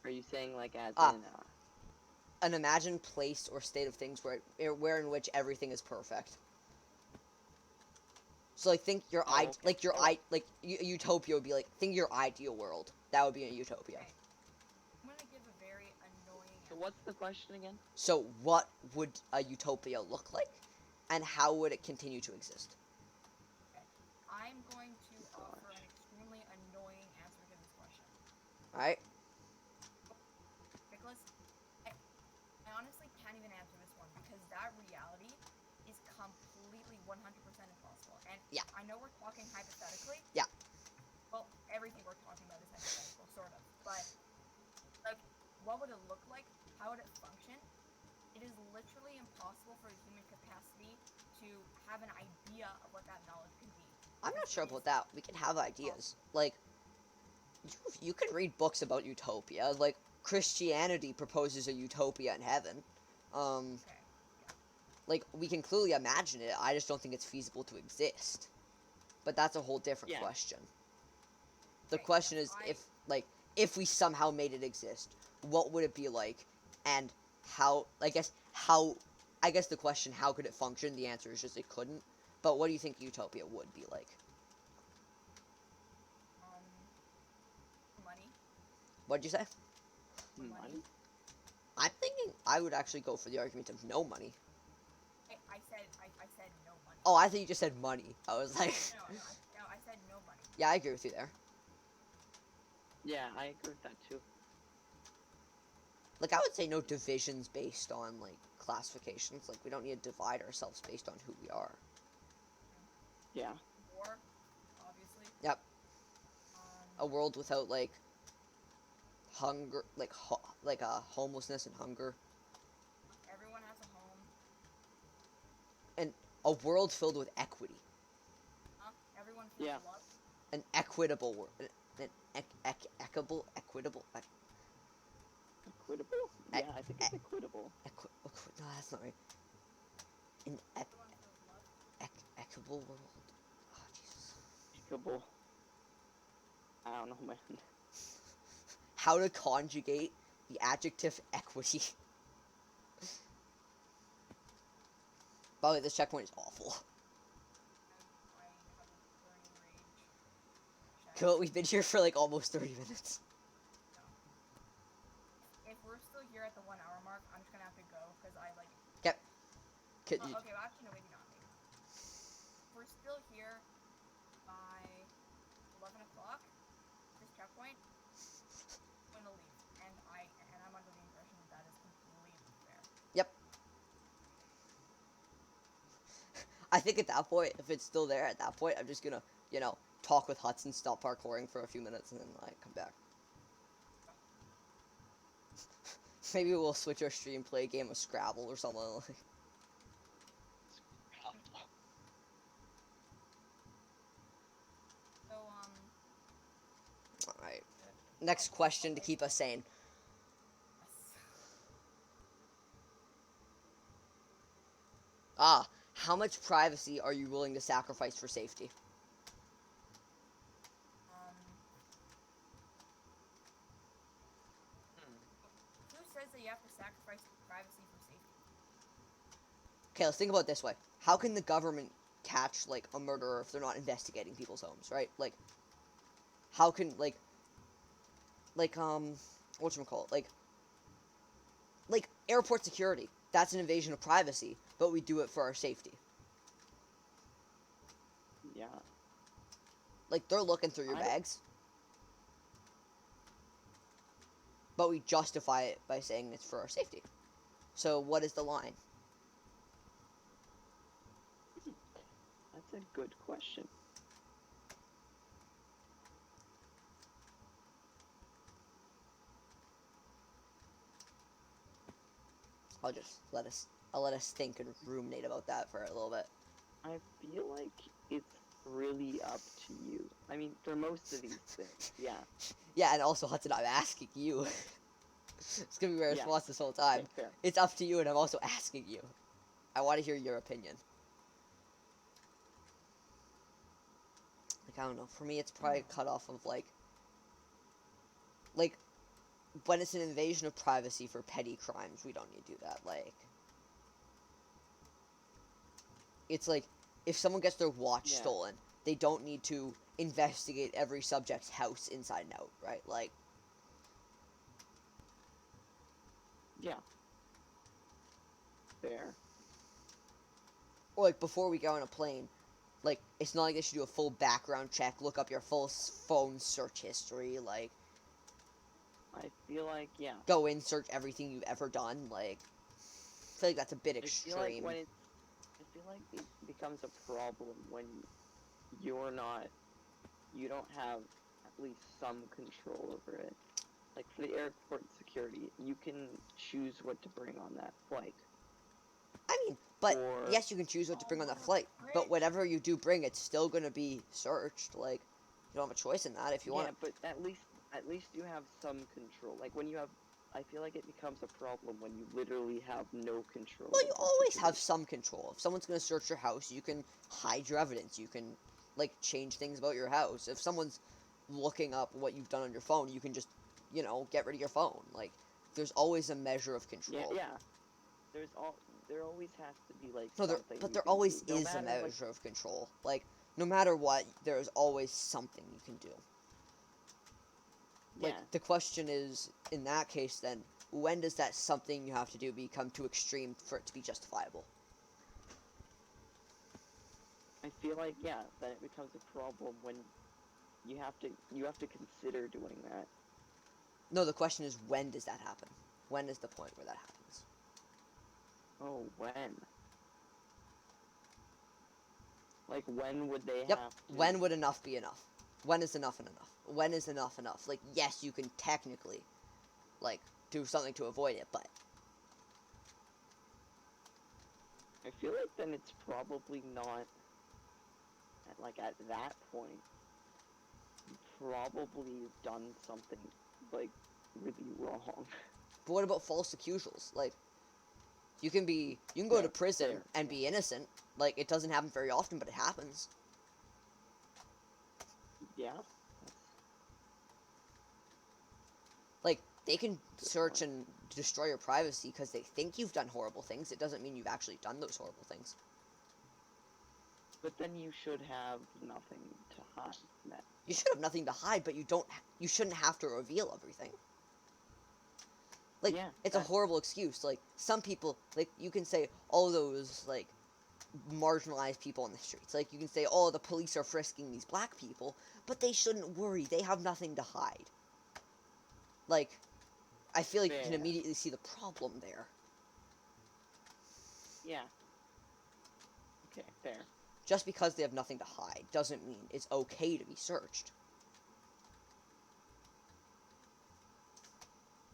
are you saying like as Ah. in, An imagined place or state of things where in which everything is perfect. So like think your Oh, okay. utopia would be like think your ideal world. That would be a utopia. Okay. I'm gonna give a very annoying So answer. what's the question again? So what would a utopia look like, and how would it continue to exist? I'm going to offer Gosh. an extremely annoying answer to this question. All right. Nicholas, I honestly can't even answer this one because that reality is completely 100% impossible. And Yeah. I know we're talking hypothetically. Yeah. Well, everything we're talking about is hypothetical, sort of. But, like, what would it look like? How would it function? It is literally impossible for the human capacity to have an idea of what that knowledge can be. I'm not Because sure it about is- that. We can have ideas. Like, you can read books about utopia. Like, Christianity proposes a utopia in heaven. Okay. Like, we can clearly imagine it. I just don't think it's feasible to exist. But that's a whole different Yeah. question. The Okay, question is I- if we somehow made it exist, what would it be like, and how? I guess the question, how could it function? The answer is just it couldn't. But what do you think utopia would be like? Money. What'd you say? Money? I'm thinking I would actually go for the argument of no money. I said no money. Oh, I thought you just said money. I was like, No, I said no money. yeah, I agree with you there. Yeah, I agree with that too. Like, I would say no divisions based on, like, classifications. Like, we don't need to divide ourselves based on who we are. Yeah. War, obviously. Yep. A Um, world without, like, hunger, homelessness and hunger. everyone has a home. And a world filled with equity. Everyone feels Yeah. loved. An equitable world. Equitable. Equitable? Yeah, I think it's equitable. No, that's not right. An Everyone feels loved. equitable world. Oh, Jesus. Equitable. I don't know, man. How to conjugate the adjective equity. By the way, this checkpoint is awful. I have a burning rage. Check. Cool, we've been here for like almost 30 minutes. If we're still here at the 1 hour mark, I'm just gonna have to go because I like. Could Oh, you, okay, well, actually, no, maybe not. Maybe. If we're still here by 11 o'clock, this checkpoint, I'm gonna leave, and I'm under the impression that that is completely fair. I think at that point, if it's still there at that point, I'm just gonna, talk with Hudson, stop parkouring for a few minutes, and then, like, come back. Maybe we'll switch our stream, play a game of Scrabble or something. So Alright. Next question to keep us sane. yes. How much privacy are you willing to sacrifice for safety? Who says that you have to sacrifice privacy for safety? Okay, let's think about it this way. How can the government catch, like, a murderer if they're not investigating people's homes, right? Like, how can, whatchamacallit, like, airport security. That's an invasion of privacy, but we do it for our safety. Yeah. Like, they're looking through your I- bags. But we justify it by saying it's for our safety. So, what is the line? That's a good question. I'll let us think and ruminate about that for a little bit. I feel like it's really up to you. I mean, for most of these things, yeah. Yeah, and also, Hudson, I'm asking you. It's gonna be my Yeah. response this whole time. Okay, fair. It's up to you, and I'm also asking you. I want to hear your opinion. I don't know. For me, it's probably cut off of like when it's an invasion of privacy for petty crimes, we don't need to do that. Like, it's like if someone gets their watch Yeah. stolen, they don't need to investigate every subject's house inside and out, right? Like, Yeah. Fair. or like before we go on a plane, like it's not like they should do a full background check, look up your full phone search history, like I feel like, yeah. go in, search everything you've ever done. Like, I feel like that's a bit I feel like extreme. I feel like it becomes a problem when you're not, you don't have at least some control over it. Like for the airport security, you can choose what to bring on that flight. I mean, but Or yes, you can choose what to bring on that Oh, flight, but great. whatever you do bring, it's still gonna be searched. Like, you don't have a choice in that if you yeah, want. but at least you have some control. Like when you have, I feel like it becomes a problem when you literally have no control. Well, of you the always have situation. some control. If someone's gonna search your house, you can hide your evidence. You can, like, change things about your house. If someone's looking up what you've done on your phone, you can just, get rid of your phone. Like, there's always a measure of control. Yeah. There always has to be like No, something. but you there can always do, no is a matter, like, measure of control. Like, no matter what, there's always something you can do. yeah. Like, the question is, in that case, then, when does that something you have to do become too extreme for it to be justifiable? I feel like then it becomes a problem when you have to consider doing that. No, the question is, when does that happen? When is the point where that happens? Oh, when? Like when would they Yep. have to? When would enough be enough? When is enough enough? When is enough enough? Like, yes, you can technically, like, do something to avoid it, but I feel like then it's probably not at that point. You probably done something like really wrong. but what about false accusals? Like, you can go to prison Fair, and be innocent. Like, it doesn't happen very often, but it happens. Yeah. Like, they can Good search point. and destroy your privacy because they think you've done horrible things. It doesn't mean you've actually done those horrible things. But then you should have nothing to hide. You should have nothing to hide, but you shouldn't have to reveal everything. Like, Yeah, it's a horrible excuse. Like, some people, like, you can say all those, like, marginalized people on the streets. Like, you can say, oh, the police are frisking these black people, but they shouldn't worry. They have nothing to hide. Like, I feel like you can Fair. immediately see the problem there. Yeah. Okay, fair. Just because they have nothing to hide doesn't mean it's okay to be searched.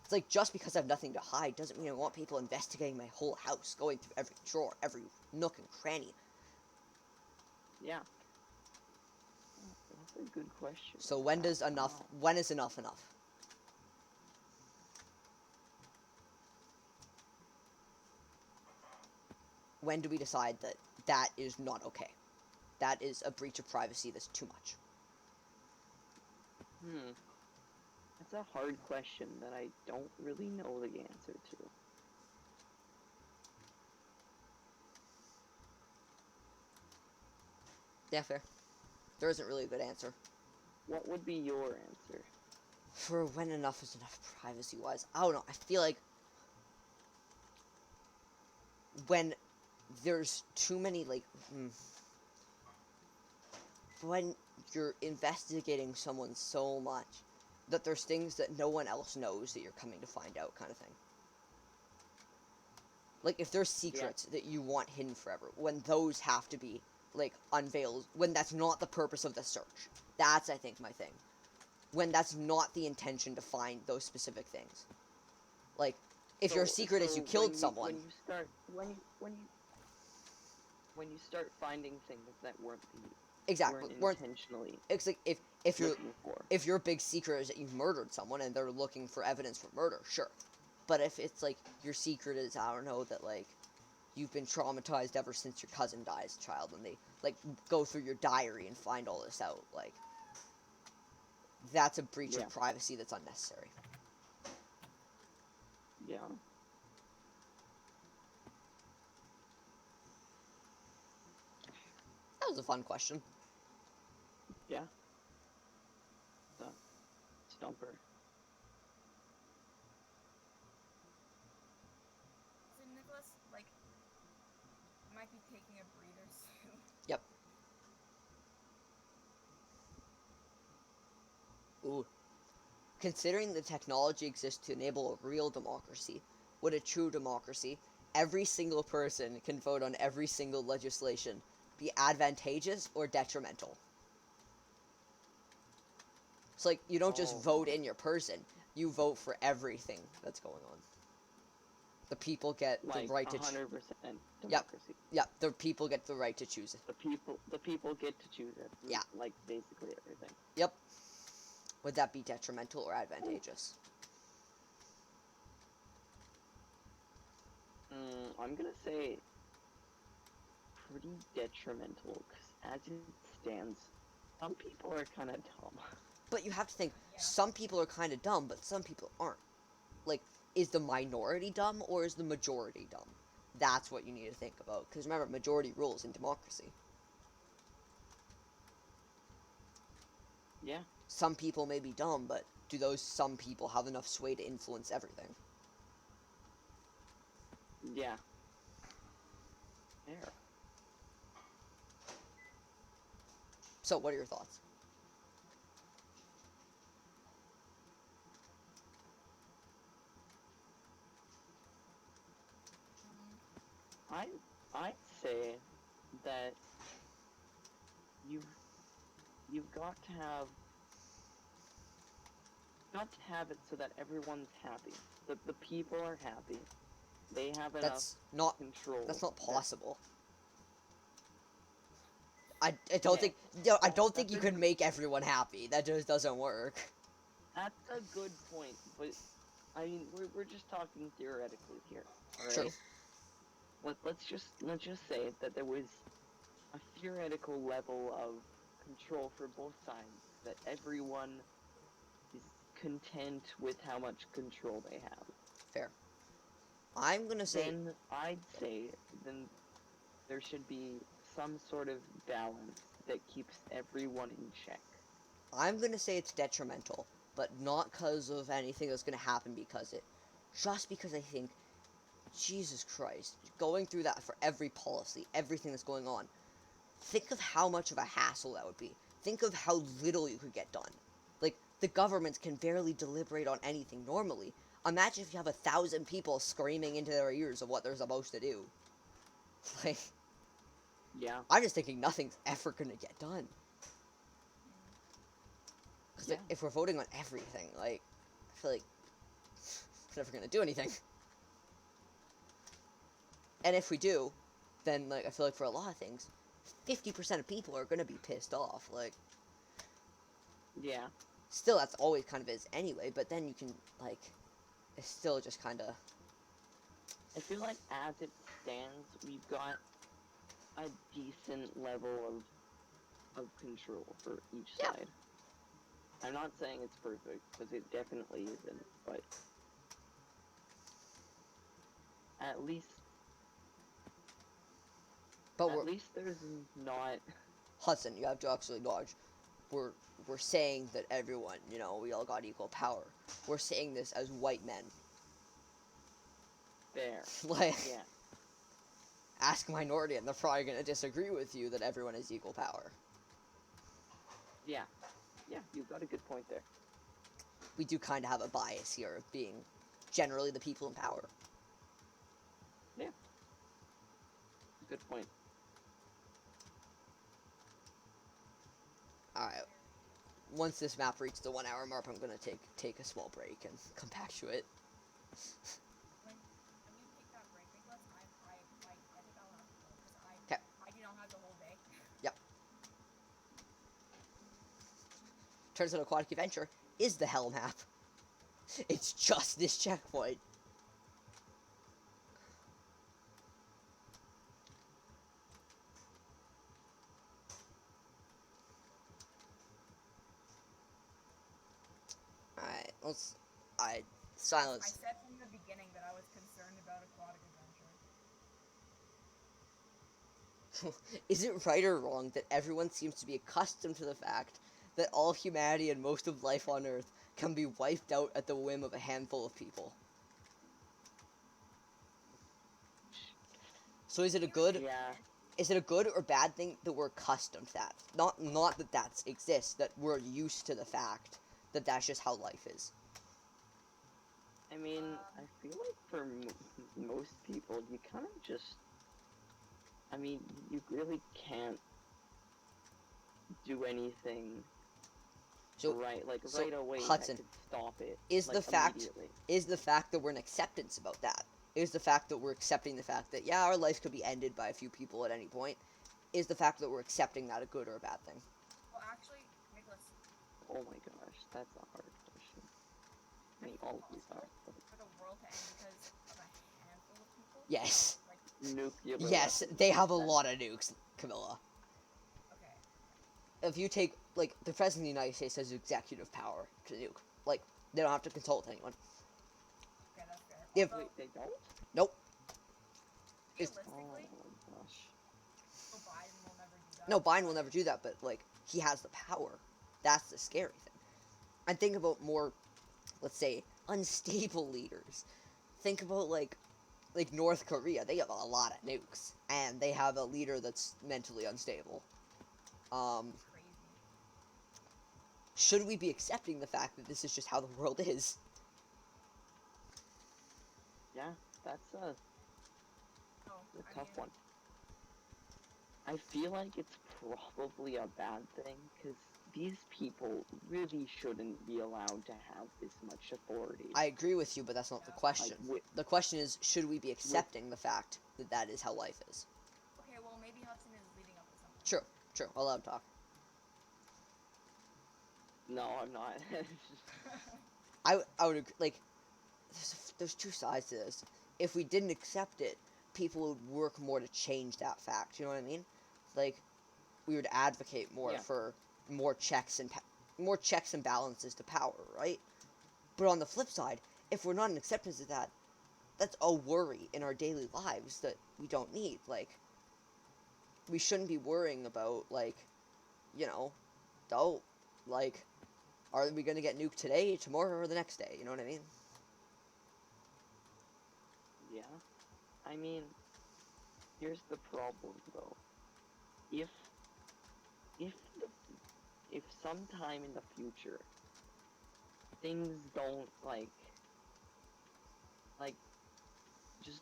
It's like, just because I have nothing to hide doesn't mean I want people investigating my whole house, going through every drawer, every nook and cranny. Yeah. That's a good question. So when is enough enough? When do we decide that that is not okay? That is a breach of privacy that's too much. That's a hard question that I don't really know the answer to. Yeah, fair. There isn't really a good answer. What would be your answer? For when enough is enough privacy-wise, I don't know. I feel like when there's too many, like, when you're investigating someone so much that there's things that no one else knows that you're coming to find out, kind of thing. Like, if there's secrets that you want hidden forever, when those have to be, like, unveiled, when that's not the purpose of the search. That's, I think, my thing. When that's not the intention to find those specific things. Like, if your secret is you killed someone. When you start finding things that weren't Exactly. intentionally It's like, if looking for. if your big secret is that you've murdered someone and they're looking for evidence for murder, sure. But if it's like your secret is, I don't know, that, like, you've been traumatized ever since your cousin died as a child, and they like go through your diary and find all this out. Like, that's a breach Yeah. of privacy that's unnecessary. Yeah. That was a fun question. Yeah. The stumper. So Nicholas, like, might be taking a breather soon. Yep. Ooh. Considering the technology exists to enable a real democracy, would a true democracy, every single person can vote on every single legislation, be advantageous or detrimental? It's like, you don't just vote in your person, you vote for everything that's going on. The people get Like the right to 100% Yep. democracy. Yeah, the people get the right to choose it. The people get to choose it. Yeah. Like basically everything. Yep. Would that be detrimental or advantageous? I'm gonna say pretty detrimental, because as it stands, some people are kind of dumb. But you have to think, Yeah. some people are kind of dumb, but some people aren't. Like, is the minority dumb or is the majority dumb? That's what you need to think about. Because remember, majority rules in democracy. Yeah. Some people may be dumb, but do those some people have enough sway to influence everything? Yeah. There. So, what are your thoughts? I I'd say that you've you've got to have it so that everyone's happy. The people are happy. They have enough That's not control. That's not that- possible. I don't Okay. think I don't think That's you a can good- make everyone happy. That just doesn't work. That's a good point, but I mean we're just talking theoretically here. All True. right. Let's just say that there was a theoretical level of control for both sides, that everyone is content with how much control they have. Fair. I'm gonna say Then I'd say then there should be some sort of balance that keeps everyone in check. it's detrimental, but not because of anything that's gonna happen because it. Just because I think, Jesus Christ, going through that for every policy, everything that's going on. Think of how much of a hassle that would be. Think of how little you could get done. Like, the governments can barely deliberate on anything normally. Imagine if you have 1,000 people screaming into their ears of what they're supposed to do. Like, Yeah. I'm just thinking nothing's ever gonna get done. Because Yeah. like, if we're voting on everything, like, I feel like it's never gonna do anything. And if we do, then like I feel like for a lot of things, 50% of people are gonna be pissed off. Like, Yeah. still that's always kind of is anyway. But then you can like, it's still just kind of. I feel like as it stands, we've got a decent level of control for each Yeah. side. I'm not saying it's perfect, because it definitely isn't, but at least But at least there's not. Hudson, you have to actually acknowledge, we're we're saying that everyone, we all got equal power. We're saying this as white men. There. Like, Yeah. ask a minority, and they're probably gonna disagree with you that everyone has equal power. Yeah. Yeah, you've got a good point there. We do kind of have a bias here of being generally the people in power. Yeah. Good point. Alright. Once this map reaches the 1 hour mark, I'm gonna take a small break and come back to it. When you take that break, Nicholas, I think I'll have to go because Okay. I do not have the whole day. Yep. Turns out Aquatic Adventure is the hell map. It's just this checkpoint. let's. I Silence. said from the beginning that I was concerned about aquatic adventure. Is it right or wrong that everyone seems to be accustomed to the fact that all humanity and most of life on Earth can be wiped out at the whim of a handful of people? So is it a good Yeah. is it a good or bad thing that we're accustomed to that? Not that that exists, that we're used to the fact that that's just how life is. I mean, I feel like for most people, you kind of just. I mean, you really can't do anything So right away Hudson, that could stop it. is Like, the fact immediately. is the fact that we're in acceptance about that? Is the fact that we're accepting the fact that yeah, our life could be ended by a few people at any point? Is the fact that we're accepting that a good or a bad thing? Well, actually, Nicholas, Oh my gosh, that's a hard question. I mean, is it all of these are. possible for the world to end because of a handful of people? Yes. Like, Nuclear Yes, weapons. they have a lot of nukes, Camilla. okay. If you take like the president of the United States has executive power to nuke. Like they don't have to consult anyone. Okay, that's fair. If Although, Wait, they don't? nope. It's, realistically, Oh my gosh. Joe Biden will never do that. no, Biden will never do that, but like he has the power. That's the scary thing. And think about more, let's say, unstable leaders. Think about like North Korea. They have a lot of nukes, and they have a leader that's mentally unstable. Crazy. Should we be accepting the fact that this is just how the world is? Yeah, that's Oh, a I tough mean, one. I feel like it's probably a bad thing, because these people really shouldn't be allowed to have this much authority. I agree with you, but that's not the Yeah. question. Like, The question is, should we be accepting the fact that that is how life is? okay, well, maybe Hudson is leading up to something. True. I'll let him talk. No, I'm not. I would agree. Like, there's two sides to this. If we didn't accept it, people would work more to change that fact. You know what I mean? Like, we would advocate more Yeah. for more more checks and balances to power, right? But on the flip side, if we're not in acceptance of that, that's a worry in our daily lives that we don't need. Like, we shouldn't be worrying about like, you know, oh, like, are we gonna get nuked today, tomorrow, or the next day? You know what I mean? Yeah. I mean, here's the problem though. If if the if sometime in the future things don't like just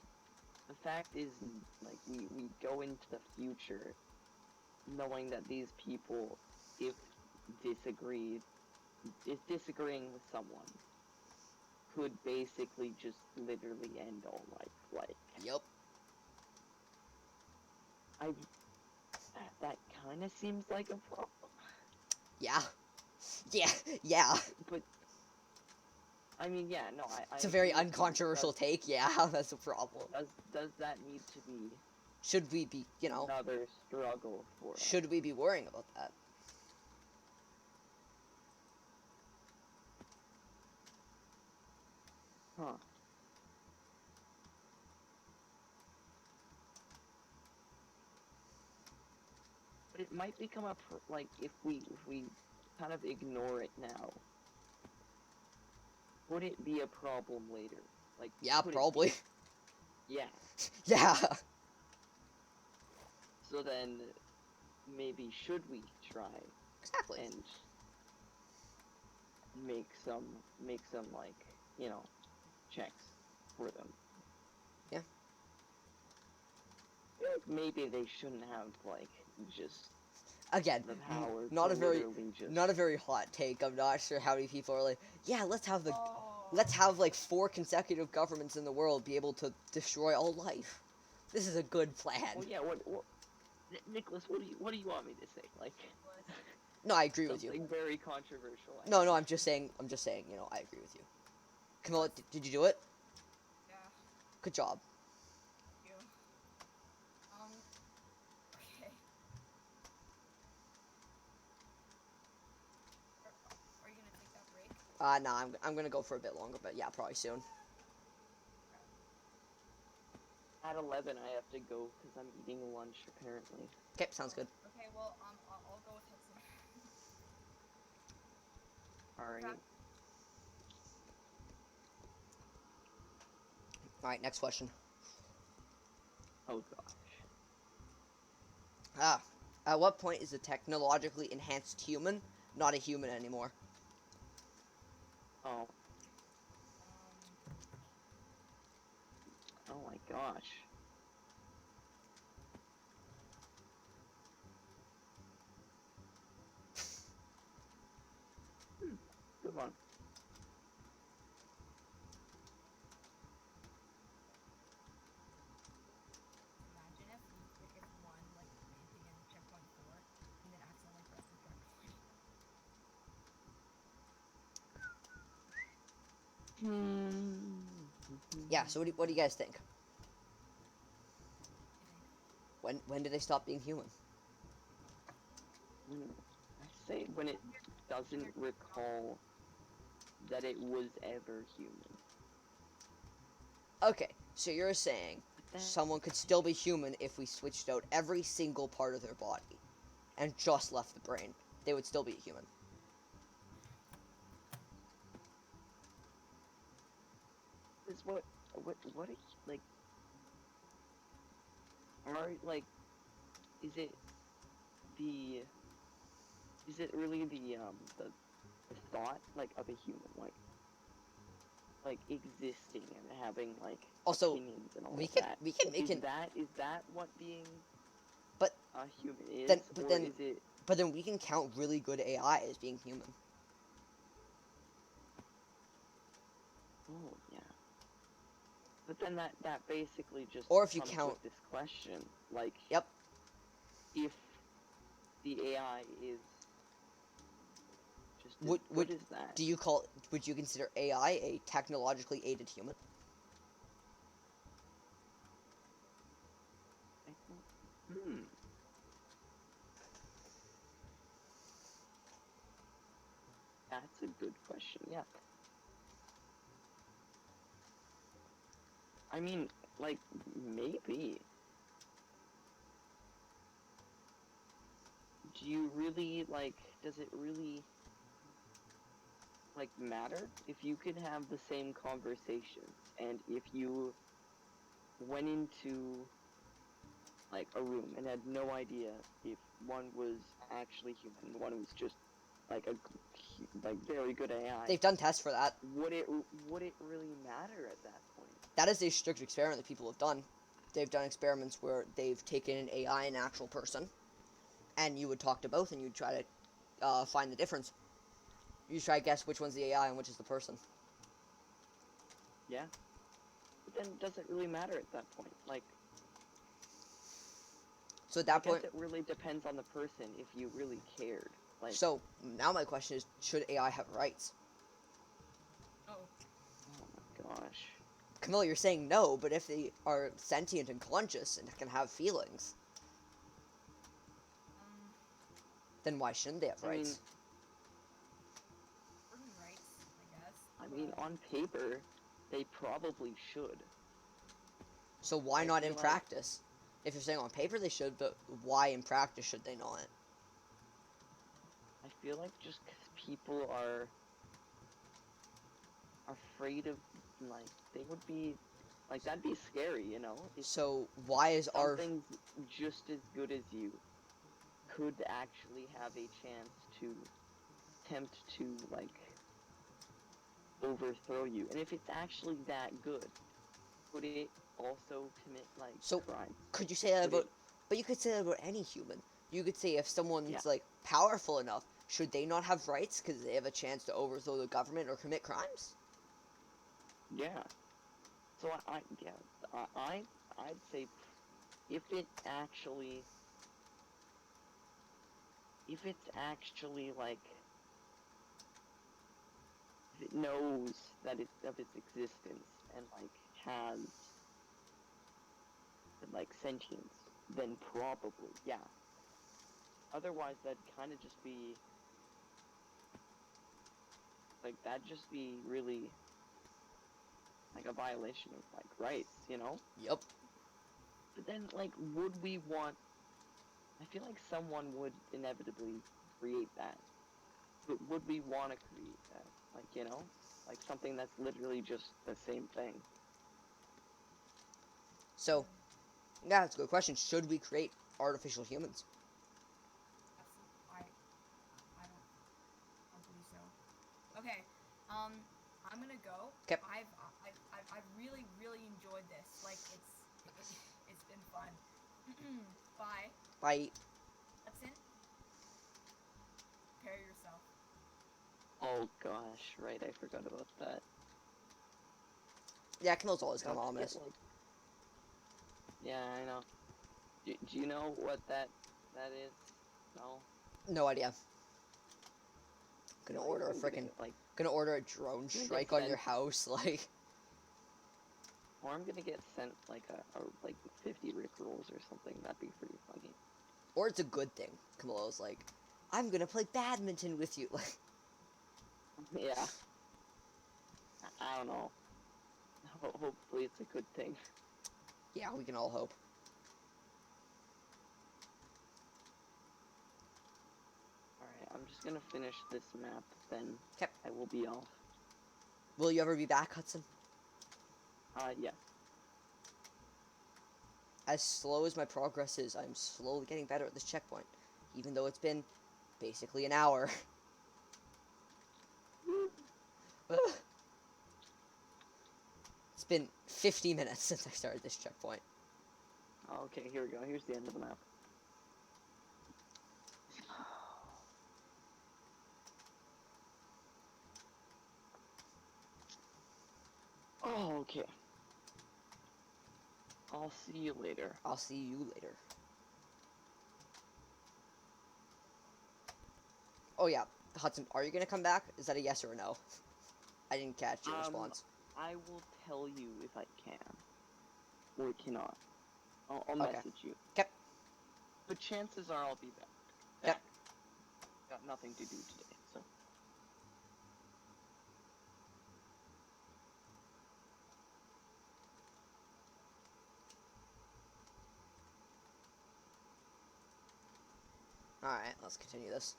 the fact is like we go into the future knowing that these people, if disagreed is disagreeing with someone, could basically just literally end all life. Yep. I that kind of seems like a problem. Yeah. Yeah. But I mean, yeah, no, I It's a very agree with you. uncontroversial take. Yeah, that's a problem. Does that need to be Should we be, another struggle for us? should we be worrying about that? Huh. But it might become like if we kind of ignore it now, would it be a problem later? Like, Yeah, could it probably. be? Yeah. Yeah. So then, maybe should we try Exactly. and make some like checks for them? Yeah. I feel like maybe they shouldn't have like just Again, the power not to a very literally just not a very hot take. I'm not sure how many people are like, yeah, let's have Oh. like 4 consecutive governments in the world be able to destroy all life. This is a good plan. Oh yeah, what Nicholas, what do you want me to say? Like No, I agree with you. something very controversial. No, I'm just saying, I agree with you. Camilla, did you do it? Yeah, Good job. you. Okay. Are you gonna take that break? No, I'm gonna go for a bit longer, but yeah, probably soon. At 11, I have to go because I'm eating lunch, apparently. Okay, sounds good. Okay, well, I'll go with Hudson. Alright. Okay. All right, next question. Oh, gosh. At what point is a technologically enhanced human not a human anymore? Oh. Um, Oh, my gosh. Good one. imagine if one like hit again checkpoint 4 and then accidentally pressed the checkpoint. Yeah. So what do you guys think? I think. When do they stop being human? I say when it doesn't recall that it was ever human. Okay, so you're saying That someone could still be human if we switched out every single part of their body and just left the brain. They would still be a human. is what are like are like is it the is it really the thought like of a human like existing and having like Also, opinions and all we of can that? we can we can Is that what being but a human is, then or is it? but then we can count really good AI as being human. Oh yeah. But then that basically just Or if you comes count, with this question, like yep. if the AI is just as Would good as that. would you consider AI a technologically aided human? Hmm. That's a good question. Yeah. I mean, like maybe. Do you really like? Does it really like matter if you could have the same conversations and if you went into like a room and had no idea if one was actually human and one was just like a like very good AI. They've done tests for that. Would it really matter at that point? That is a strict experiment that people have done. They've done experiments where they've taken an AI, an actual person, and you would talk to both, and you'd try to find the difference. You try to guess which one's the AI and which is the person. Yeah. But then does it really matter at that point? Like, So at I that guess point, it really depends on the person if you really cared. Like, so now my question is, should AI have rights? Oh. oh my gosh. Camilla, you're saying no, but if they are sentient and conscious and can have feelings, Um. then why shouldn't they have I mean, rights? Certain rights, I guess. I mean, but- on paper, they probably should. So why I not in feel like- practice? If you're saying on paper they should, but why in practice should they not? I feel like just 'cause people are afraid of, like, they would be, like, that'd be scary, you know? If So why is our something's just as good as you could actually have a chance to attempt to, like, overthrow you. And if it's actually that good, could it also commit, like, So, crimes? could you say that Could about? it, But you could say that about any human. You could say if someone's Yeah. like powerful enough, should they not have rights because they have a chance to overthrow the government or commit crimes? yeah. So yeah, I'd say if it actually, if it's actually like, if it knows that it's of its existence and like has like sentience, then probably, yeah. Otherwise, that'd kind of just be like that'd just be really like a violation of like rights, you know? Yep. But then like would we want I feel like someone would inevitably create that. But would we want to create that? Like, you know? Like something that's literally just the same thing. So, yeah, that's a good question. Should we create artificial humans? Absolutely. I don't believe so. Okay. I'm gonna go. Okay. I've really enjoyed this. Like it's been fun. Bye. Bye. Hudson, prepare yourself. Oh gosh, right, I forgot about that. Yeah, Camille's always kind of Don't forget, ominous. like, yeah, I know. Do you know what that is? No? No idea. Gonna Feel like order a I'm gonna frickin' get, like, gonna order a drone gonna get strike on your sent, house, like. or I'm gonna get sent, like, like, 50 Rickrolls or something. That'd be pretty funny. Or it's a good thing. Camilla's like, I'm gonna play badminton with you. Like, Yeah. I don't know. Hopefully it's a good thing. yeah, we can all hope. Alright, I'm just gonna finish this map, then Okay. I will be off. Will you ever be back, Hudson? Yeah. As slow as my progress is, I'm slowly getting better at this checkpoint. Even though it's been basically an hour. It's been 50 minutes since I started this checkpoint. Okay, here we go. Here's the end of the map. Oh, okay. I'll see you later. I'll see you later. Oh yeah, Hudson, are you gonna come back? Is that a yes or a no? I didn't catch your response. I will tell you if I can. Or cannot. I'll Okay. message you. Okay. But chances are I'll be back. Yep. Got nothing to do today, so. Alright, let's continue this.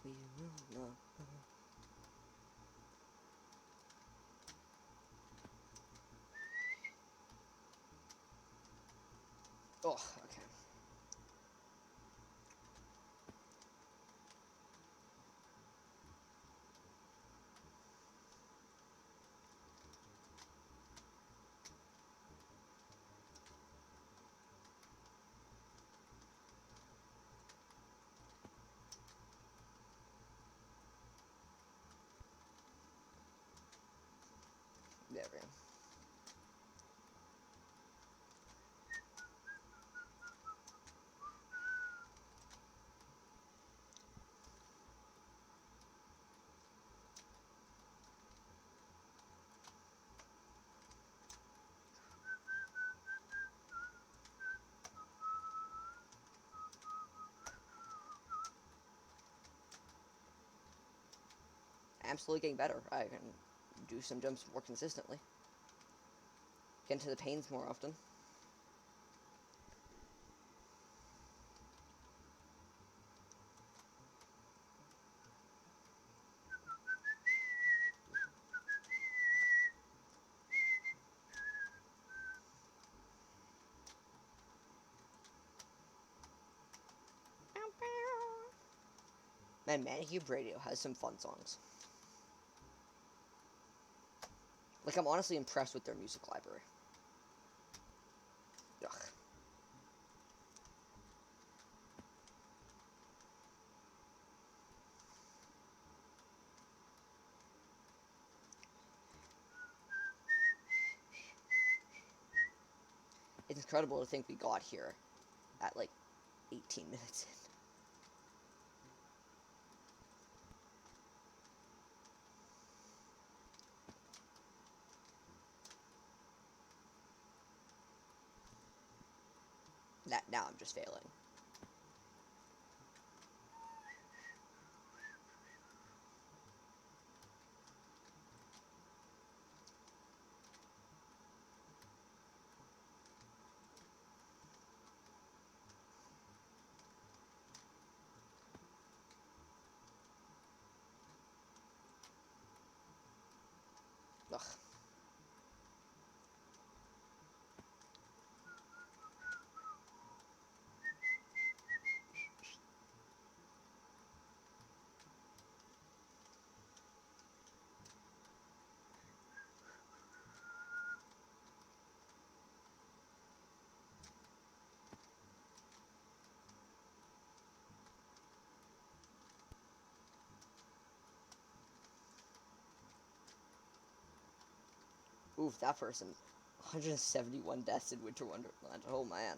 We will not. Oh, okay. There we go. I'm slowly getting better. I can do some jumps more consistently. Get into the pains more often. Man, Manacube Radio has some fun songs. Like, I'm honestly impressed with their music library. Ugh. It's incredible to think we got here at, like, 18 minutes in. now I'm just failing. Ugh. Oof, that person. 171 deaths in Winter Wonderland. Oh man.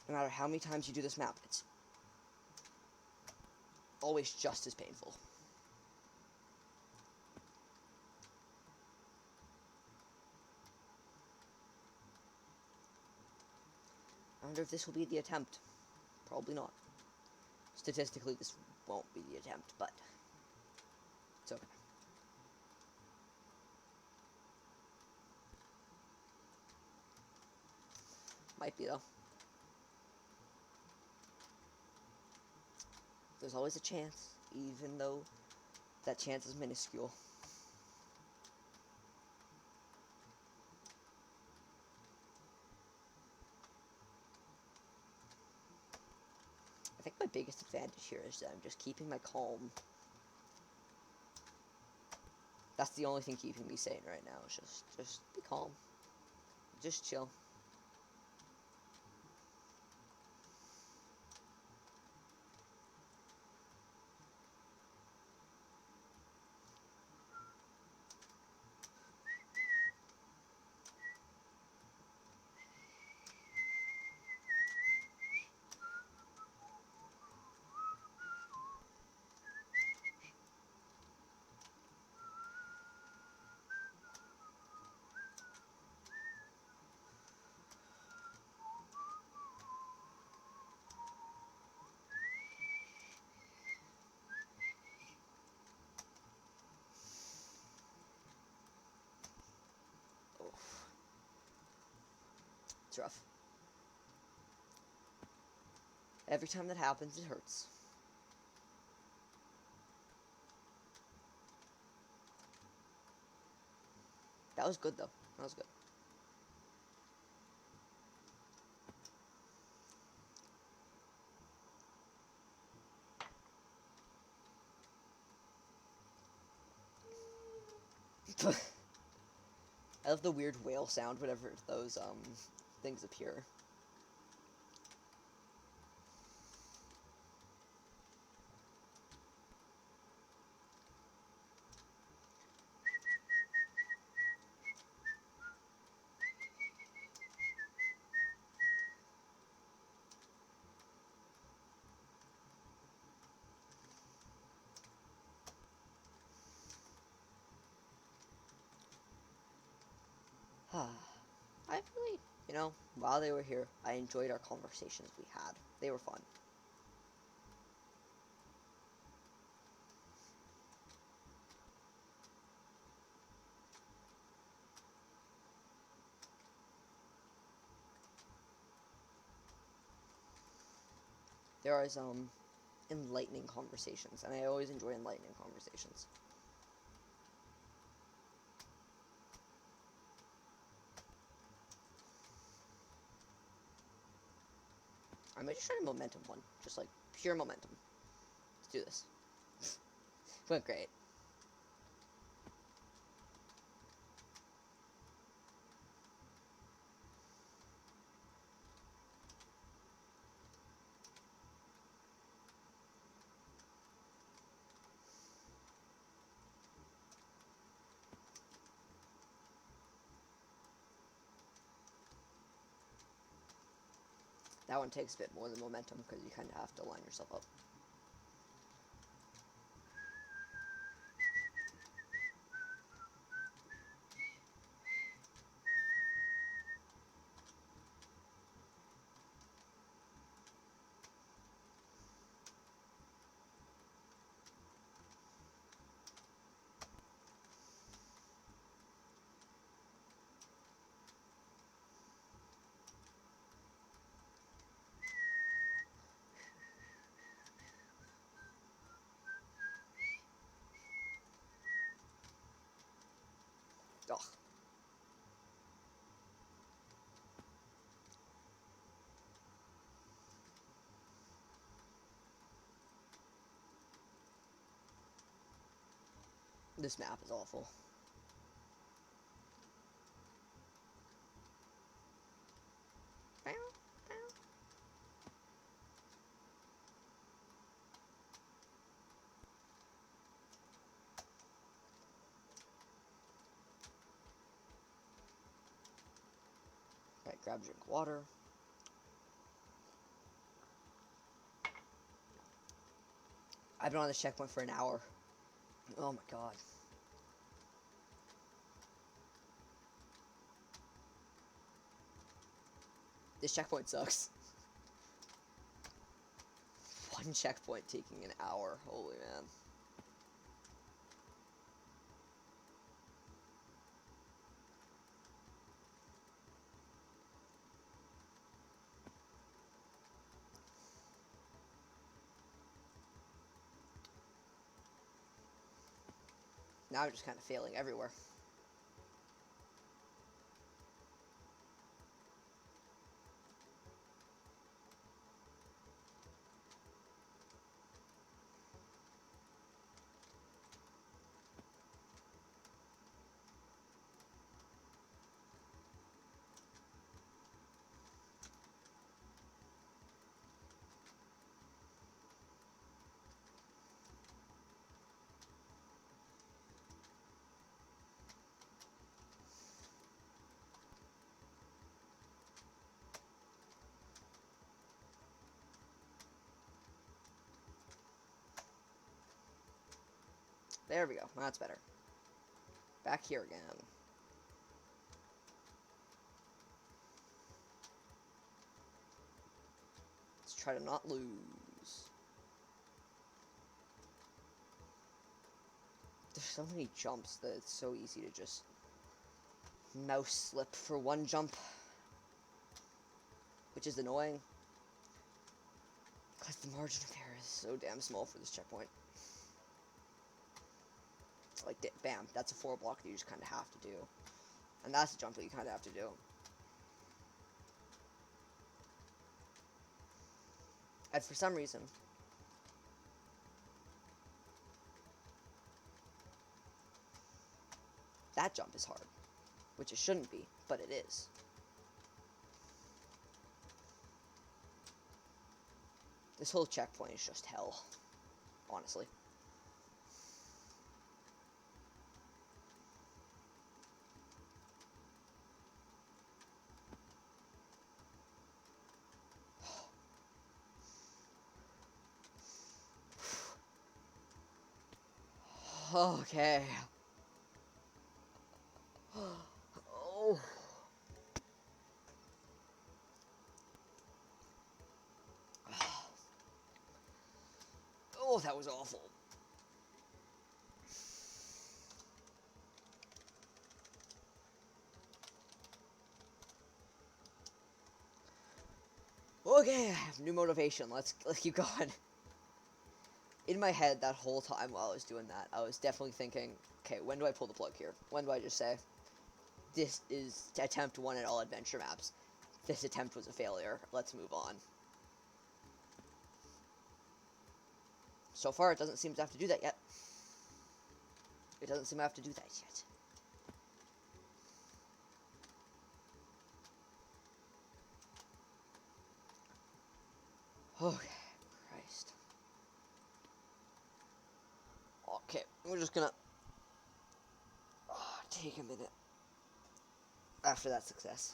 No matter how many times you do this map, it's always just as painful. I wonder if this will be the attempt. Probably not. Statistically, this won't be the attempt, but it's okay. Might be, though. There's always a chance, even though that chance is minuscule. I think my biggest advantage here is that I'm just keeping my calm. That's the only thing keeping me sane right now, is just be calm. Just chill. It's rough. Every time that happens, it hurts. That was good, though. That was good. I love the weird whale sound whenever those things appear. I really, while they were here, I enjoyed our conversations we had. They were fun. There are enlightening conversations, and I always enjoy enlightening conversations. I might just try a momentum one, just like pure momentum. Let's do this. Went great. That one takes a bit more than momentum because you kind of have to line yourself up. Ugh. This map is awful. Right, grab a drink of water. I've been on this checkpoint for an hour. Oh my god. This checkpoint sucks. One checkpoint taking an hour. Holy man. Now I'm just kind of failing everywhere. There we go. That's better. Back here again. Let's try to not lose. There's so many jumps that it's so easy to just mouse slip for one jump, which is annoying because the margin of error is so damn small for this checkpoint. Like, bam, that's a 4 block that you just kind of have to do. And that's a jump that you kind of have to do. And for some reason, that jump is hard. Which it shouldn't be, but it is. This whole checkpoint is just hell. Honestly. Okay. Oh. Oh, that was awful. Okay, I have new motivation. Let's keep going. In my head, that whole time while I was doing that, I was definitely thinking, okay, when do I pull the plug here? When do I just say, this is attempt 1 at all adventure maps. This attempt was a failure. Let's move on. So far, it doesn't seem to have to do that yet. It doesn't seem to have to do that yet. Okay, Christ. Okay, we're just gonna take a minute after that success.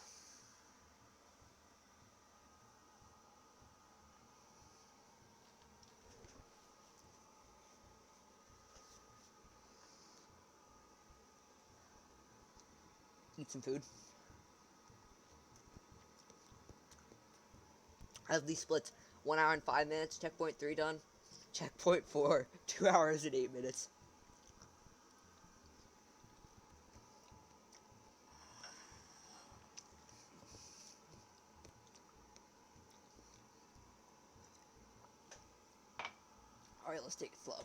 eat some food. I have these splits: 1 hour and 5 minutes. Checkpoint 3 done. Checkpoint 4, 2 hours and 8 minutes. Alright, let's take it slow.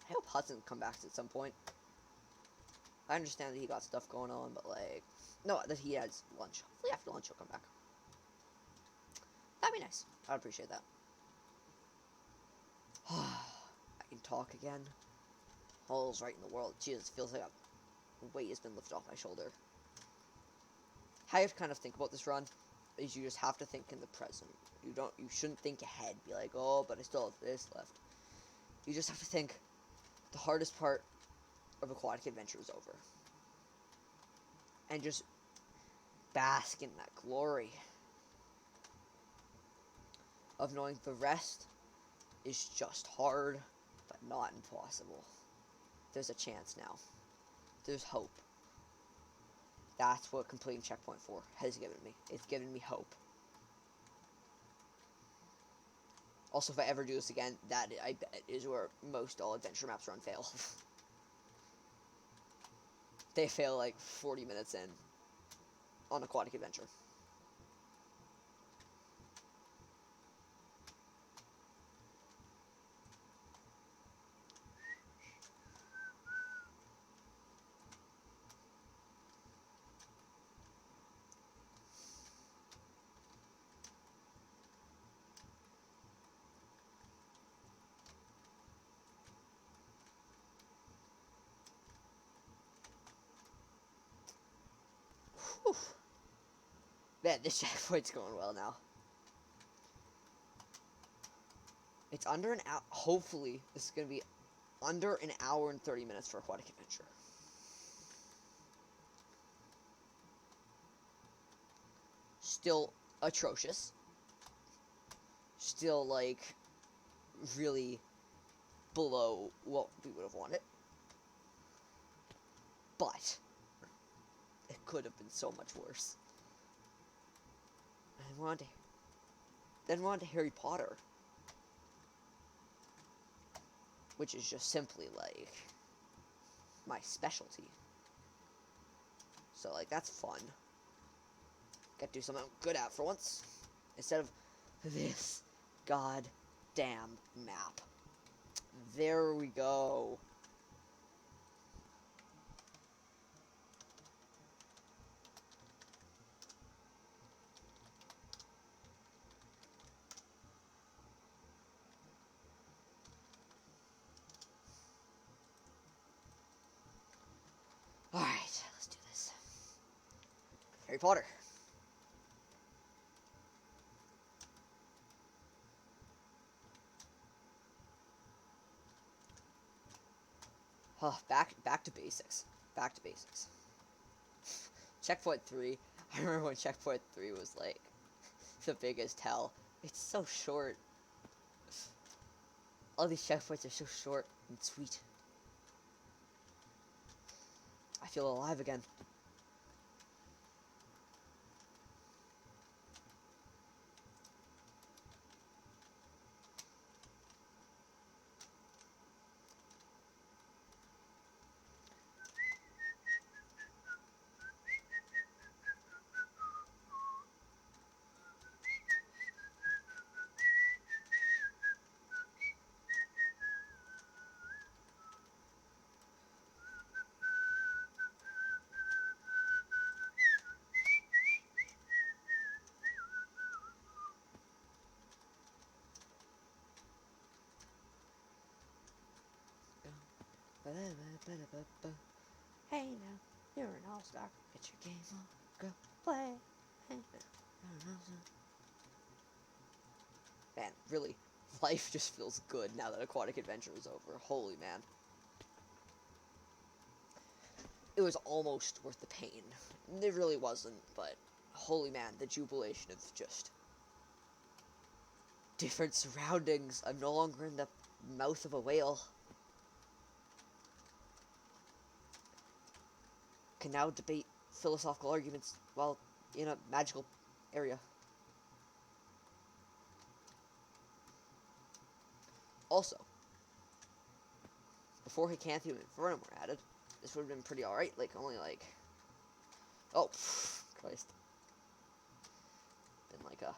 I hope Hudson come back at some point. I understand that he got stuff going on, but like, no, that he has lunch. Hopefully after lunch he'll come back. That'd be nice. I'd appreciate that. I can talk again. All's right in the world. Jesus, feels like a weight has been lifted off my shoulder. How you have to kind of think about this run is you just have to think in the present. You shouldn't think ahead. Be like, oh, but I still have this left. You just have to think the hardest part of aquatic adventure is over. And just bask in that glory of knowing the rest is just hard, but not impossible. There's a chance now. There's hope. That's what completing checkpoint 4 has given me. It's given me hope. Also, if I ever do this again, that I bet is where most all adventure maps run fail. They fail like 40 minutes in on aquatic adventure. Whew. Man, this checkpoint's going well now. It's under an hour. Hopefully, this is going to be under an hour and 30 minutes for aquatic adventure. Still atrocious. Still, like, really below what we would have wanted. But it could have been so much worse. And then we're on to Harry Potter. Which is just simply, like, my specialty. So, like, that's fun. Got to do something I'm good at for once. Instead of this goddamn map. There we go. Alright, let's do this. Harry Potter. Back to basics. Back to basics. Checkpoint 3. I remember when Checkpoint 3 was like the biggest hell. It's so short. All these checkpoints are so short and sweet. I feel alive again. Hey now, you're an all-star. Get your game on, go play. Hey now, you're an all-star. Man, really, life just feels good now that aquatic adventure is over. Holy man. It was almost worth the pain. It really wasn't, but holy man, the jubilation of just different surroundings. I'm no longer in the mouth of a whale. Can now debate philosophical arguments while in a magical area. Also, before Hicanthium and Inferno were added, this would have been pretty alright. Like, only like... Oh, Christ. Been like a...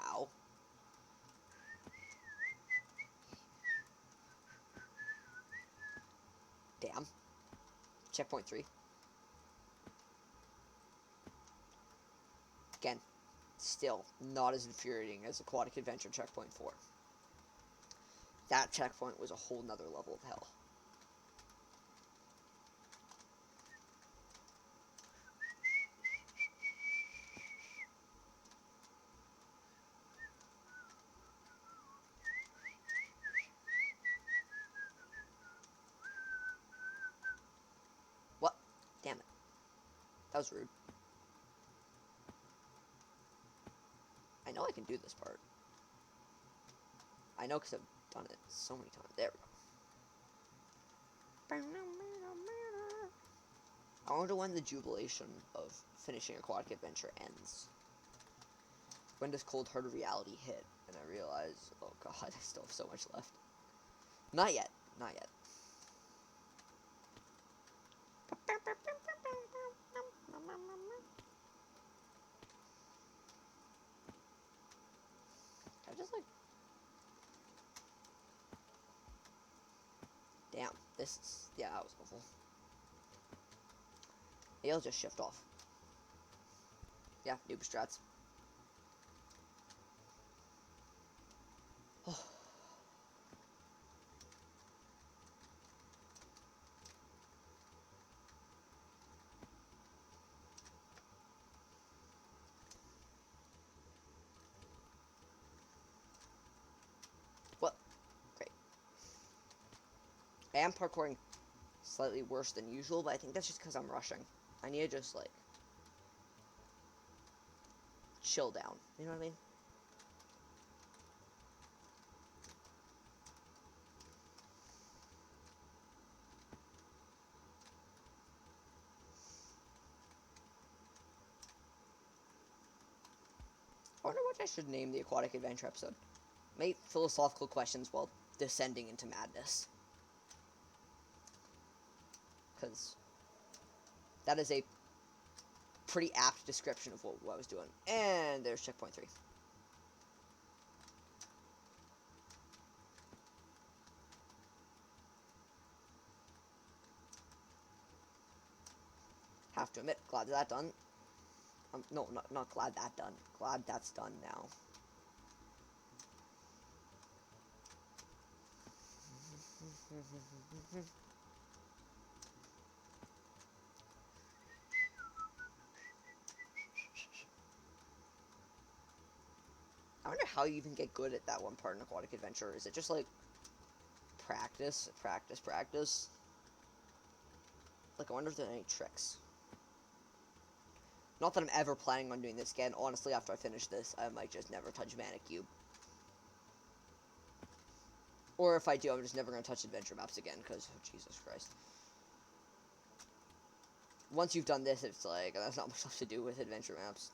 Ow. Damn. Checkpoint 3. Again, still not as infuriating as Aquatic Adventure Checkpoint 4. That checkpoint was a whole nother level of hell. What? Damn it. That was rude. I know I can do this part. I know because I've done it so many times. There we go. I wonder when the jubilation of finishing Aquatic Adventure ends. When does Cold Heart of Reality hit? And I realize, oh god, I still have so much left. Not yet. Not yet. I just like... Damn, this is... Yeah, that was awful. Maybe I'll just shift off. Yeah, noob strats. Oh. Well, great. I am parkouring slightly worse than usual, but I think that's just because I'm rushing. I need to just, like, chill down. You know what I mean? I wonder what I should name the Aquatic Adventure episode. Maybe philosophical questions while descending into madness. Because that is a pretty apt description of what I was doing. And there's checkpoint 3. Have to admit, glad that done. No, not glad that done. Glad that's done now. I wonder how you even get good at that one part in Aquatic Adventure. Is it just like practice, practice, practice? Like, I wonder if there are any tricks. Not that I'm ever planning on doing this again. Honestly, after I finish this, I might just never touch Manacube. Or if I do, I'm just never going to touch adventure maps again, because, oh, Jesus Christ. Once you've done this, it's like, there's not much left to do with adventure maps.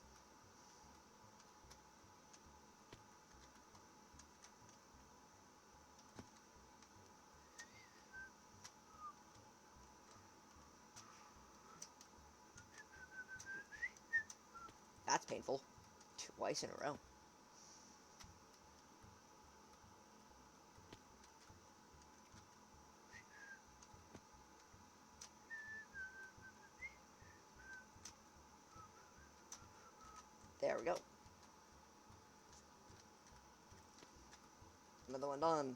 That's painful. Twice in a row. There we go. Another one done.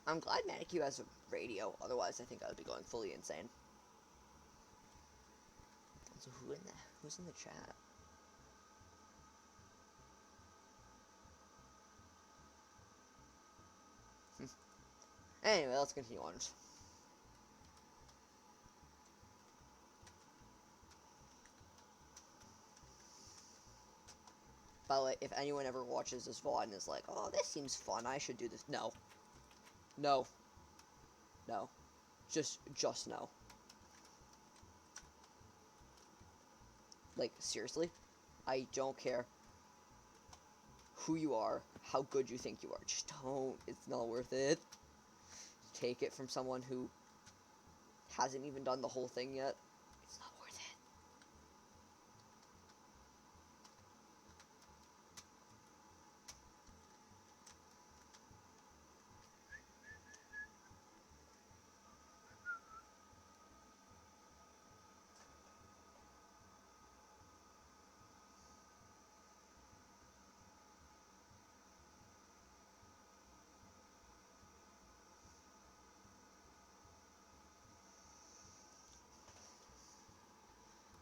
I'm glad Manacube has a radio. Otherwise, I think I would be going fully insane. So who's in the chat? Anyway, let's continue on. By the way, if anyone ever watches this VOD and is like, oh, this seems fun, I should do this. No. No. No. Just no. Like, seriously? I don't care who you are, how good you think you are. Just don't. It's not worth it. Take it from someone who hasn't even done the whole thing yet. It's not worth it.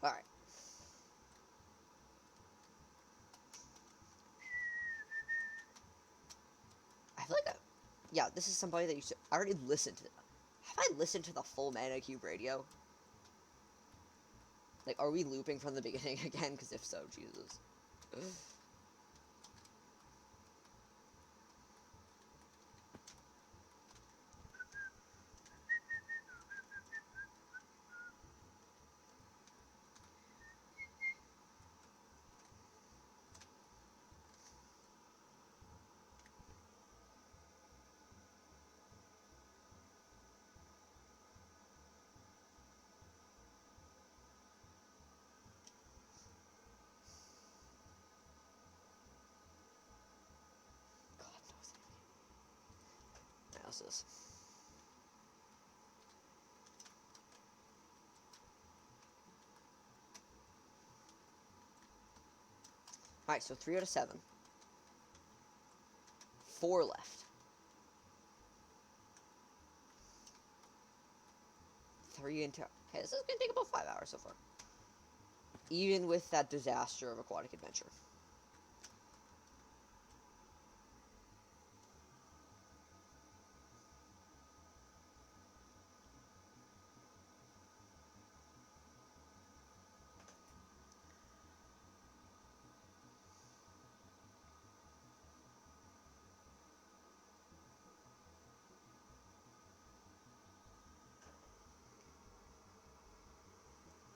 Alright. I feel like yeah, this is somebody that I already listened to. Have I listened to the full Manacube radio? Like, are we looping from the beginning again? Because if so, Jesus. God knows. Analysis. Alright, so 3 out of 7. 4 left. 3 into... Okay, this is going to take about 5 hours so far. Even with that disaster of Aquatic Adventure.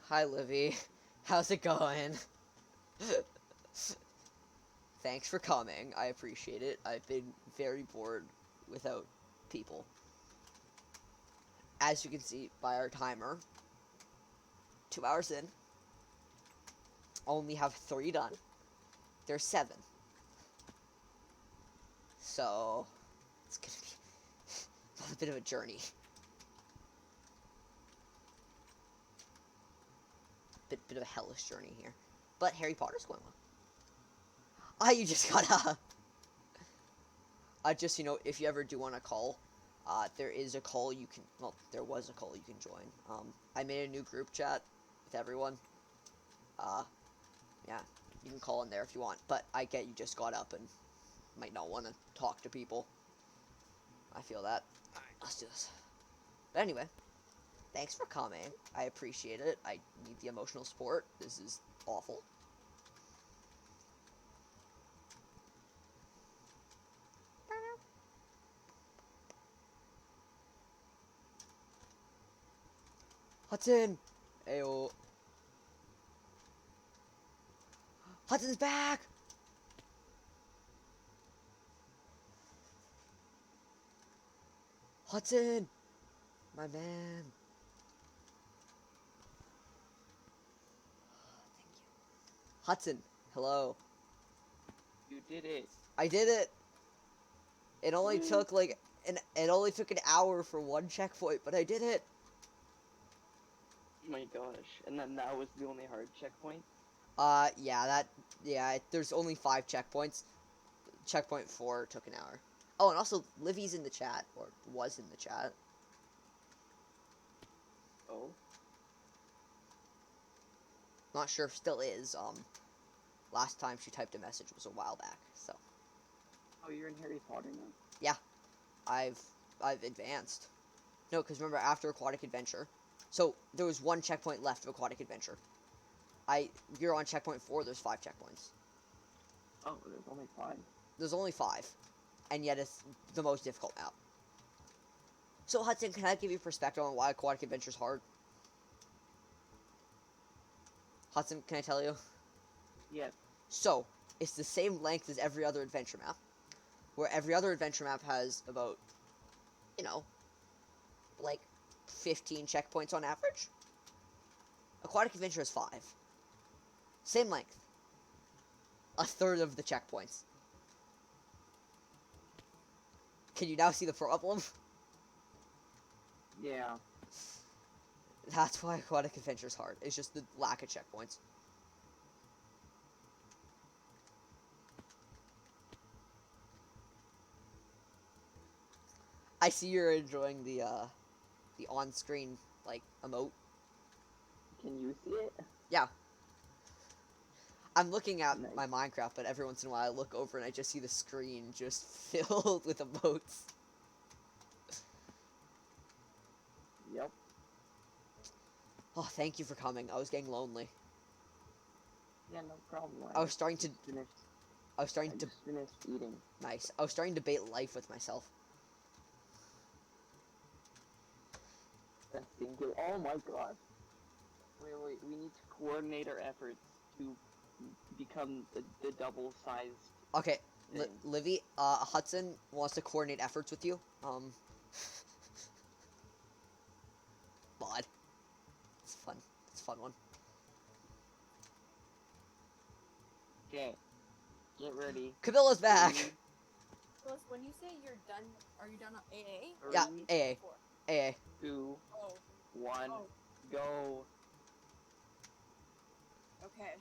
Hi, Livy. How's it going? Thanks for coming. I appreciate it. I've been very bored without people. As you can see by our timer, 2 hours in. Only have 3 done. There's 7. So, it's gonna be a bit of a journey. Bit of a hellish journey here. But Harry Potter's going well. Ah, you just gotta... just, you know, if you ever do want to call, there is a call you can... Well, there was a call you can join. I made a new group chat with everyone. Yeah, you can call in there if you want. But I get you just got up and might not want to talk to people. I feel that. Alright, let's do this. But anyway, thanks for coming. I appreciate it. I need the emotional support. This is awful. Hudson! Ayo. Hudson's back! Hudson! My man. Thank you. Hudson, hello. You did it. I did it! It only took like it only took an hour for 1 checkpoint, but I did it! Oh my gosh. And then that was the only hard checkpoint? Yeah, there's only 5 checkpoints. Checkpoint 4 took an hour. Oh, and also Livy's in the chat, or was in the chat. Oh. Not sure if still is. Last time she typed a message was a while back. So Oh, you're in Harry Potter now? yeah, I've advanced. No, because remember after Aquatic Adventure, so there was one checkpoint left of Aquatic Adventure. You're on checkpoint 4. There's 5 checkpoints. Oh, there's only 5. There's only 5, and yet it's the most difficult map. So Hudson, can I give you perspective on why Aquatic Adventure is hard? Hudson, can I tell you? Yes. So it's the same length as every other adventure map, where every other adventure map has about, like 15 checkpoints on average. Aquatic Adventure has 5. Same length. A third of the checkpoints. Can you now see the problem? Yeah. That's why Aquatic Adventure is hard. It's just the lack of checkpoints. I see you're enjoying the on-screen, like, emote. Can you see it? Yeah. I'm looking at Nice. my Minecraft, but every once in a while I look over and I just see the screen just filled with emotes. Yep. Oh, thank you for coming. I was getting lonely. Yeah, no problem. I was starting to... just finished, I was starting I to... just finished eating. Nice. I was starting to debate life with myself. That's thinking. Oh my god. Wait. We need to coordinate our efforts to become the double-sized Okay, thing. Livy, Hudson wants to coordinate efforts with you. Bod. It's fun. It's a fun one. Okay. Get ready. Camilla's back! Phyllis, when you say you're done, are you done on AA? Yeah, 3, AA. Four. AA. 2, Oh, 1, Oh. go. okay.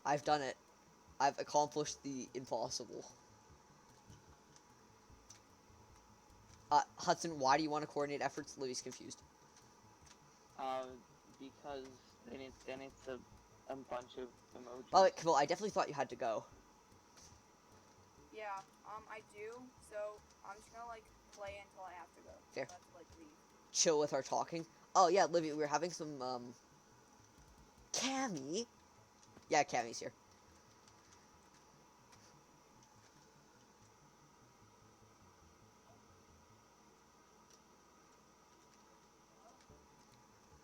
I've done it. I've accomplished the impossible. Hudson, why do you want to coordinate efforts? Livy's confused. Because then it's a bunch of emojis. Oh, wait, Camilla, I definitely thought you had to go. Yeah, I do. So I'm just gonna like play until I have to go. Fair. That's like leave. Chill with our talking. Oh, yeah, Livy, we were having some, Cammy? Yeah, Cammy's here.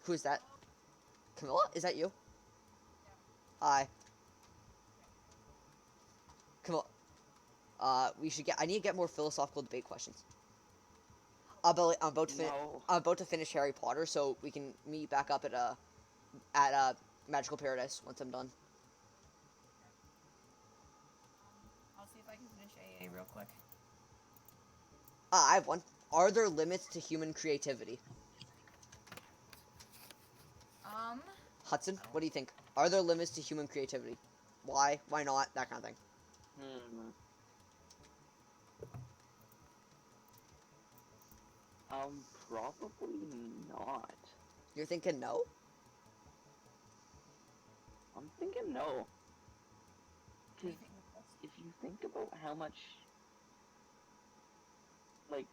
Who is that? Camilla? Is that you? Hi. Camilla. I need to get more philosophical debate questions. I'm about to finish Harry Potter, so we can meet back up at Magical Paradise once I'm done. I'll see if I can finish AA real quick. I have one. Are there limits to human creativity? Hudson, What do you think? Are there limits to human creativity? Why? Why not? That kind of thing. Probably not. You're thinking no? I'm thinking no. what do you Because think of this? if you think about how much, like,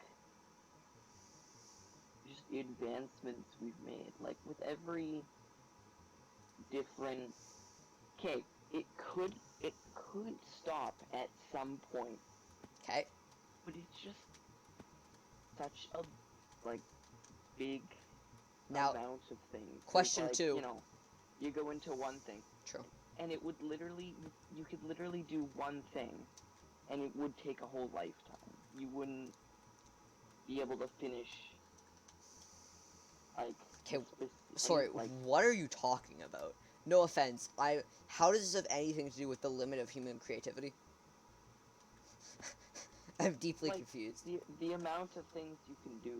just advancements we've made, like, with every different... Okay, it could stop at some point, Okay. but it's just such a, like, big Now, amount of things. question Like, 2. you know, you go into one thing, True. and it would literally, you could literally do one thing, and it would take a whole lifetime. You wouldn't be able to finish, like, Okay, a sorry, like, what are you talking about? No offense. How does this have anything to do with the limit of human creativity? I'm deeply like, confused. the amount of things you can do,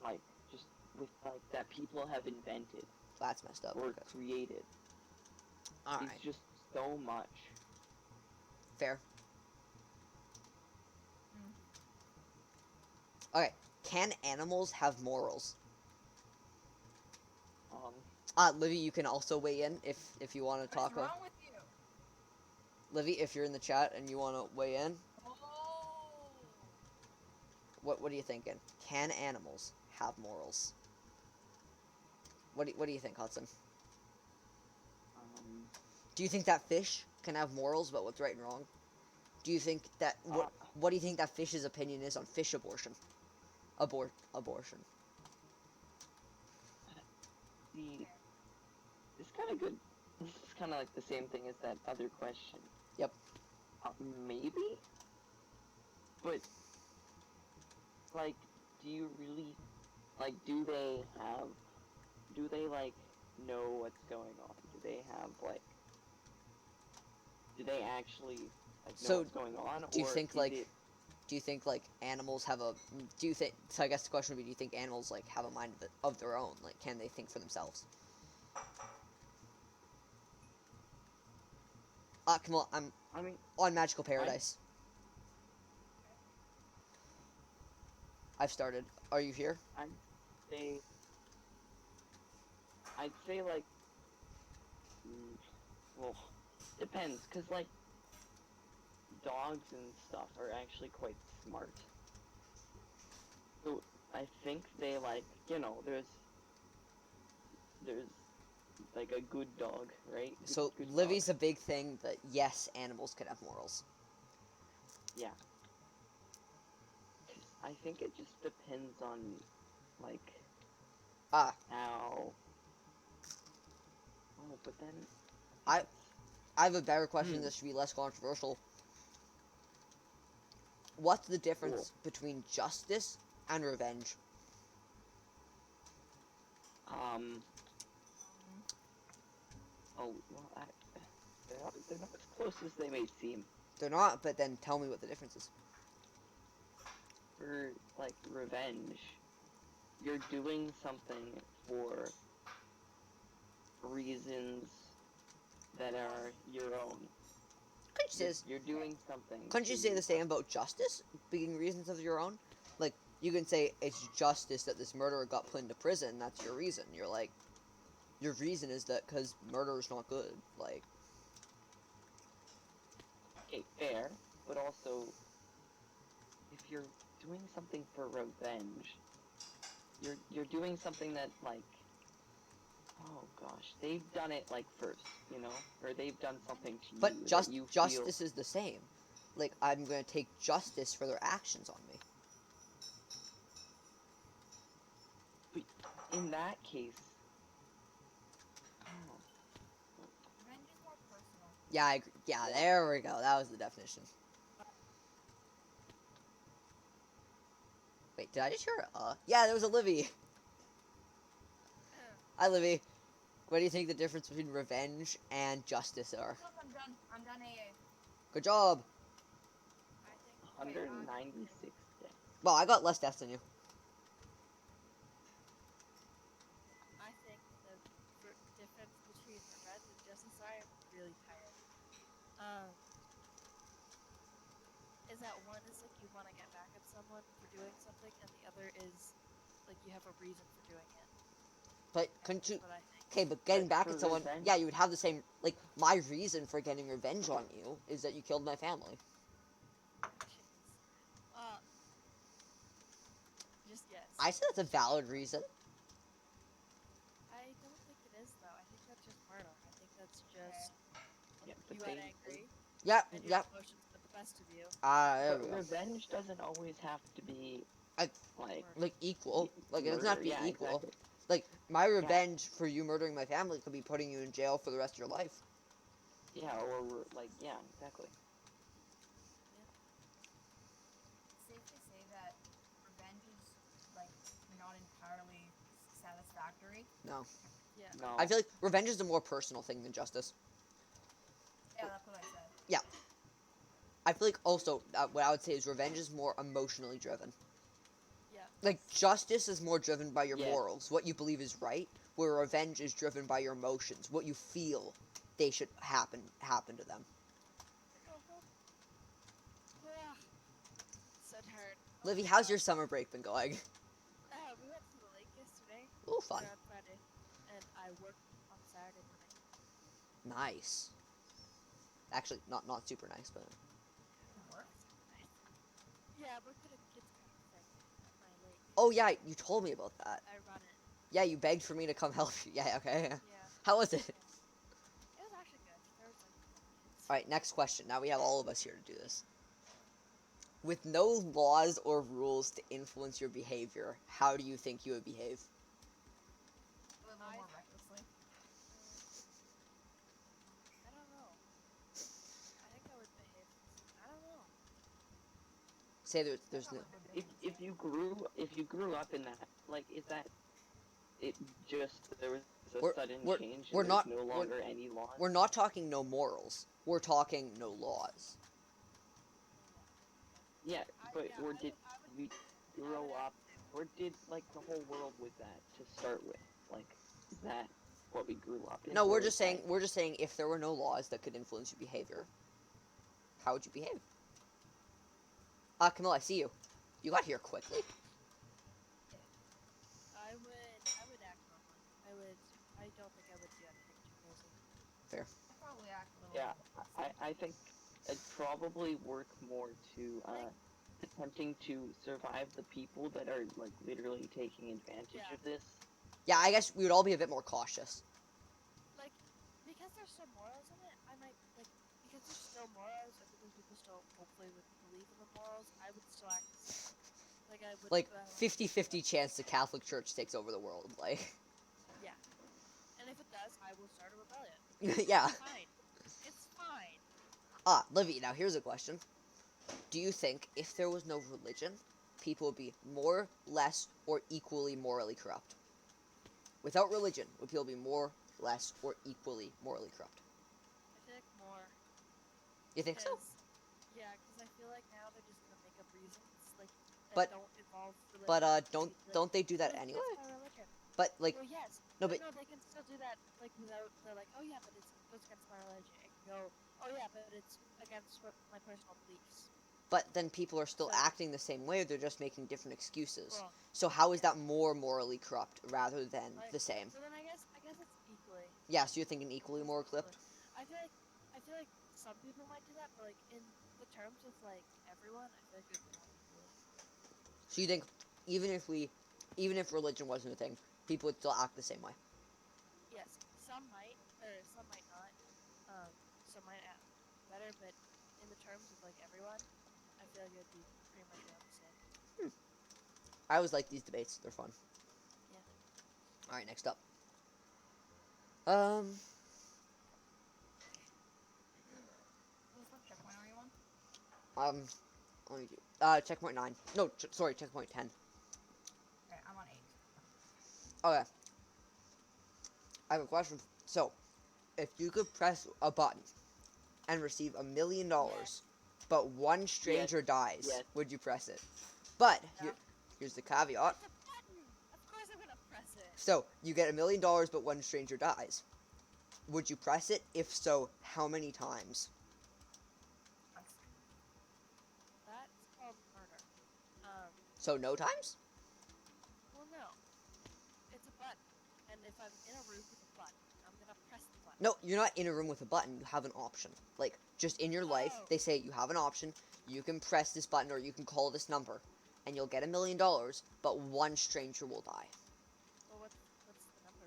like, just with, like, that people have invented That's messed up. or Okay. created, Alright. is just so much. Fair. Okay, can animals have morals? Livy, you can also weigh in if you want to What is talk. wrong with you? Livy, if you're in the chat and you want to weigh in, Oh. what are you thinking? Can animals have morals? What do you think, Hudson? Do you think that fish can have morals about what's right and wrong? Do you think that what do you think that fish's opinion is on fish abortion? Abortion. See, it's kind of good. This is kind of like the same thing as that other question. Yep. Maybe, but like, do you really like? Do they like know what's going on? Do they have like? Do they actually like know So, what's going on? do you or think is like it, do you think like animals have a do you think so I guess the question would be, do you think animals like have a mind of their own? Like, can they think for themselves? Come on, I mean, on Magical Paradise. I've started. Are you here? I'd say like, well, depends, cause like dogs and stuff are actually quite smart. So I think they like, there's like a good dog, right? So Good Livy's dog. a big thing that yes, animals can have morals. Yeah. 'Cause I think it just depends on like Ah, how. Oh, but then I it's, I have a better question that should be less controversial. What's the difference between justice and revenge? Oh, well, they're not as close as they may seem. They're not, but then tell me what the difference is. For like revenge, you're doing something for reasons that are your own. You're doing something. Couldn't you say the same about justice being reasons of your own? Like, you can say it's justice that this murderer got put into prison. That's your reason. You're like, your reason is that because murder's not good. Like, Okay, fair, but also, if you're doing something for revenge, you're doing something that like, oh gosh, they've done it like first, or they've done something to but you that you feel. justice is the same. Like, I'm going to take justice for their actions on me. But in that case, Revenge is more personal. Yeah, I agree. Yeah, there we go. That was the definition. Wait, did I just hear yeah, there was a Livy. Hi, Livy. What do you think the difference between revenge and justice are? I'm done. I'm done AA. Good job. I think 196 deaths. Well, I got less deaths than you. I think the difference between revenge and justice, I am really tired. Is that one is like you want to get back at someone for doing something, and the other is like you have a reason for doing it. But couldn't you? That's what I think. Okay, but getting back for at someone, revenge? yeah, you would have the same. Like, my reason for getting revenge on you is that you killed my family. Jeez. Uh, just yes. I said that's a valid reason. I don't think it is though. I think that's just murder. I think that's just Yeah, but you got angry Yeah, and your yeah. emotions got the best of you. There we But go. revenge doesn't always have to be I- like Like, equal. Like, it doesn't have to be yeah, equal. Exactly. Like, my revenge for you murdering my family could be putting you in jail for the rest of your life. Yeah, or like exactly. It's safe to say that revenge is like not entirely satisfactory. No. Yeah. No. I feel like revenge is a more personal thing than justice. Yeah, that's what I said. Yeah. I feel like also, what I would say is revenge is more emotionally driven. Yeah. Like, justice is more driven by your Yeah. morals, what you believe is right, where revenge is driven by your emotions, what you feel they should happen to them. So tired. Livy, how's your summer break been going? We went to the lake yesterday. Ooh, fun. Or on Friday, and I worked on Saturday morning. Nice. Actually, not super nice, but Work? Nice. Yeah, I worked at a kids cafe at my lake. oh yeah, you told me about that. I run it. Yeah, you begged for me to come help you. Yeah, okay. Yeah. How was it? It was actually good. There was like 20 kids. All right, next question. Now we have all of us here to do this. With no laws or rules to influence your behavior, how do you think you would behave? A little more recklessly. I don't know. I think I would behave. I don't know. Say there's no. If you grew up in that, like, is that it? Just there was a We're- sudden we're- change. we're and not- there's no longer any laws. We're not talking no morals. We're talking no laws. Yeah, but I or would- did I would- we grow I would up, or did like the whole world with that to start with? Like, is that what we grew up in? No, or we're is just saying that- if there were no laws that could influence your behavior, how would you behave? Camille, I see you. You got here quickly. I would act normal. I don't think I would do anything too crazy. Fair. I'd probably act a little. Yeah, I think it'd probably work more to attempting to survive the people that are like literally taking advantage Yeah. of this. Yeah, I guess we would all be a bit more cautious. Like, because there's still morals in it, I might, like, because there's still morals, and because people still hopefully would believe in the morals, I would still act the same. Like, I would. Like 50-50 chance the Catholic Church takes over the world. Like, Yeah. And if it does, I will start a rebellion. yeah. It's fine. It's fine. Livy, now here's a question. Do you think if there was no religion, people would be more, less, or equally morally corrupt? Without religion, would people be more, less, or equally morally corrupt? I think more. You think so? Yeah, because I feel like now they're just gonna make up reasons, like, that But- don't involve religion. But to be don't they do that "Oh, anyway? That's my religion. But like, Well, yes. no, but but no, they can still do that, like, without, they're like, oh yeah, but it goes against my religion. It can go, oh yeah, but it's against my personal beliefs. then people are still So- acting the same way. They're just making different excuses. Well, So how is that more morally corrupt rather than Like- the same? so then I guess it's equally. Yeah, so you're thinking equally more clipped? I feel like some people might do that, but like in the terms of like everyone, I feel like it would be more equally. So you think even if religion wasn't a thing, people would still act the same way? Yes, some might, or some might not. Some might act better, but in the terms of like everyone, I feel like it would be pretty much around the same. I always like these debates. They're fun. Yeah. All right, next up. What checkpoint are you on? Let me do, checkpoint 9. No, sorry, checkpoint 10. Okay, I'm on 8. Okay. I have a question. So, if you could press a button and receive $1 million, but one stranger dies, Yes. would you press it? But Yeah. here's the caveat. It's a button. Of course, I'm gonna press it. So, you get $1 million, but one stranger dies. Would you press it? If so, how many times? That's called murder. So, no times? Well, no. It's a button, and if I'm in a room with a button, I'm gonna press the button. No, you're not in a room with a button. You have an option. Like, just in your life, Oh. they say you have an option. You can press this button or you can call this number. And you'll get $1 million, but one stranger will die Well, what's the number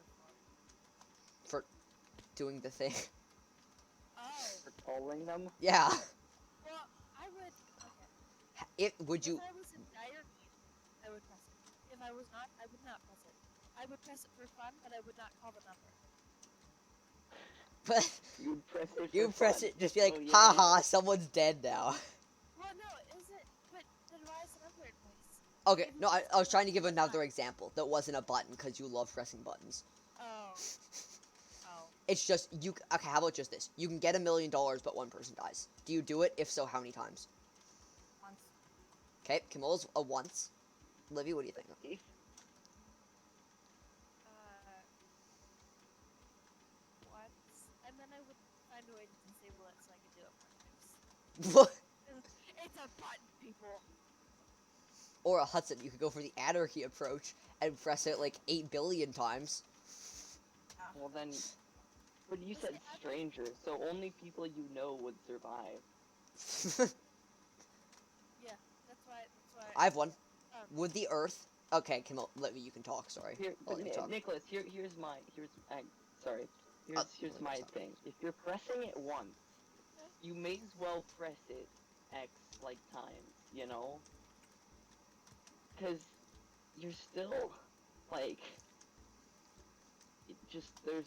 for? for doing the thing. Oh. For tolling them. Yeah. Well, I would. Okay. Would you... If I was in dire need, I would press it. If I was not, I would not press it. I would press it for fun, but I would not call the number. But You'd press it. you for press fun. it, just be like, Oh, yeah. haha, someone's dead now. Well, no, is it? But then why is the number in place? Okay, no, I was trying to give another example that wasn't a button, because you love pressing buttons. Oh. Oh. It's just, okay, how about just this? You can get $1 million, but one person dies. Do you do it? If so, how many times? Once. Okay, Camilla's a once. Livy, what do you think? If- Once, and then I would find a way to disable it so I could do it more times. What? It's a button, people. Or a Hudson, you could go for the anarchy approach and press it like 8 billion times. Well then, but you said strangers, so only people you know would survive. Yeah, that's why. I have one. Um, Would the Earth? Okay, Camille, you can talk. Sorry. Here, I'll but let you talk. Nicholas, sorry. Here's wait, my stop. thing. If you're pressing it once, Okay. you may as well press it X like times, you know? Because you're still like there's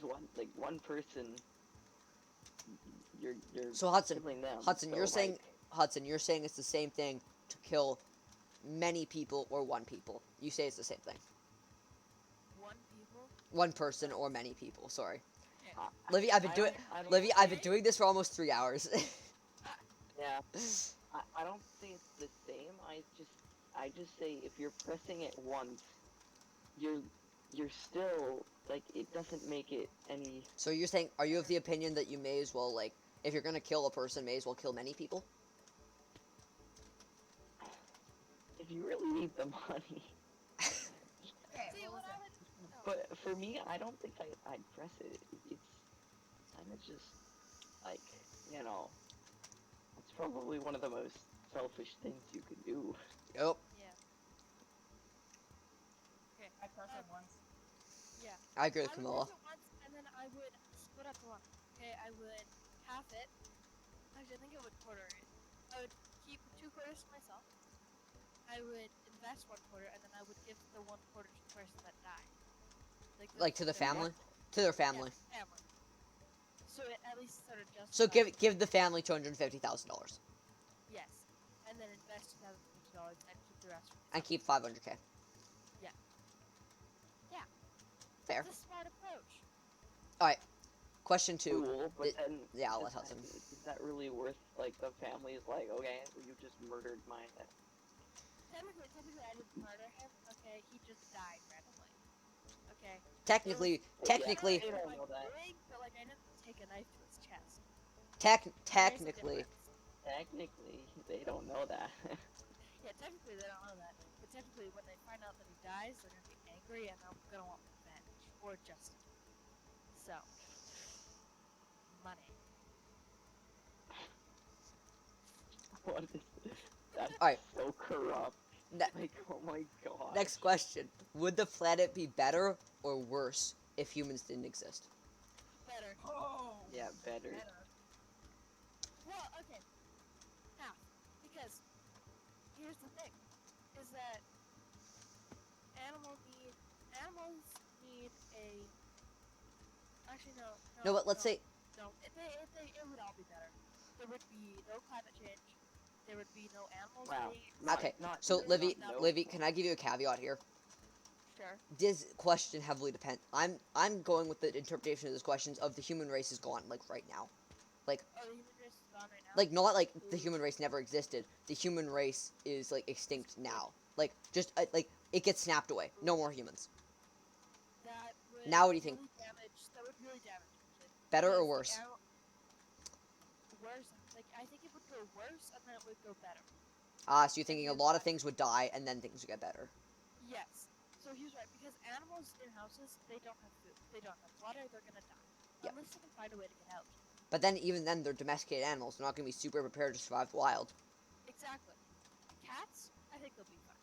one person you're So Hudson, killing them. Hudson, so, you're saying like, Hudson, you're saying it's the same thing to kill many people or one people. You say it's the same thing. one people. One person or many people. Sorry, I- Livy. I've been I doing. don't- I don't Livy, I've been think- doing this for almost 3 hours. Yeah, I don't think it's the same. I just say if you're pressing it once, you're still like it doesn't make it any. So you're saying, are you of the opinion that you may as well, like, if you're gonna kill a person, may as well kill many people? If you really need the money. Okay, See, well, what listen. I would. Oh. But for me, I don't think I'd press it. It's kind of just like, you know, it's probably one of the most selfish things you could do. Yep. Yeah. Okay. I pressed it once. Yeah. I agree with I would Camilla. press it once, and then I would split up the one. Okay, I would half it. Actually, I think I would quarter it. I would keep 2 quarters to myself. I would invest 1 quarter, and then I would give the 1 quarter to the person that died. Like to the family, to their family. Yeah, family. So it at least sort of justifies. So give the family $250,000 Yes, and then invest $2,050 and keep the rest. and keep 500K. Yeah. Yeah. Fair. It's a smart approach. All right. Question 2. Cool, but then Yeah, I'll is let Hudson. Is that really worth like the family's like, okay, well, you just murdered my Technically, I didn't murder him. Okay, he just died randomly. Okay. Technically, Technically, technically, they don't know that. But like I didn't take a knife to his chest. technically, Technically, they don't know that. Yeah, technically they don't know that. But technically, when they find out that he dies, they're gonna be angry and they're gonna want revenge or justice. So, money. What is that's Alright. so corrupt. Ne- Like, oh my god. next question. Would the planet be better or worse if humans didn't exist? Better. Oh. Yeah, better. Well, okay. Half. Because here's the thing: is that animals need a. Actually, no. No, but let's say No. It would all be better. There would be no climate change. There would be no animals Wow. being. okay. So Livy, no. Livy, can I give you a caveat here? Sure. This question heavily depends. I'm going with the interpretation of this question of the human race is gone, like right now. Oh, the human race is gone right now. Like not like the human race never existed. The human race is like extinct now. Like just like it gets snapped away. No more humans. That would Now what do you think? That would really damage. Actually. Better or Because worse? Worse. Like I think it would go worse, and then it would go better. So you're thinking a lot of things would die and then things would get better. Yes. So he's right, because animals in houses, they don't have food. They don't have water, they're gonna die. Yep. Unless they can find a way to get out. But then even then they're domesticated animals. They're not going to be super prepared to survive the wild. Exactly. Cats, I think they'll be fine.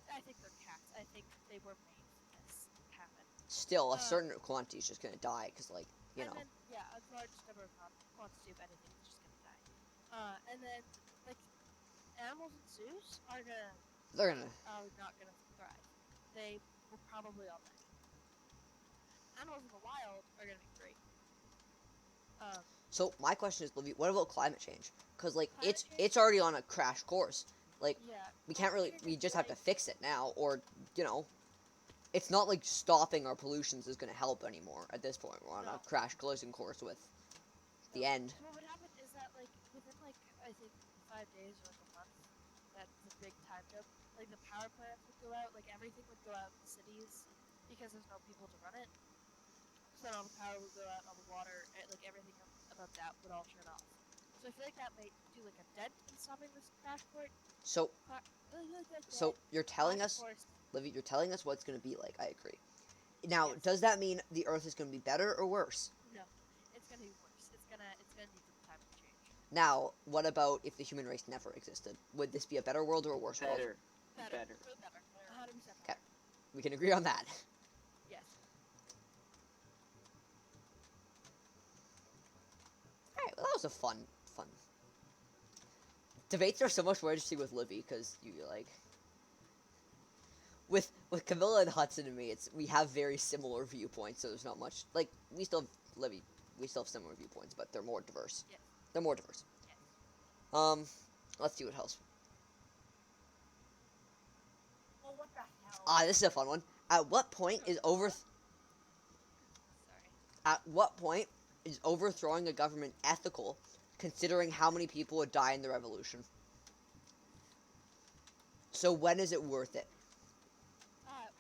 I think they're cats. I think they were made for this to happen. Still, a certain quantity is just going to die because, like, you know. And then, yeah, a large number of quantity of anything is just gonna die. And then, like, animals in zoos are They're going to. not gonna thrive. They will probably all die. Animals in the wild are gonna be great. So my question is, Livy, what about climate change? Because like Climate it's already on a crash course. Like Yeah. we can't really, Climate we change just is have to like- fix it now, or you know, it's not like stopping our pollutions is going to help anymore at this point. We're on a No. crash collision course with the No. end. So what would happen is that like within like I think 5 days or like a month, that's a big time jump. Like the power plants would go out, like everything would go out in cities because there's no people to run it. So then all the power would go out, all the water, like everything about that would all turn off. So I feel like that might do like a dent in stopping this crash course. So, So you're telling us, course. Livy, you're telling us what it's going to be like. I agree. Now, Yes. does that mean the Earth is going to be better or worse? No, it's gonna be worse. It's gonna need some time to change. Now, what about if the human race never existed? Would this be a better world or a worse world? Better. Better. Better. Way better. 100% Okay. better. We can agree on that. Yes. Alright, well, that was a fun. Debates are so much more interesting with Livy, because you, like... With Camilla and Hudson and me, we have very similar viewpoints, so there's not much... Like, we still have... Livy, we still have similar viewpoints, but they're more diverse. Yes. They're more diverse. Yes. Let's see what else. Well, what the hell? This is a fun one. At what point is Sorry. At what point is overthrowing a government ethical, considering how many people would die in the revolution? So when is it worth it?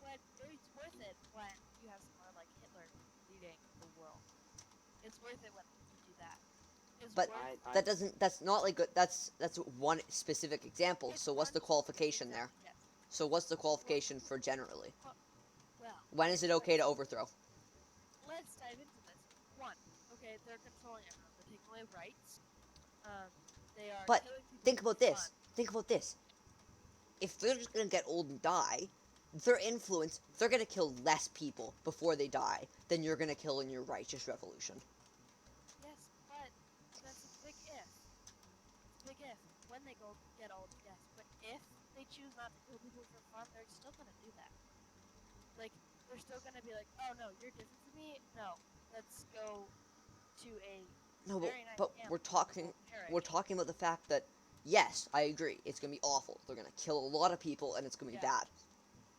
When it's worth it when you have someone like Hitler leading the world. It's worth it when you do that. It's But worth that doesn't. That's not like that's one specific example. It's So what's the one qualification there? Yes. So what's the qualification for generally? Well, When is it okay to overthrow? let's dive into this. One, okay, they're controlling everyone. They're taking away rights. They are But killing people think for about this. fun. Think about this. If they're just gonna get old and die, their influence, they're gonna kill less people before they die than you're gonna kill in your righteous revolution. Yes, but that's a big if. It's a big if. When they get old, yes. But if they choose not to kill people for fun, they're still gonna do that. Like, they're still gonna be like, oh no, you're different from me? No. Let's go to a No, very nice but camp we're talking Harry. we're talking about the fact that yes, I agree, it's gonna be awful. They're gonna kill a lot of people and it's gonna be Yeah. bad.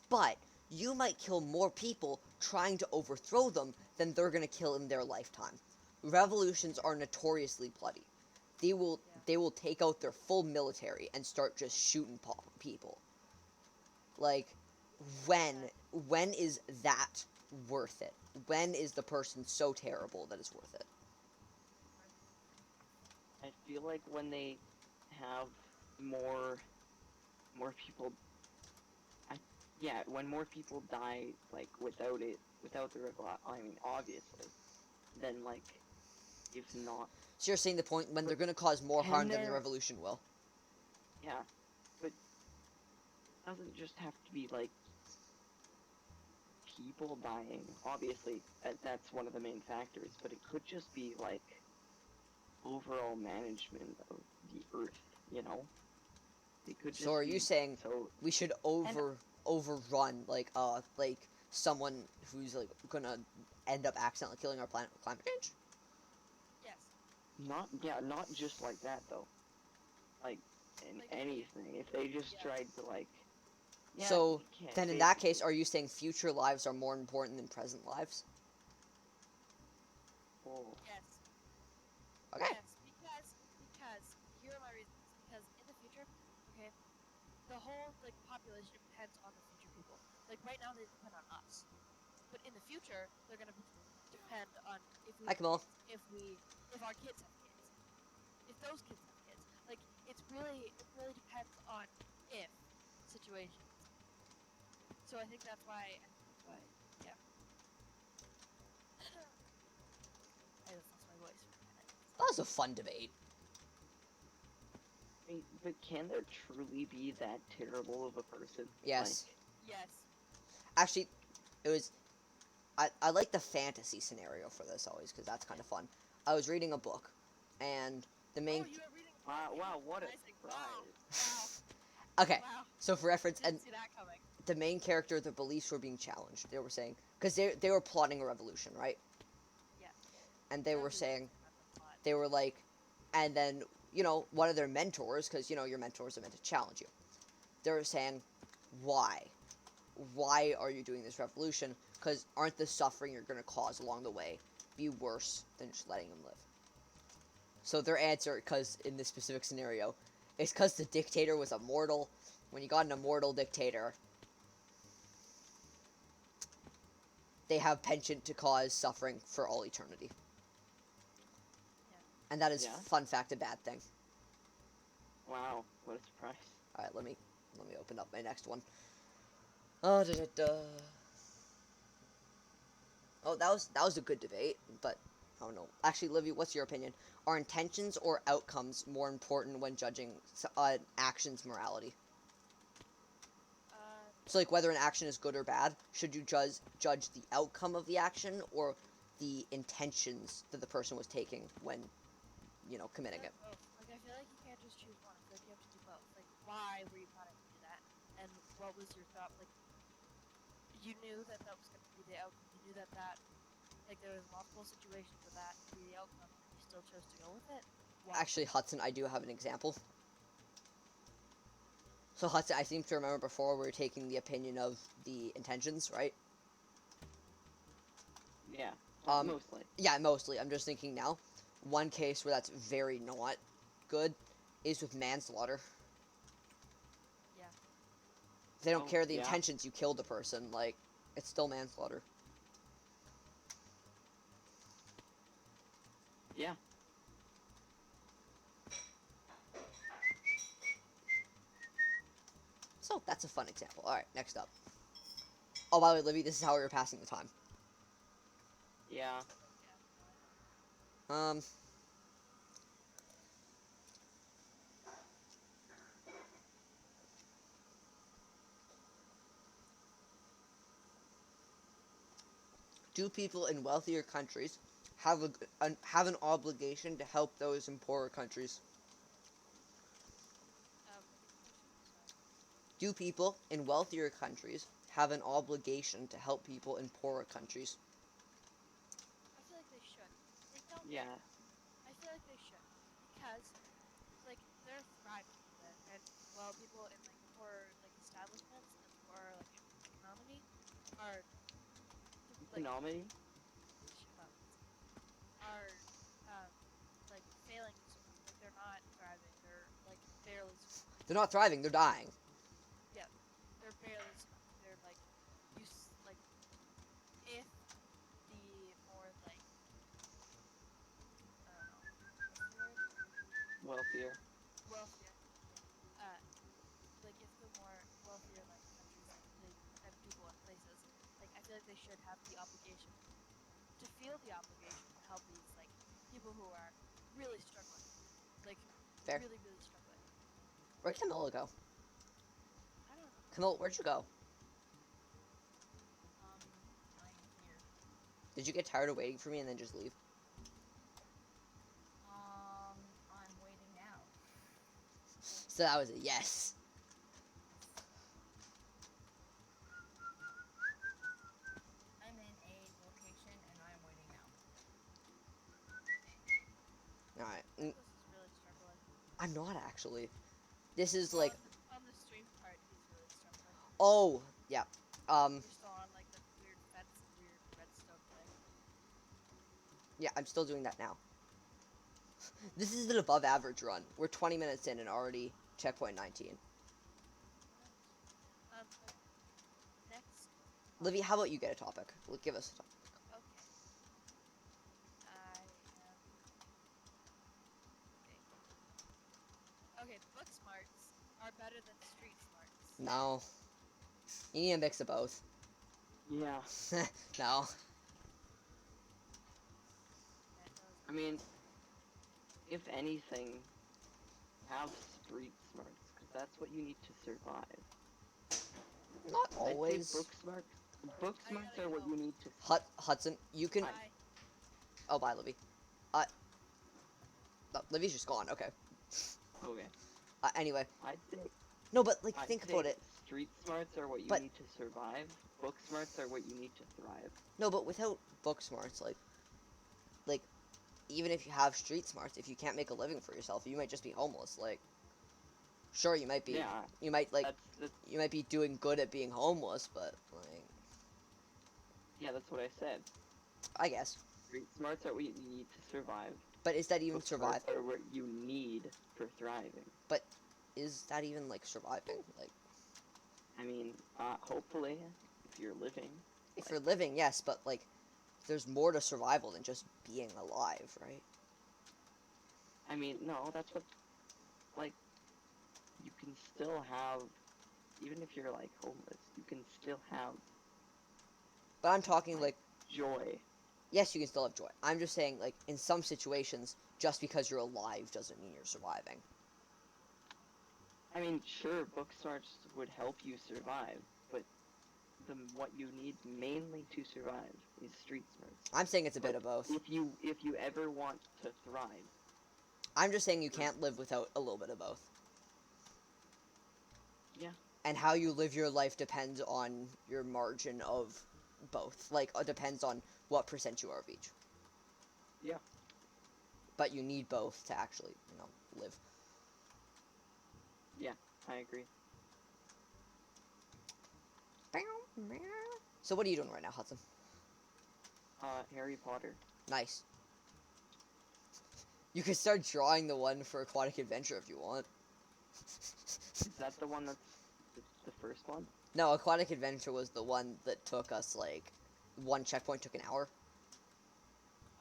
But you might kill more people trying to overthrow them than they're gonna kill in their lifetime. Revolutions are notoriously bloody. They will take out their full military and start just shooting people. Like, when is that worth it? When is the person so terrible that it's worth it? I feel like when they have more people, when more people die, like without the I mean, obviously, then like, if not, So you're saying the point when they're going to cause more Can harm than the there- revolution will? yeah, but it doesn't just have to be like people dying. Obviously, that's one of the main factors, but it could just be like overall management of the earth, you know? It could just So are you be saying so we should overrun like someone who's like gonna end up accidentally killing our planet with climate change? Yes. not just like that though. Like in Like, anything. If they just yeah. tried to like So you can, then in that basically. case, are you saying future lives are more important than present lives? Oh, Yes. Okay. Yes, because here are my reasons. Because in the future, okay, the whole like population depends on the future people. Like right now they depend on us, but in the future they're gonna depend on Hi, Camilla. if our kids have kids, if those kids have kids. Like it really depends on if situations. So I think that's why yeah. I just lost my voice for a minute. That was a fun debate. but can there truly be that terrible of a person? Yes. Yes. Actually, it was. I like the fantasy scenario for this always because that's kind of fun. I was reading a book, and the main. Oh, you were reading. Wow, what a Amazing. surprise. Wow. Okay, Wow. so for reference, and Didn't see that coming. the main character, their beliefs were being challenged. They were saying because they were plotting a revolution, right? Yeah. And they were Everyone's saying talking about the plot. they were like, and then one of their mentors, because your mentors are meant to challenge you. They were saying, why are you doing this revolution? Because aren't the suffering you're going to cause along the way be worse than just letting them live? So their answer, because in this specific scenario, is because the dictator was immortal. When you got an immortal dictator, they have penchant to cause suffering for all eternity. And that is, Yeah? fun fact, a bad thing. Wow, what a surprise. All right, let me open up my next one. Oh, da, da, da. Oh, that was a good debate, but I don't know. Actually, Livy, what's your opinion? Are intentions or outcomes more important when judging action's morality? So, like, whether an action is good or bad, should you judge the outcome of the action or the intentions that the person was taking when, committing it? Both. Like, I feel like you can't just choose one. I feel like you have to do both. Like, why were you planning to do that? And what was your thought? Like, you knew that that was going to be the outcome. You knew that like, there was multiple situations where that could be the outcome, and you still chose to go with it. Why? Actually, Hudson, I do have an example. So, Hudson, I seem to remember before we were taking the opinion of the intentions, right? Yeah, Um, mostly. Yeah, mostly. I'm just thinking now. One case where that's very not good is with manslaughter. Yeah. They don't Oh, care the yeah. intentions, you killed the person. Like, it's still manslaughter. Yeah. So, that's a fun example. Alright, next up. Oh, by the way, Livy, this is how we were passing the time. Yeah. Um... Do people in wealthier countries have have an obligation to help those in poorer countries? Do people in wealthier countries have an obligation to help people in poorer countries? I feel like they should. They don't. Yeah. I feel like they should because, like, they're thriving there, and while people in like poor like establishments and poor like economy are like Economy? shut up are like failing so much. Like they're not thriving. They're like barely surviving. They're not thriving, they're dying. Yeah, they're barely surviving. They're like like if the more like I don't know what's the word Wealthier. wealthier. Uh, like if the more wealthier like countries and people and places, like I feel like they should have the obligation to feel the obligation to help these like people who are really struggling, like Fair. really really struggling. Where'd Camilla go? I don't know. Camilla, where'd you go? I'm here. Did you get tired of waiting for me and then just leave? I'm waiting now. So that was a yes. I'm in a location and I'm waiting now. Alright. Douglas is really struggling. I'm not actually. This is like... On the stream part, he's really struggling. Oh, yeah. You're still on like the weird fence and weird redstone thing. Yeah, I'm still doing that now. This is an above average run. We're 20 minutes in and already checkpoint 19. Okay. Next. Livy, how about you get a topic? Give us a topic. Okay. I am. Okay. Okay. Book smarts are better than street smarts. No. You need a mix of both. Yeah. No. I mean, if anything, have street smarts, because that's what you need to survive. Not I'd always. say book I smarts gotta are what go. you need to. Hudson, you can... Bye. Oh, bye, Livy. No, Livy's just gone. Okay. Okay. Anyway. I'd say. No, but, like, I'd think say about it. Street smarts are what you But- need to survive. Book smarts are what you need to thrive. No, but without book smarts, like, even if you have street smarts, if you can't make a living for yourself, you might just be homeless. Like, sure, you might be... Yeah. You might, like... That's You might be doing good at being homeless, but, like... yeah. That's what I said. I guess. Street smarts are what you need to survive. But is that even Book survive? smarts are what you need for thriving. But is that even, like, surviving? Like, I mean, hopefully, if you're living. if you're living, yes, but, like, there's more to survival than just being alive, right? I mean, no, that's what, like, you can still have, even if you're, like, homeless, you can still have But I'm talking, like, joy. yes, you can still have joy. I'm just saying, like, in some situations, just because you're alive doesn't mean you're surviving. I mean, sure, book smarts would help you survive, but what you need mainly to survive is street smarts. I'm saying it's a bit But of both. if you ever want to thrive, I'm just saying you can't live without a little bit of both. yeah, And how you live your life depends on your margin of both. Like, it depends on what percent you are of each. yeah, But you need both to actually, live. yeah, I agree. So what are you doing right now, Hudson? Harry Potter. Nice. You could start drawing the one for Aquatic Adventure if you want. Is that the one that's the first one? No, Aquatic Adventure was the one that took us, like, one checkpoint took an hour.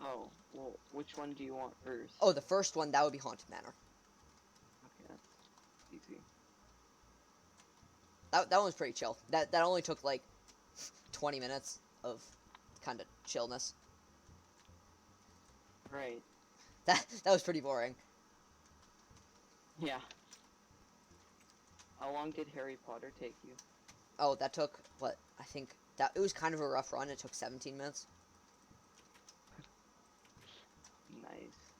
Oh, well, which one do you want first? Oh, the first one, that would be Haunted Manor. Okay, that's easy. That one was pretty chill. That only took, like, 20 minutes of kind of chillness. Right. That was pretty boring. Yeah. How long did Harry Potter take you? Oh, that took, what, I think, that it was kind of a rough run. It took 17 minutes. Nice.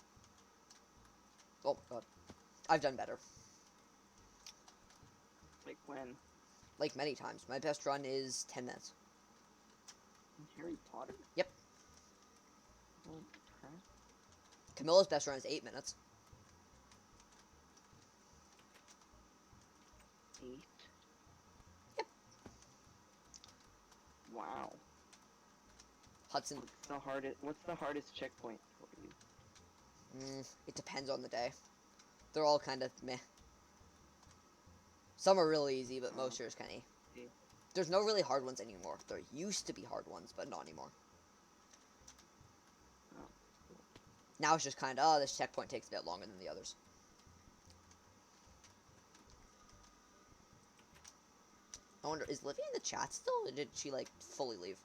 Oh, God. I've done better. Like when? Like, many times. My best run is 10 minutes. Harry Potter? Yep. Holy crap. Camilla's best run is 8 minutes. 8? Yep. Wow. Hudson, What's the hardest checkpoint for you? it depends on the day. They're all kind of meh. Some are really easy, but most are just kind of. Yeah. There's no really hard ones anymore. There used to be hard ones, but not anymore. Oh, cool. Now it's just kind of, this checkpoint takes a bit longer than the others. I wonder, is Livy in the chat still, or did she, like, fully leave?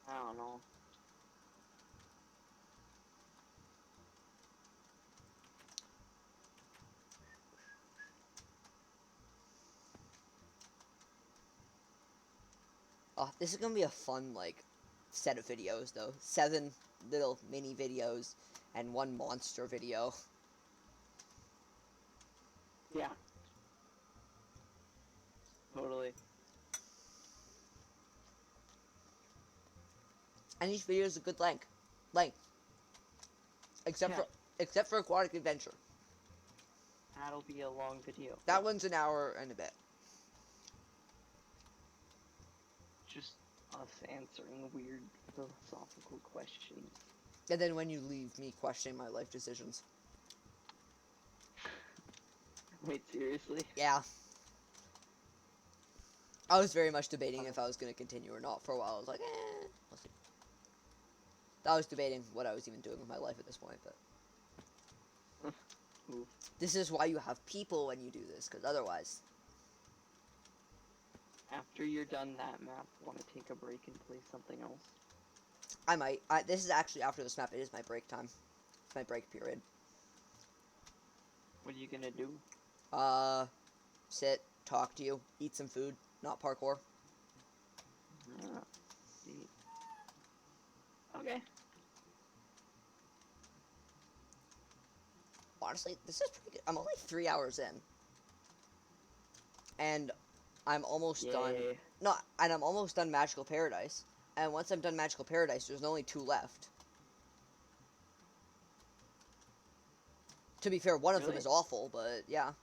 I don't know. Oh, this is gonna be a fun, like, set of videos, though. 7 little mini videos and 1 monster video. Yeah. Totally. And each video is a good length. Except Yeah. for Aquatic Adventure. That'll be a long video. That one's an hour and a bit. Just us answering weird philosophical questions. And then when you leave me questioning my life decisions. Wait, seriously? Yeah. I was very much debating if I was going to continue or not for a while. I was like, we'll see. I was debating what I was even doing with my life at this point, but... Oof. This is why you have people when you do this, because otherwise... After you're done that map, want to take a break and play something else? I might. This is actually after this map. It is my break time. It's my break period. What are you gonna do? Sit, talk to you, eat some food, not parkour. Ah, see. Okay. Honestly, this is pretty good. I'm only 3 hours in. And I'm almost done. Yay. No, and I'm almost done Magical Paradise. And once I'm done Magical Paradise, there's only 2 left. To be fair, one of them Really? is awful, but yeah.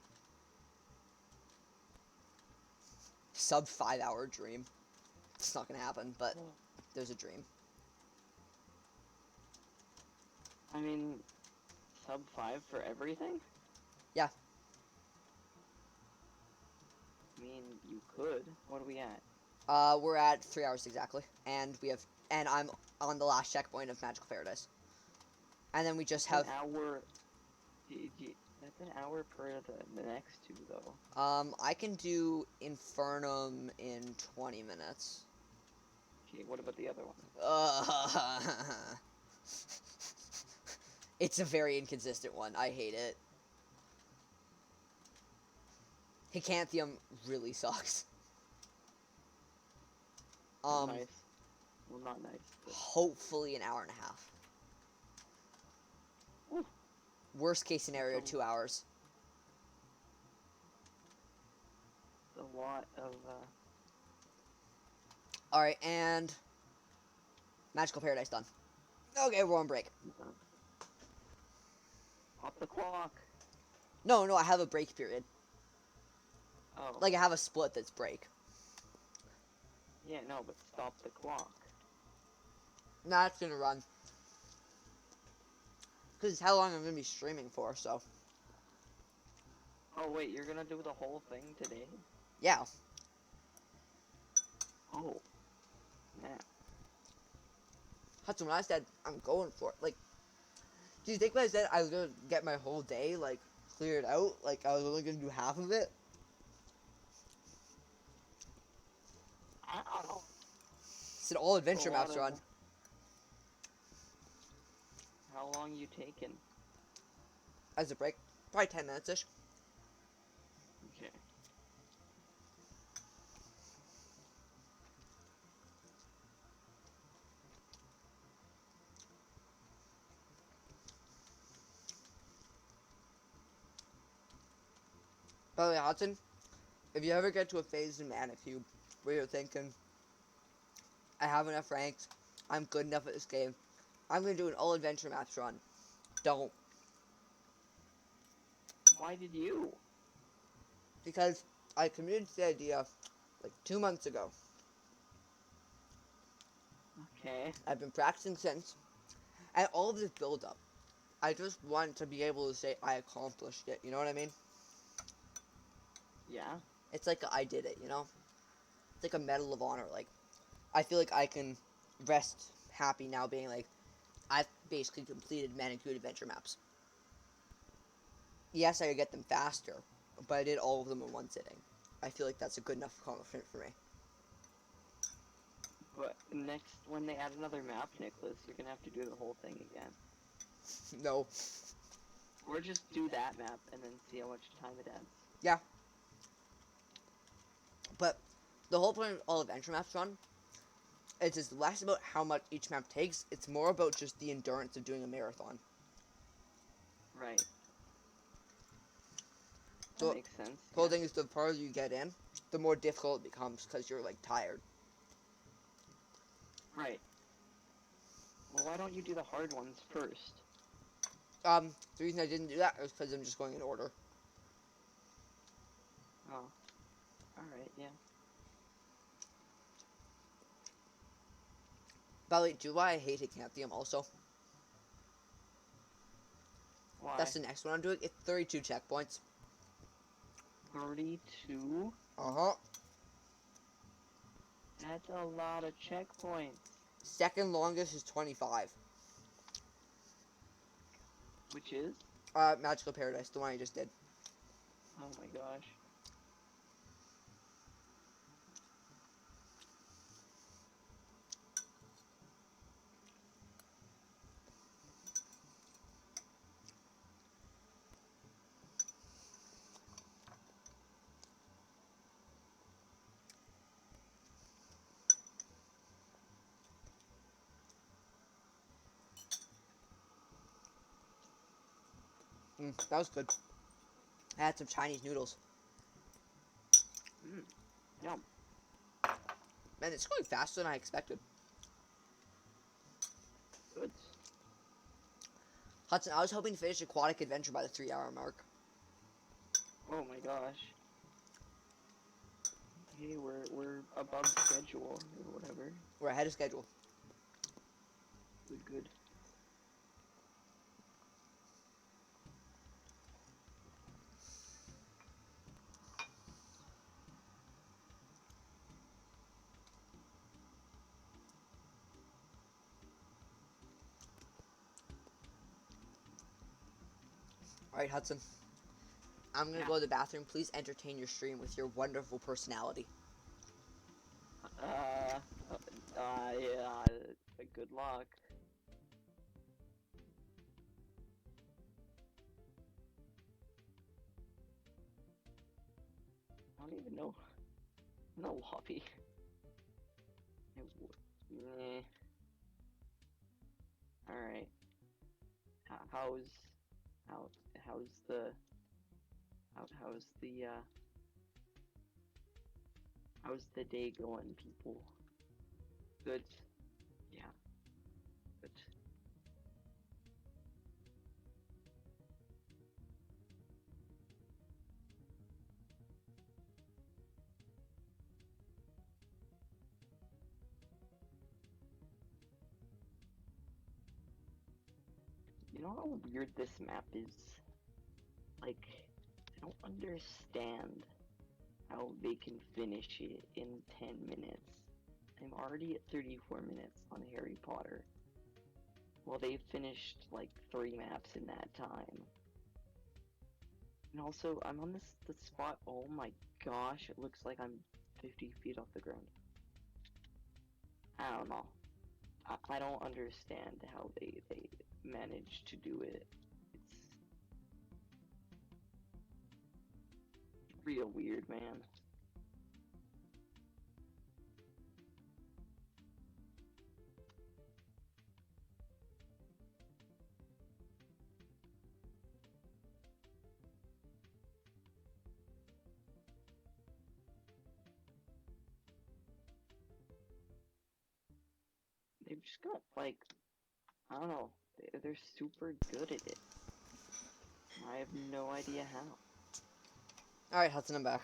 Sub 5 hour dream. It's not gonna happen, but there's a dream. I mean, sub 5 for everything? Yeah. I mean, you could. What are we at? We're at 3 hours exactly. And I'm on the last checkpoint of Magical Paradise. And then we just have, An hour. That's an hour per the next two though. I can do Infernum in 20 minutes. Okay, what about the other one? It's a very inconsistent one. I hate it. Hicanthium really sucks. Nice. Well, not nice. But... Hopefully an hour and a half. Ooh. Worst case scenario, 2 hours. A lot of. Alright, and Magical Paradise done. Okay, we're on break. Off the clock. No, I have a break period. Oh. Like, I have a split that's break. Yeah, no, but stop the clock. Nah, it's gonna run. Because it's how long I'm gonna be streaming for, so. Oh wait, you're gonna do the whole thing today? Yeah. Oh. Man. Hudson, when I said I'm going for it, like, do you think when I said I was gonna get my whole day, like, cleared out, like, I was only gonna do half of it? I don't know. It's an all adventure A lot maps of- run. How long you taking? As a break, probably 10 minutes ish. Okay. By the way, Hudson, if you ever get to a phase in Manacube where you're thinking, I have enough ranks, I'm good enough at this game, I'm gonna do an all adventure maps run. Don't. Why did you? Because I committed to the idea like 2 months ago. Okay. I've been practicing since. And all of this build up, I just want to be able to say I accomplished it. You know what I mean? Yeah. It's like I did it, you know? It's like a medal of honor. Like, I feel like I can rest happy now being like, I've basically completed Manacube adventure maps. Yes, I could get them faster, but I did all of them in one sitting. I feel like that's a good enough accomplishment for me. But next, when they add another map, Nicholas, you're gonna have to do the whole thing again. No. Or just do that map and then see how much time it adds. Yeah. But the whole point of all adventure maps run is less about how much each map takes. It's more about just the endurance of doing a marathon. Right. So, That makes sense. the whole Yeah. thing is the farther you get in, the more difficult it becomes because you're like tired. Right. Well, why don't you do the hard ones first? The reason I didn't do that was because I'm just going in order. Oh. Alright, yeah. By the way, do you know why I hate Hicanthium also? Why? That's the next one I'm doing. It's 32 checkpoints. 32? Uh-huh. That's a lot of checkpoints. Second longest is 25. Which is? Magical Paradise, the one I just did. Oh my gosh. That was good. I had some Chinese noodles. Yum. Man, it's going faster than I expected. Good. Hudson, I was hoping to finish Aquatic Adventure by the 3-hour mark. Oh my gosh. Hey, we're above schedule or whatever. We're ahead of schedule. Good. Alright, Hudson. I'm gonna Yeah. go to the bathroom. Please entertain your stream with your wonderful personality. Yeah. Good luck. I don't even know. No lobby. Meh. Alright. How's how how's the how's the how's the day going, people? Good. Yeah. Good. You know how weird this map is? Like, I don't understand how they can finish it in 10 minutes. I'm already at 34 minutes on Harry Potter. Well, they finished like 3 maps in that time. And also, I'm on this spot. Oh my gosh, it looks like I'm 50 feet off the ground. I don't know. I don't understand how they managed to do it. It's real weird, man. They've just got like, I don't know, they're super good at it. I have no idea how. Alright, Hudson, I'm back.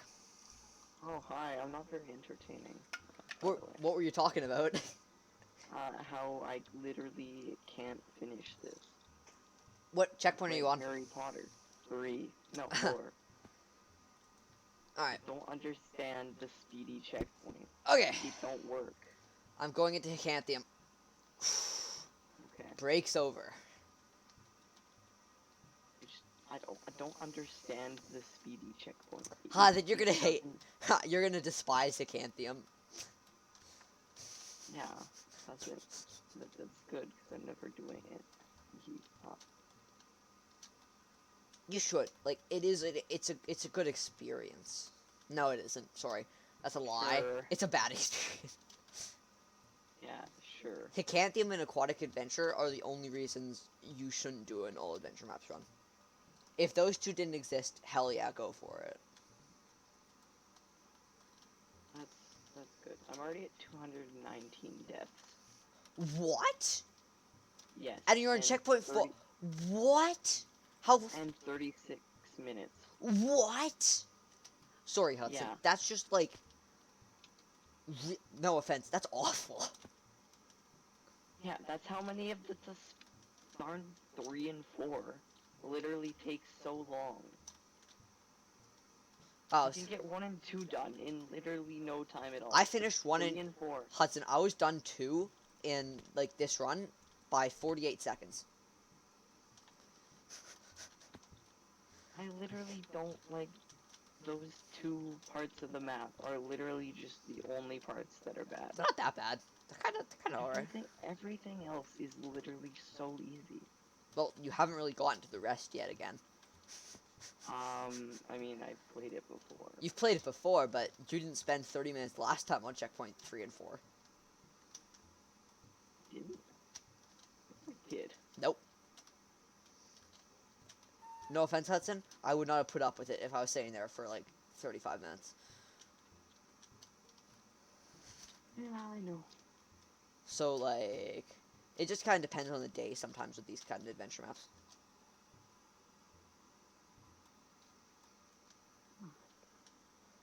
Oh, hi, I'm not very entertaining, by the way. What were you talking about? How I literally can't finish this. What checkpoint are you on? Harry Potter. 3. No, 4. Alright. Don't understand the speedy checkpoint. Okay. It don't work. I'm going into Hicanthium. Okay. Breaks over. I don't understand the speedy checkpoint. Ha, then you're gonna It hate. doesn't- Ha, you're gonna despise Hicanthium. Yeah, that's good, because I'm never doing it. You should. Like, it's a good experience. No, it isn't. Sorry. That's a lie. Sure. It's a bad experience. Yeah, sure. Hicanthium and Aquatic Adventure are the only reasons you shouldn't do an all adventure maps run. If those two didn't exist, hell yeah, go for it. That's good. I'm already at 219 deaths. What? Yes. And you're on checkpoint 4. What? How? And 36 minutes. What? Sorry, Hudson. Yeah. That's just like. No offense. That's awful. Yeah, that's how many of the darn 3 and 4 literally take so long. Oh, You can get 1 and 2 done in literally no time at all. I finished 1 3 in and 4. Hudson. I was done 2 in like this run by 48 seconds. I literally don't like those 2 parts of the map are literally just the only parts that are bad. They're not that bad. They're kind of alright. Everything else is literally so easy. Well, you haven't really gotten to the rest yet. Again, I mean, I've played it before. you've played it before, but you didn't spend 30 minutes last time on checkpoint 3 and 4. Didn't? I did. Nope. No offense, Hudson. I would not have put up with it if I was sitting there for like 35 minutes. Yeah, I know. So, like, it just kind of depends on the day sometimes with these kind of adventure maps.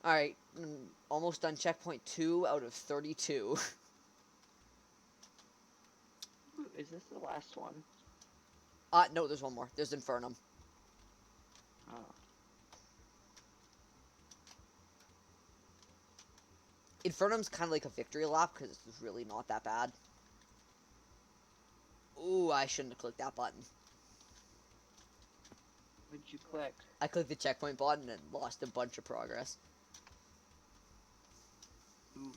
Alright, almost done checkpoint 2 out of 32. Is this the last one? No, there's one more. There's Infernum. Oh. Infernum's kind of like a victory lap because it's really not that bad. Ooh, I shouldn't have clicked that button. What'd you click? I clicked the checkpoint button and lost a bunch of progress. Ooh.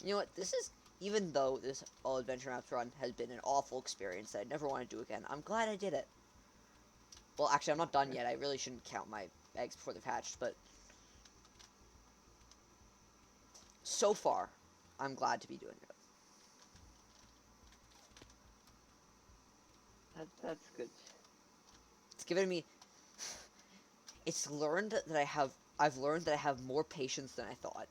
You know what? This is, even though this all adventure maps run has been an awful experience that I never want to do again, I'm glad I did it. Well, actually, I'm not done yet. I really shouldn't count my eggs before they've hatched, but so far, I'm glad to be doing it. That's good. It's given me. It's learned that I've learned that I have more patience than I thought.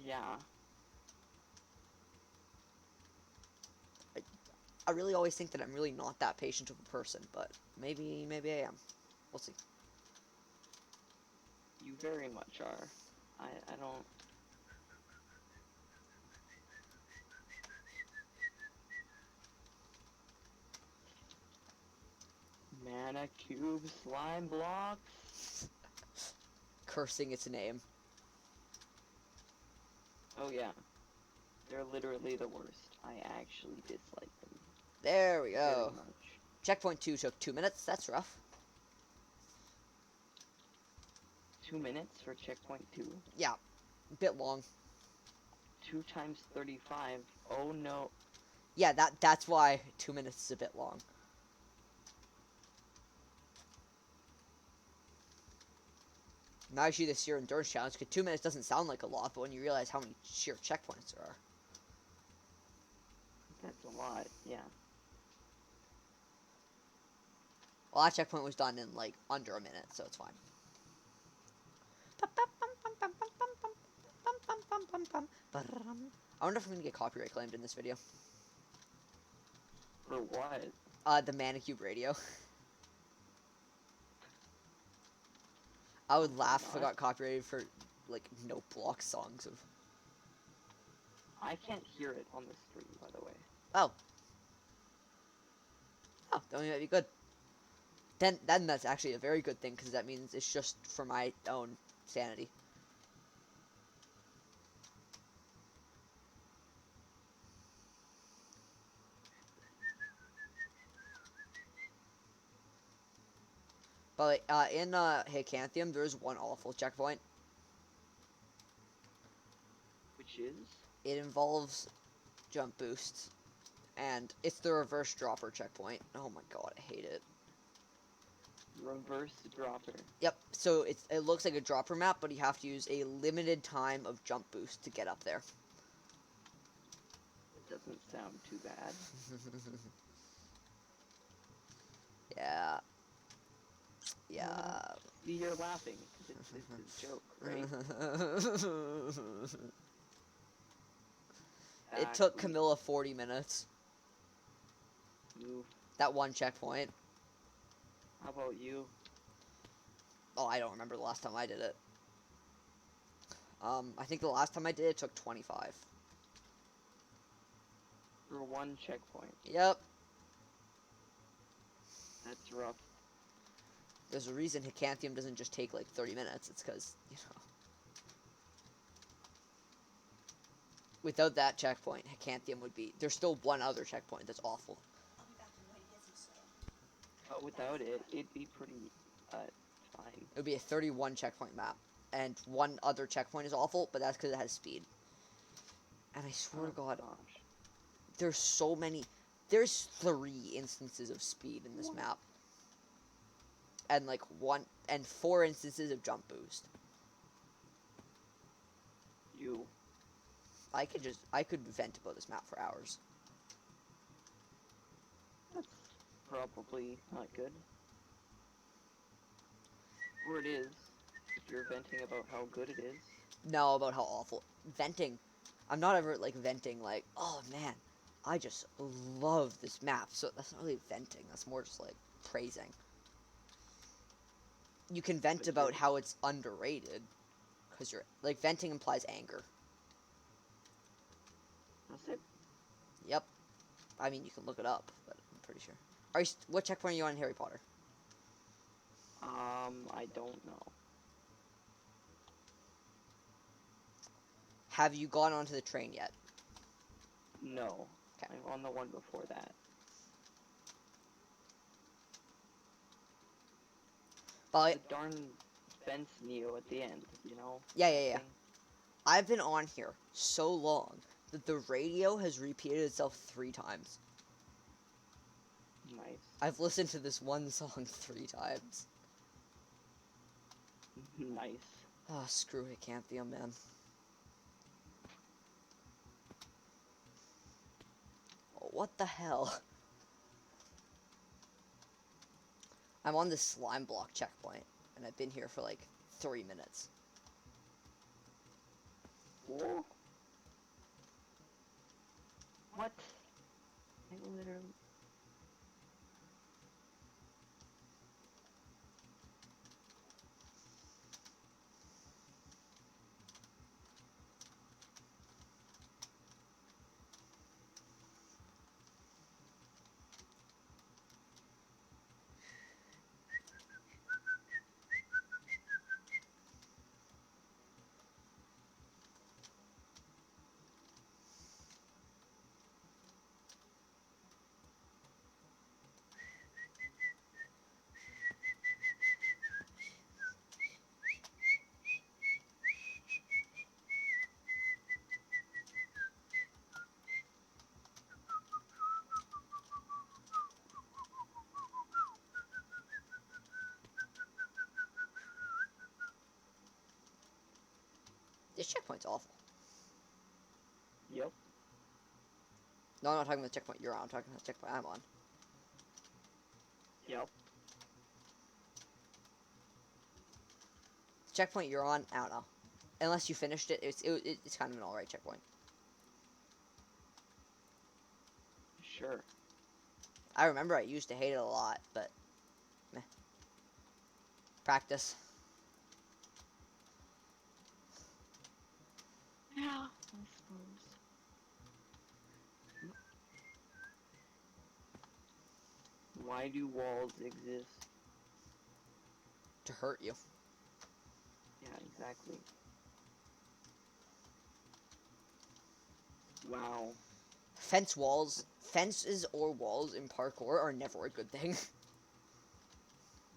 Yeah. I really always think that I'm really not that patient of a person, but maybe I am. We'll see. You very much are. I don't. Manacube slime blocks? Cursing its name. Oh yeah. They're literally the worst. I actually dislike them. There we Very go. much. Checkpoint 2 took 2 minutes. That's rough. 2 minutes for checkpoint 2. Yeah, a bit long. 2 times 35. Oh no. Yeah, that's why 2 minutes is a bit long. Now actually this sheer endurance challenge, because 2 minutes doesn't sound like a lot, but when you realize how many sheer checkpoints there are. That's a lot, yeah. Well, that checkpoint was done in like under a minute, so it's fine. I wonder if I'm gonna get copyright claimed in this video. For what? The Manacube radio. I would laugh if I got copyrighted for like no block songs of. I can't hear it on the stream, by the way. Oh. Oh, that might be good. Then that's actually a very good thing, because that means it's just for my own sanity. But in Hicanthium, there's one awful checkpoint. Which is? It involves jump boosts, and it's the reverse dropper checkpoint. Oh my god, I hate it. Reverse dropper. Yep, so it looks like a dropper map, but you have to use a limited time of jump boost to get up there. It doesn't sound too bad. Yeah. Yeah. See, you're laughing, because it's a joke, right? It took Camilla 40 minutes. You. That one checkpoint. How about you? Oh, I don't remember the last time I did it. I think the last time I did it took 25. For one checkpoint. Yep. That's rough. There's a reason Hicanthium doesn't just take like 30 minutes. It's because, you know. Without that checkpoint, Hicanthium would be. There's still one other checkpoint that's awful. But without it, it'd be pretty, fine. It would be a 31 checkpoint map. And one other checkpoint is awful, but that's because it has speed. And I swear to God, Gosh. there's so many. There's 3 instances of speed in this map. And like 4 instances of jump boost. You. I could vent about this map for hours. That's probably not good. Or it is, if you're venting about how good it is. No, about how awful. Venting. I'm not ever like venting like, oh man, I just love this map. So that's not really venting. That's more just like praising. You can vent about how it's underrated. Because you're like, venting implies anger. That's it. Yep. I mean, you can look it up, but I'm pretty sure. Are you? What checkpoint are you on in Harry Potter? I don't know. Have you gone onto the train yet? No. Okay. I'm on the one before that. Well, The darn fence Neo at the end, you know? Yeah, that yeah, yeah. thing? I've been on here so long that the radio has repeated itself 3 times. Nice. I've listened to this one song 3 times. Nice. Ah, screw Acanthium, man. Oh, what the hell? I'm on this slime block checkpoint, and I've been here for like 3 minutes. Cool. What? I literally... This checkpoint's awful. Yep. No, I'm not talking about the checkpoint you're on. I'm talking about the checkpoint I'm on. Yep. The checkpoint you're on, I don't know. Unless you finished it, it's kind of an alright checkpoint. Sure. I remember I used to hate it a lot, but meh. Practice. Yeah, I suppose. Why do walls exist? To hurt you. Yeah, exactly. Wow. Fences or walls in parkour are never a good thing.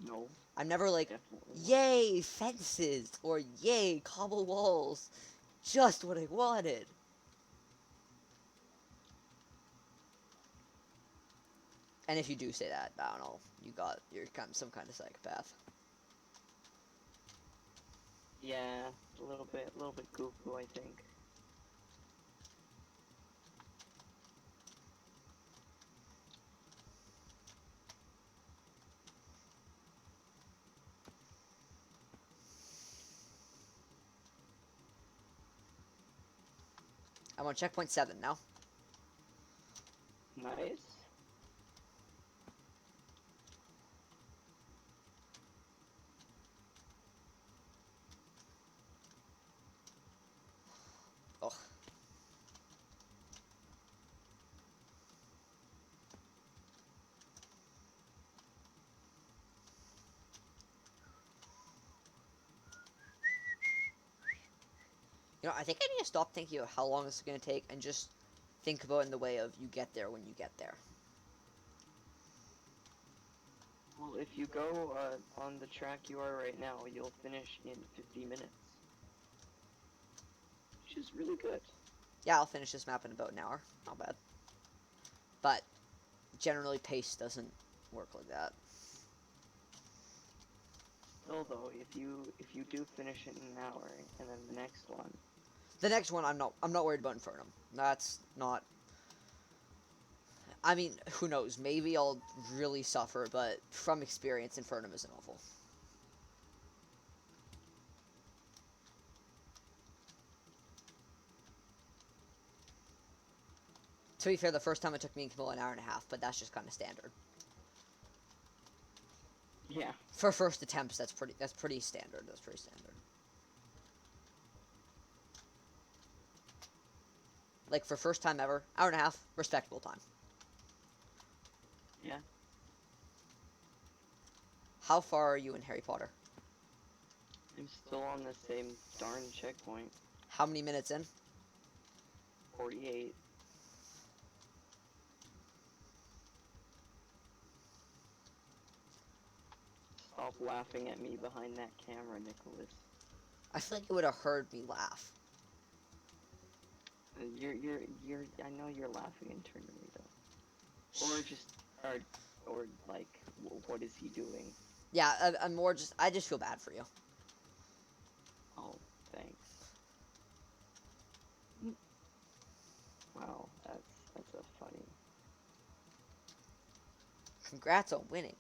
No, I'm never like, definitely not. yay, fences, or yay, cobble walls. Just what I wanted. And if you do say that, I don't know, you're kind of some kind of psychopath. Yeah, a little bit cuckoo, I think. I'm on checkpoint 7 now. Nice. Oh. You know, I think I need to stop thinking about how long this is going to take and just think about it in the way of you get there when you get there. Well, if you go on the track you are right now, you'll finish in 50 minutes. Which is really good. Yeah, I'll finish this map in about an hour. Not bad. But generally, pace doesn't work like that. Still though, if you do finish it in an hour, and then the next one. The next one, I'm not worried about Infernum. That's not. I mean, who knows? Maybe I'll really suffer, but from experience, Infernum isn't awful. To be fair, the first time it took me and Camilla an hour and a half, but that's just kind of standard. Yeah. For first attempts, that's pretty standard. That's pretty standard. Like for first time ever, hour and a half, respectable time. Yeah. How far are you in Harry Potter? I'm still on the same darn checkpoint. How many minutes in? 48. Stop laughing at me behind that camera, Nicholas. I feel like you would have heard me laugh. I know you're laughing internally though. Or just, or like, what is he doing? Yeah, I'm more just. I just feel bad for you. Oh, thanks. Wow, that's a funny. Congrats on winning.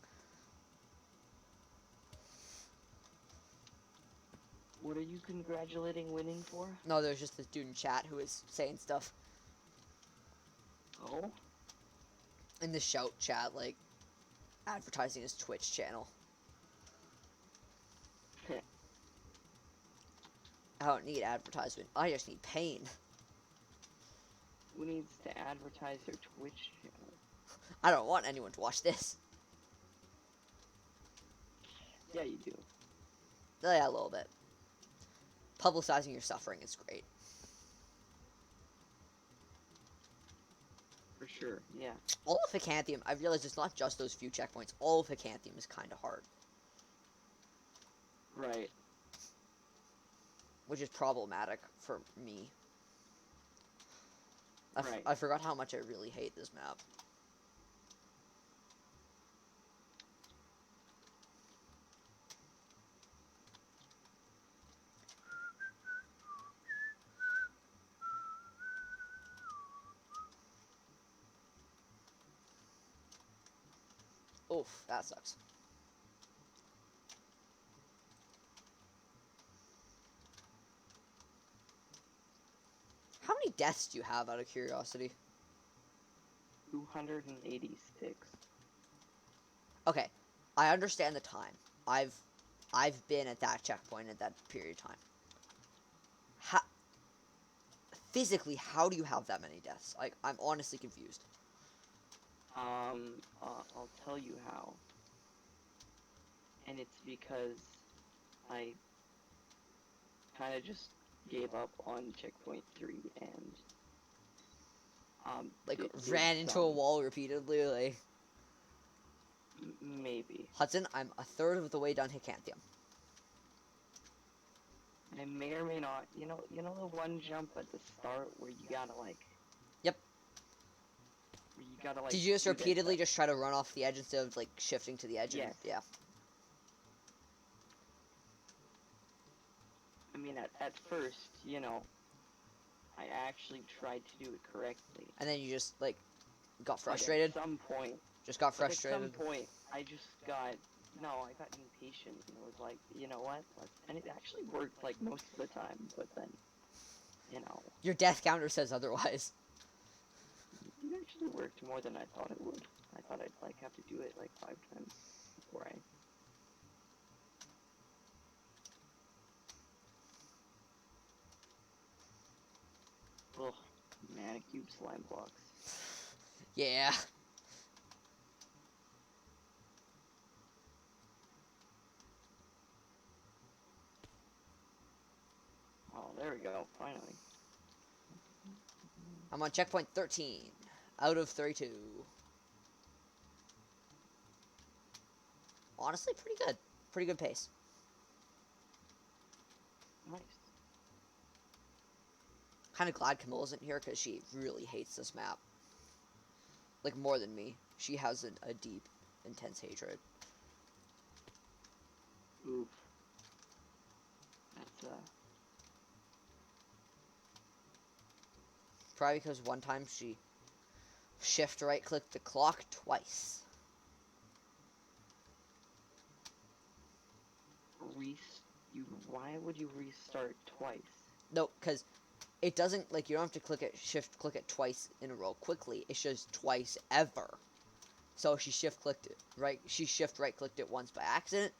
What are you congratulating winning for? No, there's just this dude in chat who is saying stuff Oh? in the shout chat, like advertising his Twitch channel. I don't need advertisement. I just need pain. Who needs to advertise their Twitch channel? I don't want anyone to watch this. Yeah, you do. Yeah, a little bit. Publicizing your suffering is great. For sure, yeah. All of Hicanthium, I've realized it's not just those few checkpoints. All of Hicanthium is kind of hard. Right. Which is problematic for me. Right. I forgot how much I really hate this map. Oof, that sucks. How many deaths do you have, out of curiosity? 286. Okay, I understand the time. I've been at that checkpoint at that period of time. Physically, how do you have that many deaths? Like, I'm honestly confused. I'll tell you how. And it's because I kind of just gave up on checkpoint 3 and Like, did ran into a some- wall repeatedly, like... Maybe. Hudson, I'm a third of the way done Hicanthium. I may or may not. You know the one jump at the start where you gotta like. Yep. Where you gotta like. Did you just do that repeatedly stuff. just try to run off the edge instead of, like, shifting to the edge? Yes. Yeah. I mean, at first, I actually tried to do it correctly. And then you just, like, got But frustrated? at some point. Just got But frustrated? at some point, I got impatient and was like, you know what? And it actually worked like most of the time, but then, Your death counter says otherwise. it actually worked more than I thought it would. I thought I'd like have to do it like 5 times before I. Ugh, Manacube slime blocks. Yeah. Oh, there we go, finally. I'm on checkpoint 13. Out of 32. Honestly, pretty good. Pretty good pace. Nice. Kind of glad Camille isn't here because she really hates this map. Like, more than me. She has a deep, intense hatred. Oof. That's, Probably because one time she shift right clicked the clock twice. Why would you restart twice? No, because it doesn't, like, you don't have to click it twice in a row quickly. It's just twice ever. So she shift right clicked it once by accident,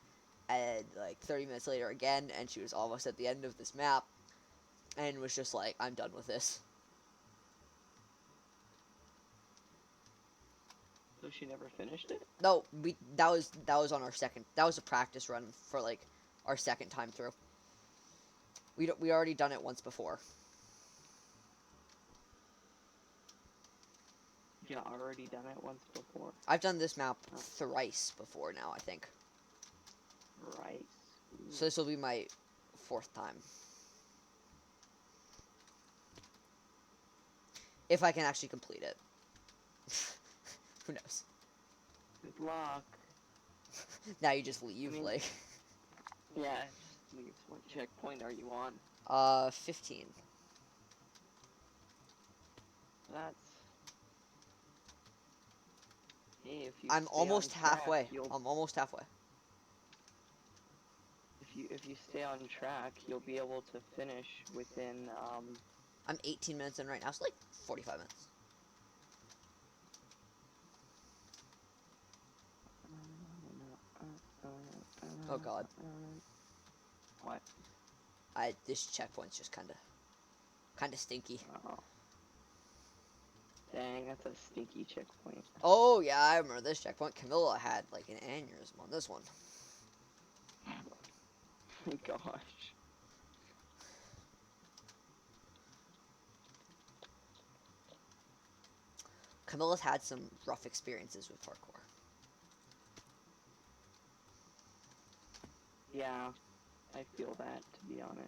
and like 30 minutes later again, and she was almost at the end of this map, and was just like, I'm done with this. So she never finished it? No, that was on our second. That was a practice run for like our second time through. We already done it once before. you already done it once before? I've done this map Oh. thrice before now, I think. Right. So this will be my 4th time. If I can actually complete it. Who knows? Good luck. Now you just leave, I mean- like... Yeah, just leave. What checkpoint are you on? 15. That's... Hey, if you I'm stay almost on track, halfway. you'll- I'm almost halfway. If you stay on track, you'll be able to finish within I'm 18 minutes in right now, so like 45 minutes. Oh god. What? This checkpoint's just kinda stinky. Oh. Dang, that's a stinky checkpoint. Oh yeah, I remember this checkpoint. Camilla had like an aneurysm on this one. My gosh. Camilla's had some rough experiences with parkour. Yeah, I feel that, to be honest.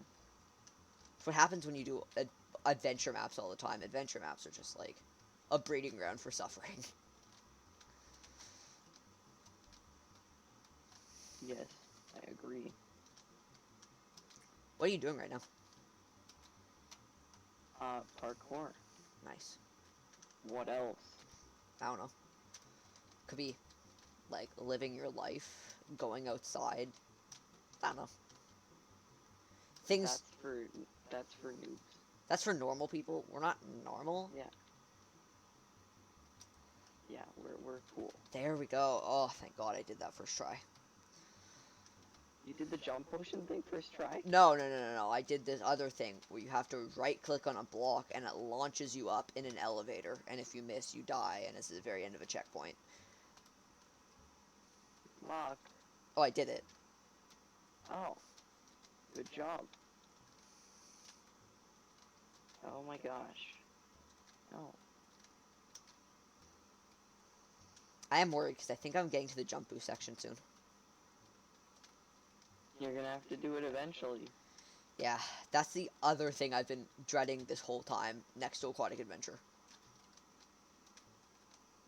It's what happens when you do adventure maps all the time. Adventure maps are just like a breeding ground for suffering. Yes, I agree. What are you doing right now? Parkour. Nice. What else? I don't know. Could be like living your life, going outside. I don't know. Things That's for noobs. that's for normal people. We're not normal. Yeah. Yeah, we're cool. There we go. Oh, thank God I did that first try. You did the jump potion thing first try? No. I did this other thing where you have to right click on a block and it launches you up in an elevator. And if you miss, you die. And it's the very end of a checkpoint. Luck. Oh, I did it. Oh. Good job. Oh my gosh. Oh. I am worried because I think I'm getting to the jump boost section soon. You're gonna have to do it eventually. Yeah, that's the other thing I've been dreading this whole time next to Aquatic Adventure.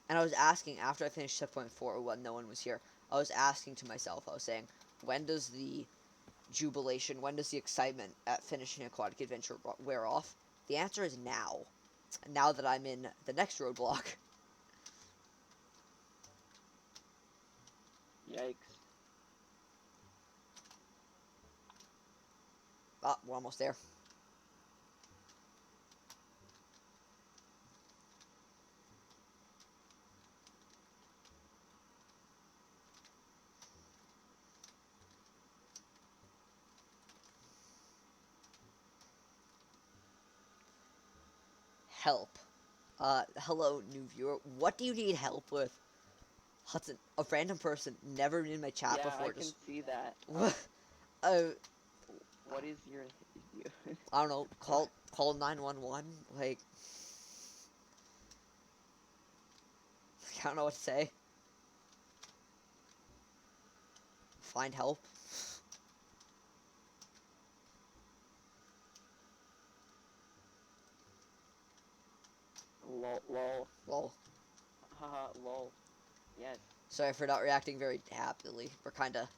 And I was asking, after I finished checkpoint 4 when no one was here, I was asking to myself, I was saying, when does the jubilation, when does the excitement at finishing Aquatic Adventure wear off? The answer is now. Now that I'm in the next roadblock. Yikes. Ah, we're almost there. Help. Hello, new viewer. What do you need help with? Hudson, a random person, never in my chat Yeah, before. I can see that. What? What is your... I don't know. Call 911. Like, I don't know what to say. Find help. Lol. Lol. Haha, lol. Yes. Sorry for not reacting very happily. We're kinda...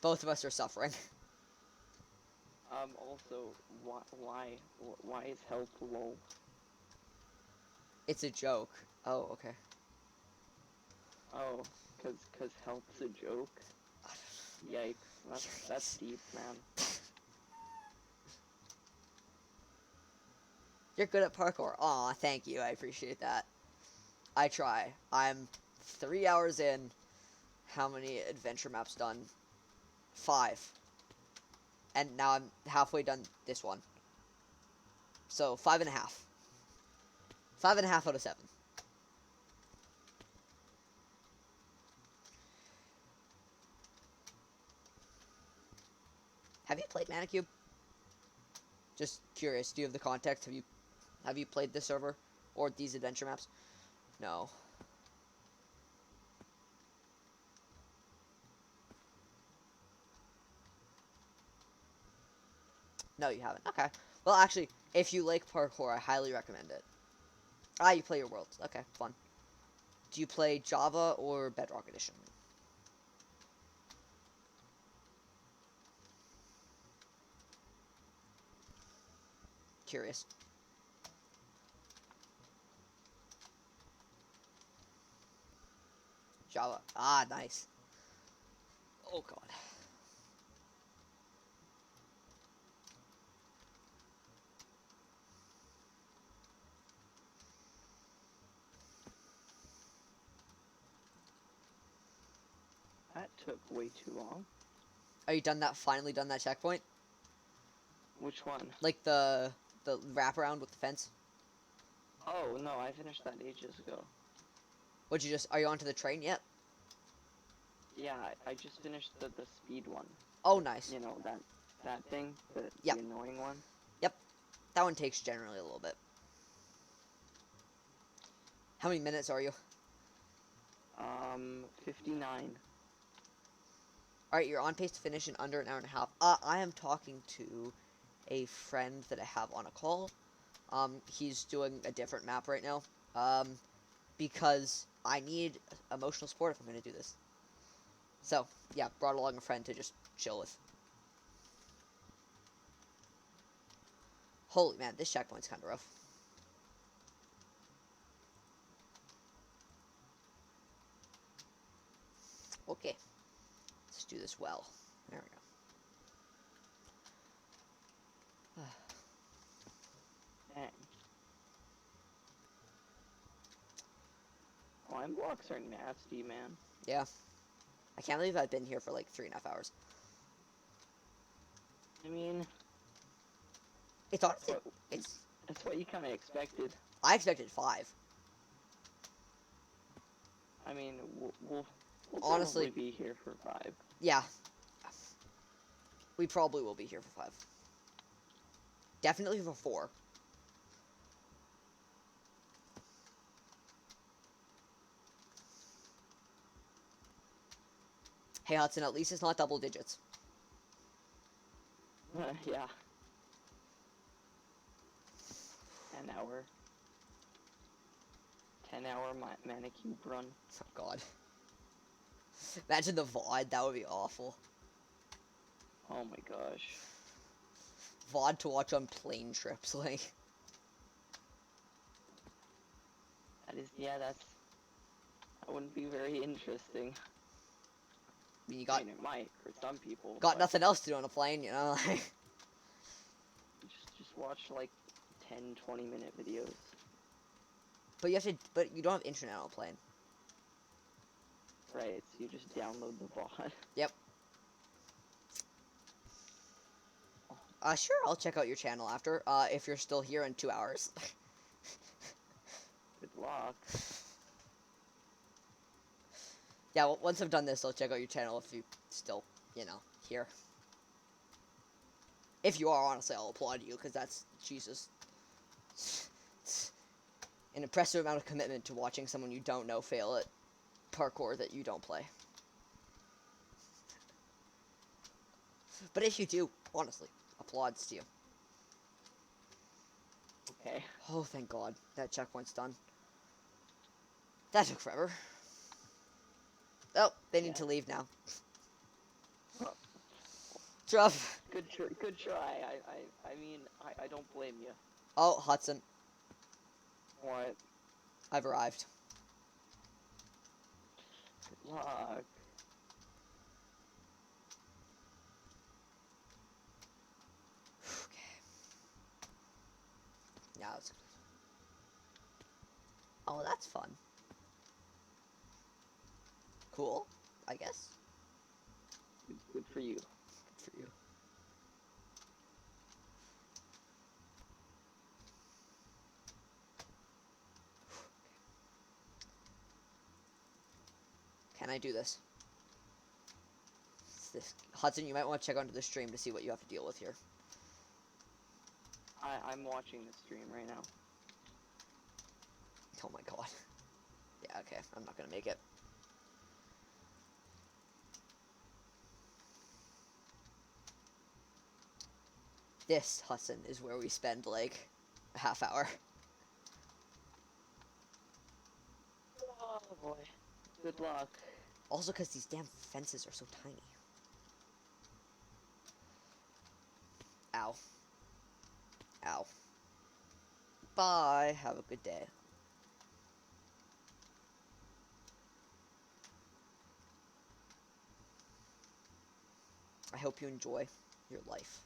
Both of us are suffering. Also, why is help lol? It's a joke. Oh, okay. Oh, cause help's a joke? Yikes. That's deep, man. You're good at parkour. Aw, thank you. I appreciate that. I try. I'm 3 hours in. How many adventure maps done? 5. And now I'm halfway done this one. So, 5.5. 5.5 out of 7. Have you played Manacube? Just curious. Do you have the context? Have you played this server or these adventure maps? No. No, you haven't. Okay. Well, actually, if you like parkour, I highly recommend it. Ah, you play your worlds. Okay, fun. Do you play Java or Bedrock Edition? Curious. Java. Ah, nice. Oh, God. That took way too long. Are you done that? Finally done that checkpoint? Which one? Like the wraparound with the fence? Oh, no, I finished that ages ago. Would you just... Are you onto the train yet? Yeah, I just finished the speed one. Oh, nice. You know, that thing? Yep. The annoying one? Yep. That one takes generally a little bit. How many minutes are you? 59. Alright, you're on pace to finish in under an hour and a half. I am talking to a friend that I have on a call. He's doing a different map right now. Because I need emotional support if I'm going to do this. So, yeah, brought along a friend to just chill with. Holy man, this checkpoint's kind of rough. Okay. Let's do this well. There we go. Dang. Climb blocks are nasty, man. Yeah. I can't believe I've been here for like 3.5 hours. I mean, It's honestly... It's... that's what you kind of expected. I expected 5. I mean, we'll Honestly... probably be here for 5. Yeah. We probably will be here for 5. Definitely for 4. Hey, Hudson, at least it's not double digits. Yeah. An hour. 10-hour Manacube run. Oh, God. Imagine the VOD. That would be awful. Oh my gosh. VOD to watch on plane trips, like... That wouldn't be very interesting. I mean, you I mean, it might for some people. got but nothing else to do on a plane, you know? Like... Just watch like 10-20 minute videos. But you don't have internet on a plane. Right, so you just download the VOD. Yep. Sure, I'll check out your channel after, if you're still here in 2 hours. Good luck. Yeah, well, once I've done this, I'll check out your channel if you still, you know, here. If you are, honestly, I'll applaud you, because that's, Jesus. It's an impressive amount of commitment to watching someone you don't know fail at parkour that you don't play. But if you do, honestly, applauds to you. Okay. Oh, thank God. That checkpoint's done. That took forever. Oh, they need to leave now. It's rough. Good try. I mean, I don't blame you. Oh, Hudson, What? I've arrived. Good luck. Okay. Yeah, that's good. Oh, that's fun. Cool, I guess. Good for you. Good for you. Can I do this? Hudson, you might want to check onto the stream to see what you have to deal with here. I'm watching the stream right now. Oh my God. Yeah, okay, I'm not gonna make it. This, Hudson, is where we spend, like, a half hour. Oh boy. Good luck. Also, because these damn fences are so tiny. Ow. Ow. Bye. Have a good day. I hope you enjoy your life.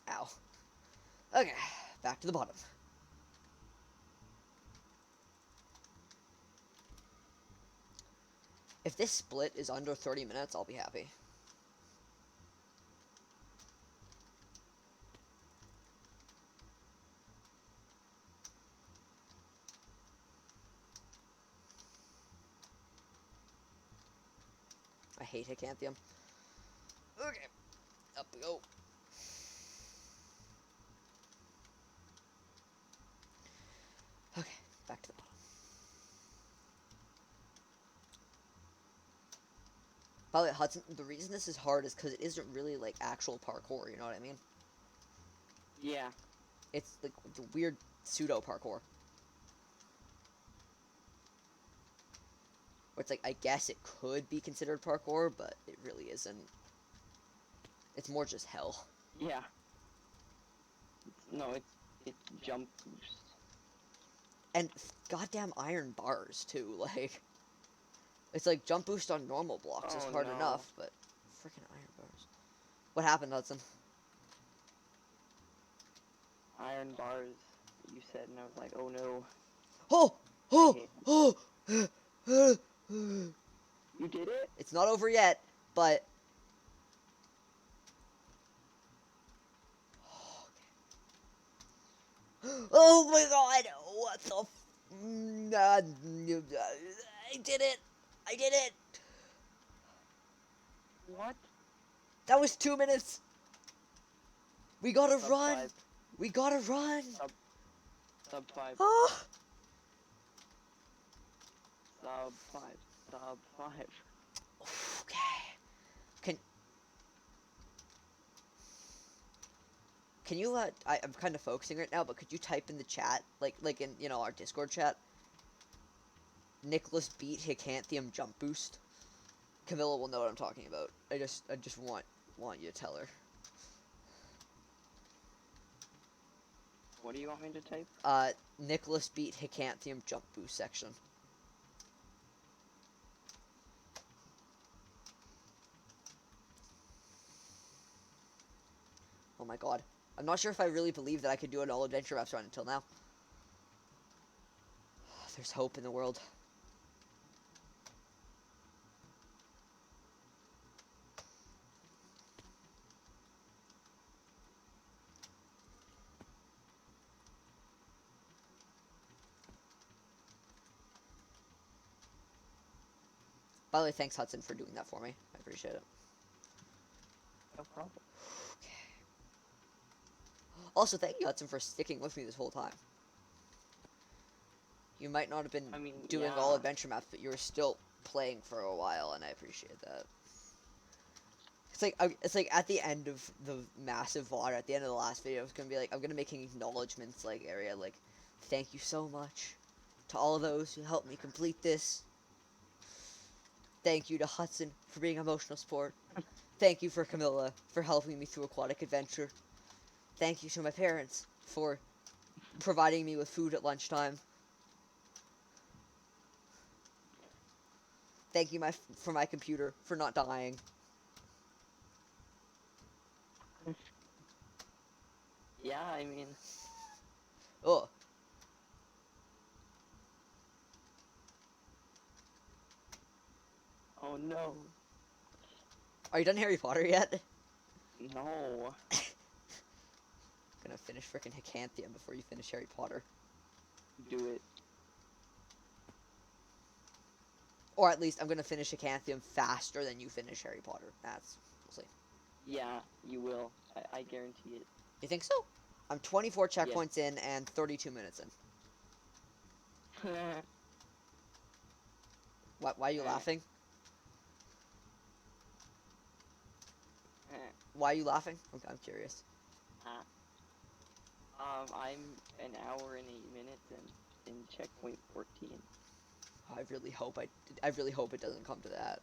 Ow. Okay, back to the bottom. If this split is under 30 minutes, I'll be happy. I hate Hicanthium. Okay, up we go. Okay, back to the bottom. By the way, Hudson, the reason this is hard is because it isn't really, like, actual parkour, you know what I mean? Yeah. It's, like, the weird pseudo-parkour. Where it's like, I guess it could be considered parkour, but it really isn't. It's more just hell. Yeah. No, it's jump boost. And goddamn iron bars, too, like... It's like jump boost on normal blocks is Oh, hard no. enough, but freaking iron bars. What happened, Hudson? Iron bars, you said, and I was like, oh no. Oh! Oh! hate Oh! You did it? It's not over yet, but... Oh my god! What the I did it! I did it! What? That was 2 minutes! We gotta Sub run! 5. We gotta run! Sub 5. Oh! Sub 5. Sub 5. Okay. Can you, I'm kind of focusing right now, but could you type in the chat, like in, you know, our Discord chat? Nicholas beat Hicanthium jump boost. Camilla will know what I'm talking about. I just want you to tell her. What do you want me to type? Nicholas beat Hicanthium jump boost section. Oh my god. I'm not sure if I really believe that I could do an all adventure maps run until now. There's hope in the world. By the way, thanks Hudson for doing that for me. I appreciate it. No problem. Okay. Also, thank you Hudson for sticking with me this whole time. You might not have been doing yeah. all adventure maps, but you were still playing for a while, and I appreciate that. It's like at the end of the massive VOD, at the end of the last video, it's gonna be like, I'm gonna make an acknowledgements like area, like, thank you so much to all those who helped me complete this. Thank you to Hudson for being emotional support. Thank you for Camilla for helping me through aquatic adventure. Thank you to my parents for providing me with food at lunchtime. Thank you for my computer for not dying. Yeah, I mean... Oh. Oh no. Are you done Harry Potter yet? No. Gonna finish frickin' Hicanthium before you finish Harry Potter. Do it. Or at least I'm gonna finish Hicanthium faster than you finish Harry Potter. We'll see. Yeah, you will. I guarantee it. You think so? I'm 24 checkpoints in and 32 minutes in. Why are you laughing? Why are you laughing? I'm curious. I'm an hour and 8 minutes in checkpoint 14. I really hope it doesn't come to that.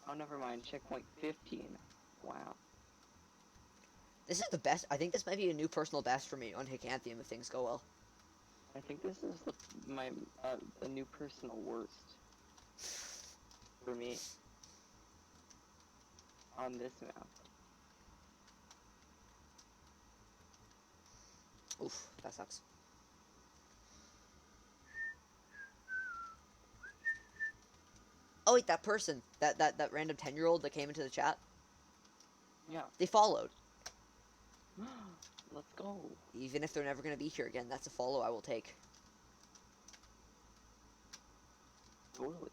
Oh, never mind. Checkpoint 15. Wow. This is the best. I think this might be a new personal best for me on Hicanthium if things go well. I think this is my a new personal worst for me on this map. Oof, that sucks. Oh wait, that person, that random 10-year-old that came into the chat, Yeah. they followed. Let's go. Even if they're never gonna be here again, that's a follow I will take. Totally.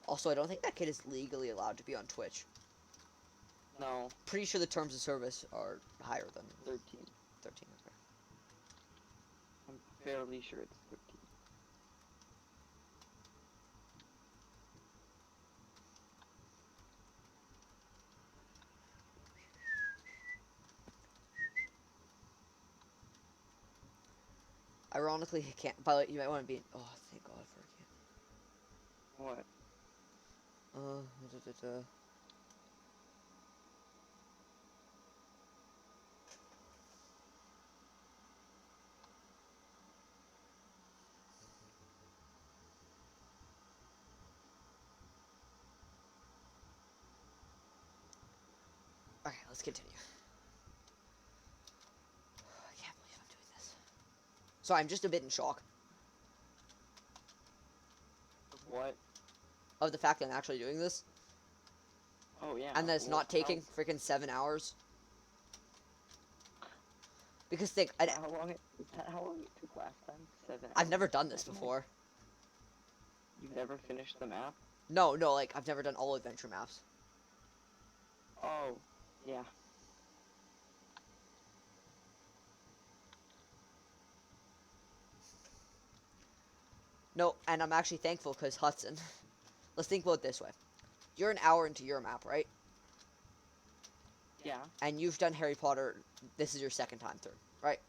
Also, I don't think that kid is legally allowed to be on Twitch. No. Pretty sure the terms of service are higher than 13. 13. Okay. I'm fairly sure it's 13. Ironically, he can't. But you might want to be. Oh, thank God for a What? kid. Okay, let's continue. I can't believe I'm doing this. So I'm just a bit in shock What? of the fact that I'm actually doing this, Oh yeah. and that it's Well, not taking freaking 7 hours. Because think, How long it? Is that how long it took last time? 7 I've never hours? done this 7 before. You've never finished the map? No, like I've never done all adventure maps. Oh, yeah. No, and I'm actually thankful because Hudson. Let's think about it this way. You're an hour into your map, right? Yeah. And you've done Harry Potter. This is your second time through, right?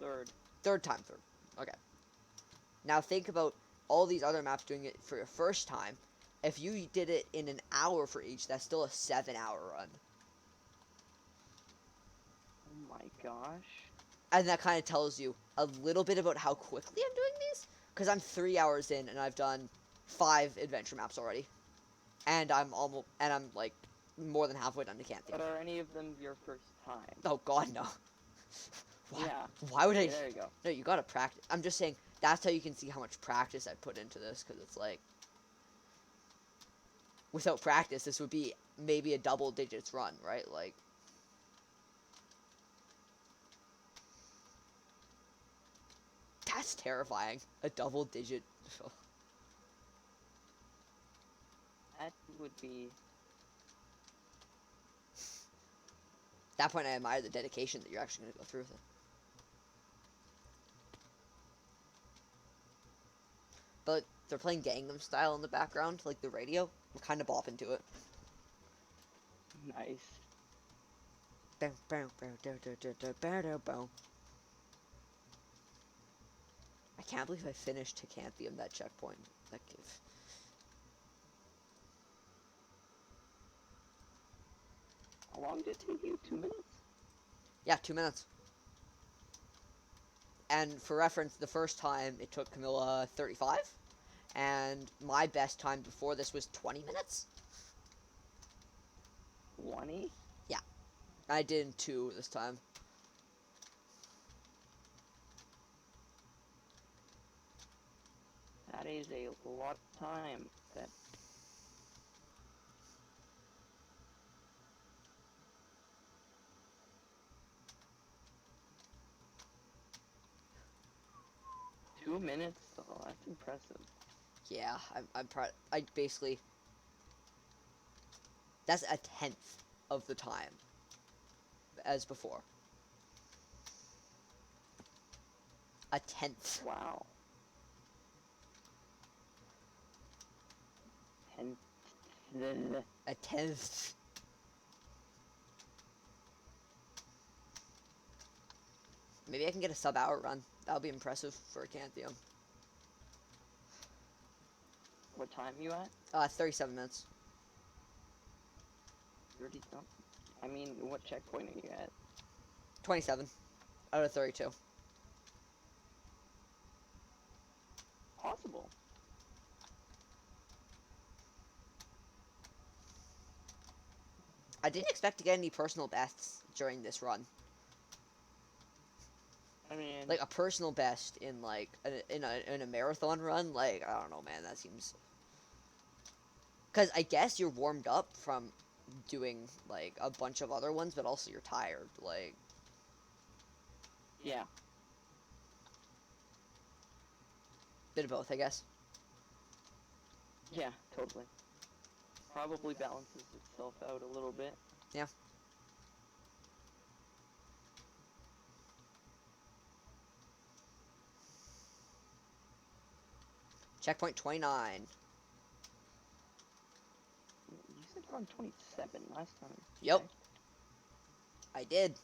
Third. Third time through. Okay. Now think about all these other maps doing it for your first time. If you did it in an hour for each, that's still a 7-hour run. Oh my gosh. And that kind of tells you a little bit about how quickly I'm doing these. Because I'm 3 hours in and I've done 5 adventure maps already. And I'm like more than halfway done to Canthe. But are any of them your first time? Oh God, no. Why, Yeah. why would I? Okay, there you go. No, you gotta practice. I'm just saying that's how you can see how much practice I put into this. Because it's like, without practice, this would be maybe a double digits run, right? Like, that's terrifying. A double digit. That would be. At that point, I admire the dedication that you're actually gonna go through with it. But they're playing Gangnam Style in the background, like the radio. I'm kind of bopping to it. Nice. I can't believe I finished Hicanthium, that checkpoint. That give. How long did it take you? 2 minutes? Yeah, 2 minutes. And for reference, the first time it took Camilla 35, and my best time before this was 20 minutes. 20? Yeah, I did in 2 this time. That is a lot of time. That. Two minutes? Oh, that's impressive. Yeah, I'm proud. I basically. That's a 10th of the time as before. A 10th. Wow. A tenth. Maybe I can get a sub-hour run. That would be impressive for a Canthium. What time you at? 37 minutes. 30 something. I mean, what checkpoint are you at? 27 out of 32. Possible. I didn't expect to get any personal bests during this run. I mean, Like a personal best in like in a marathon run. Like I don't know, man. That seems. Because I guess you're warmed up from doing like a bunch of other ones, but also you're tired. Like yeah. bit of both, I guess. Yeah, totally. Probably balances itself out a little bit. Yeah. Checkpoint 29. You said you're on 27 last time. Yep. Okay. I did.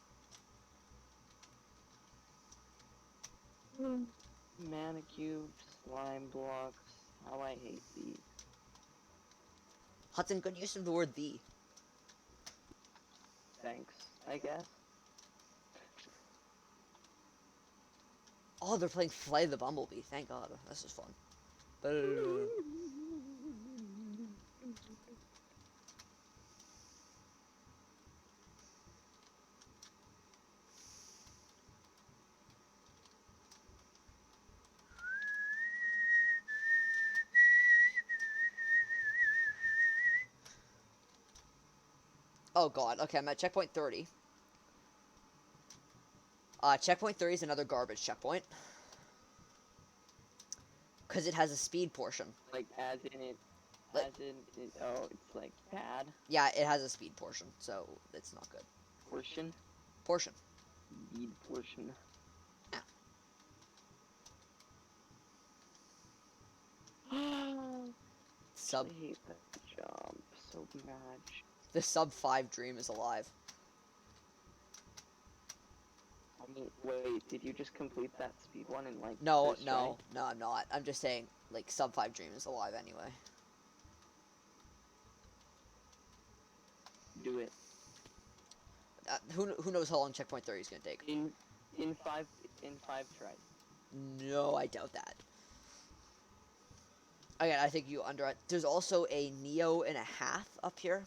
Manacube, slime blocks. How I hate these. Hudson, good use of the word "the." Thanks, I guess. Oh, they're playing Fly the Bumblebee. Thank God. This is fun. Oh God. Okay, I'm at checkpoint 30. Checkpoint 30 is another garbage checkpoint. Because it has a speed portion. Like, as in it. Like- As in it. Oh, it's like bad. Yeah, it has a speed portion, so it's not good. Portion. Portion. Speed portion. Sub. I hate that jump so much. The sub 5 dream is alive. I mean, wait, did you just complete that speed one in like No, first no, no, I'm not. I'm just saying, like, sub 5 dream is alive anyway. try? Do it. Who knows how long checkpoint 30 is gonna take? In five tries. No, I doubt that. Again, I think you under. There's also a Neo and a half up here.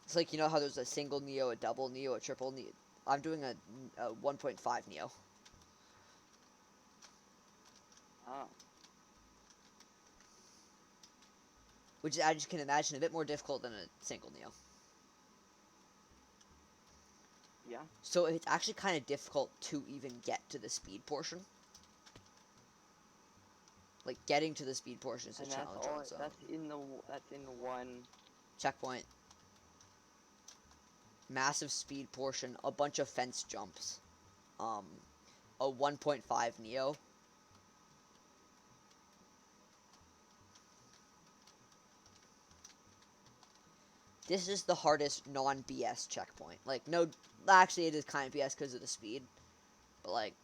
It's like, you know how there's a single Neo, a double Neo, a triple Neo. I'm doing a 1.5 Neo. Oh. Which I just can imagine a bit more difficult than a single Neo. Yeah. So it's actually kind of difficult to even get to the speed portion. Like, getting to the speed portion is a And challenge on its own. that's in the one. Checkpoint. Massive speed portion, a bunch of fence jumps. A 1.5 Neo. This is the hardest non-BS checkpoint. Like, no, actually it is kind of BS because of the speed. But, like,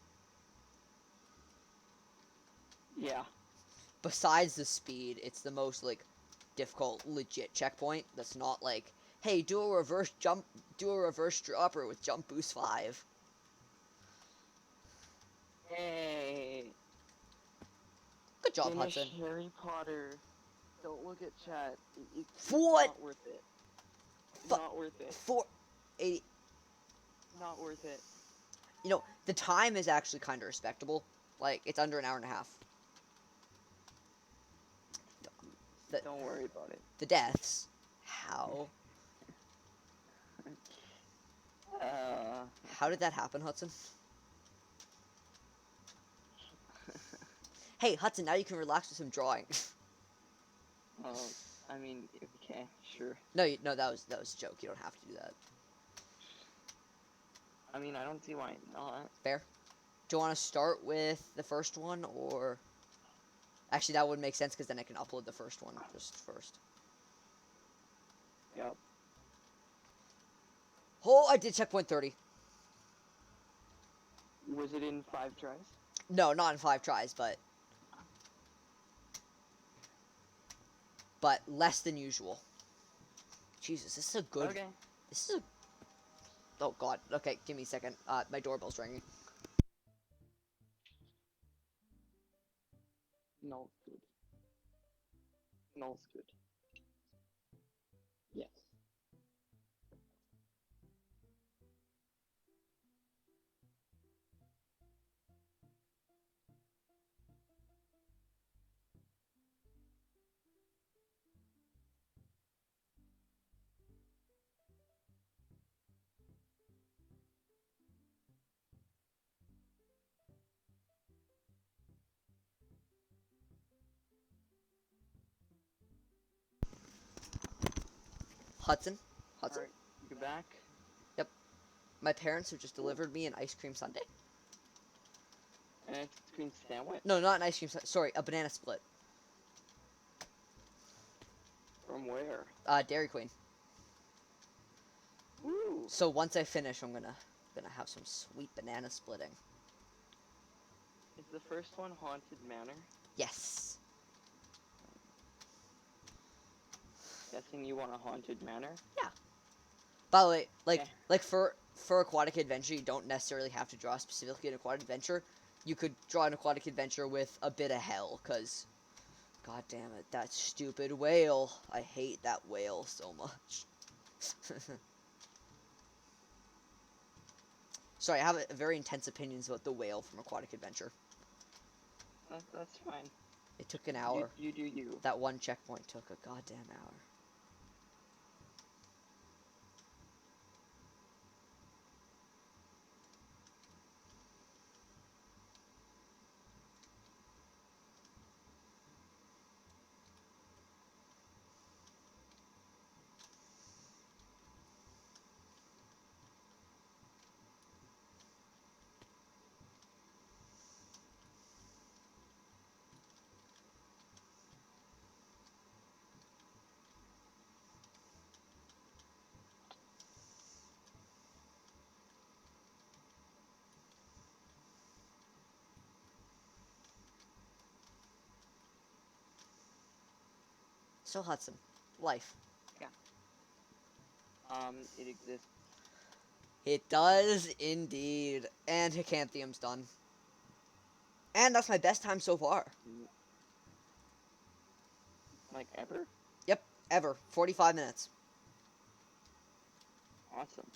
Yeah. besides the speed, it's the most, like, difficult, legit checkpoint. That's not like, hey, do a reverse jump, do a reverse dropper with jump boost 5. Hey. Good job, Finish Hudson. Harry Potter. Don't look at chat. It's What? not worth it. Fu- Not worth it. 480. Not worth it. You know, the time is actually kind of respectable. Like, it's under an hour and a half. Don't worry about it. The deaths. How? How did that happen, Hudson? Hey, Hudson, now you can relax with some drawing. Oh, I mean, okay, sure. No, that was a joke. You don't have to do that. I mean, I don't see why not. Fair. Do you want to start with the first one, or? Actually, that would make sense because then I can upload the first one just first. Yep. Oh, I did checkpoint 30. Was it in 5 tries? No, not in 5 tries, but less than usual. Jesus, this is a good. Okay. This is a. Oh God. Okay, give me a second. My doorbell's ringing. Null's good. Null's good. Yes. Hudson. Alright, you back? Yep. My parents have just delivered me an ice cream sundae. An ice cream sandwich? No, not an ice cream sundae. Sorry, a banana split. From where? Dairy Queen. Ooh. So once I finish, I'm gonna have some sweet banana splitting. Is the first one Haunted Manor? Yes. Guessing you want a Haunted Manor? By the way, Yeah. like for aquatic adventure, you don't necessarily have to draw specifically an aquatic adventure. You could draw an aquatic adventure with a bit of hell, cause, god damn it, that stupid whale. I hate that whale so much. Sorry, I have a very intense opinions about the whale from Aquatic Adventure. That's fine. It took an hour. You do you. That one checkpoint took a goddamn hour. So Hudson, life. It exists. It does indeed. And Hicanthium's done. And that's my best time so far. Like ever? Yep, ever. 45 minutes. Awesome.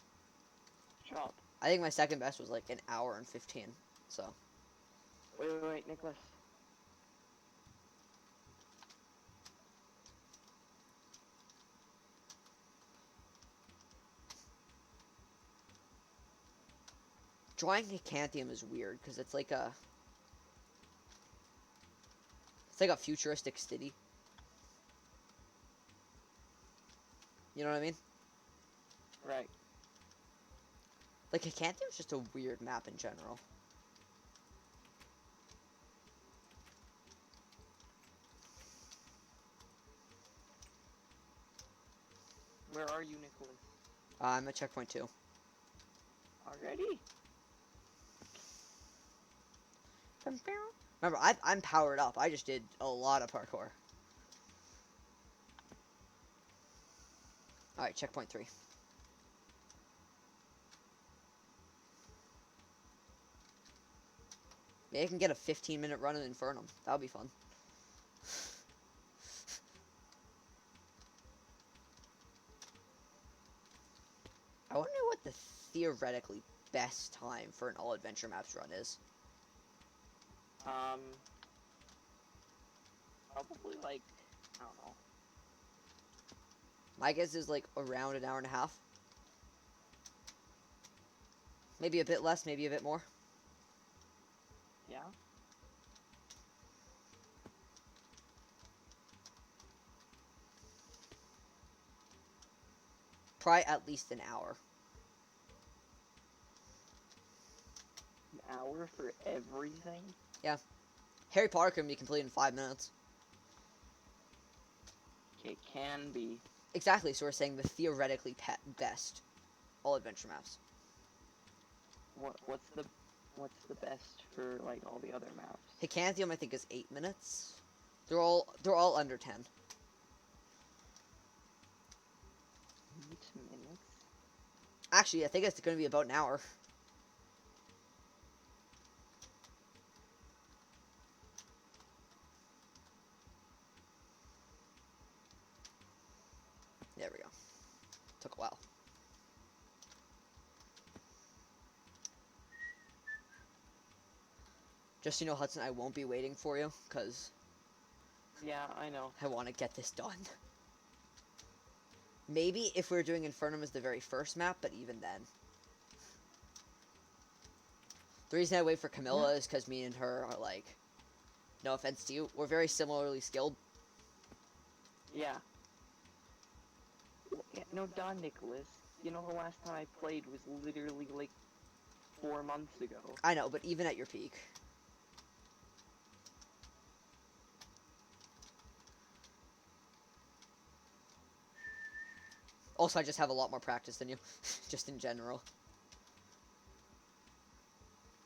Good job. I think my second best was like an hour and 15. So. Wait, Nicholas. Drawing Hicanthium is weird because it's like a futuristic city. You know what I mean? Right. Like Hicanthium's just a weird map in general. Where are you, Nicholas? I'm at checkpoint 2. Already? Remember, I'm powered up. I just did a lot of parkour. Alright, checkpoint 3. Maybe I can get a 15-minute run in Infernum. That would be fun. I wonder what the theoretically best time for an all-adventure maps run is. Probably like, I don't know. My guess is like around an hour and a half. Maybe a bit less, maybe a bit more. Yeah? Probably at least an hour. An hour for everything? Yeah. Harry Potter can be completed in 5 minutes. It can be. Exactly, so we're saying the theoretically best all adventure maps. What's the best for like all the other maps? Hicantium, I think, is 8 minutes. They're all under 10. 8 minutes. Actually, I think it's going to be about an hour. There we go. Took a while. Just so you know, Hudson, I won't be waiting for you, because Yeah, I know. I want to get this done. Maybe if we were doing Infernum as the very first map, but even then. The reason I wait for Camilla is because me and her are like, no offense to you, we're very similarly skilled. Yeah. No, Don Nicholas. You know, the last time I played was literally like 4 months ago. I know, but even at your peak. Also, I just have a lot more practice than you, just in general.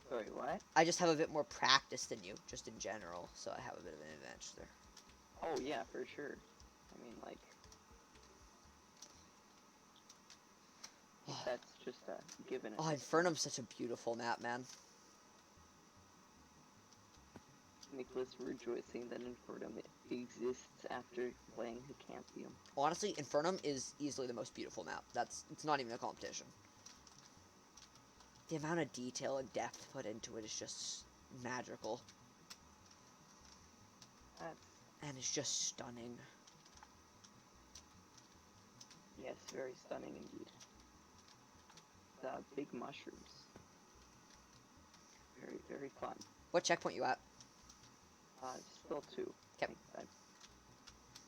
Sorry, what? I just have a bit more practice than you, just in general, so I have a bit of an advantage there. Oh yeah, for sure. I mean, like, that's just a given. Oh, Infernum's such a beautiful map, man. Nicholas rejoicing that Infernum exists after playing Hicantium. Honestly, Infernum is easily the most beautiful map. It's not even a competition. The amount of detail and depth put into it is just magical. And it's just stunning. Yes, very stunning indeed. The big mushrooms. Very, very fun. What checkpoint you at? Still 2. Okay. I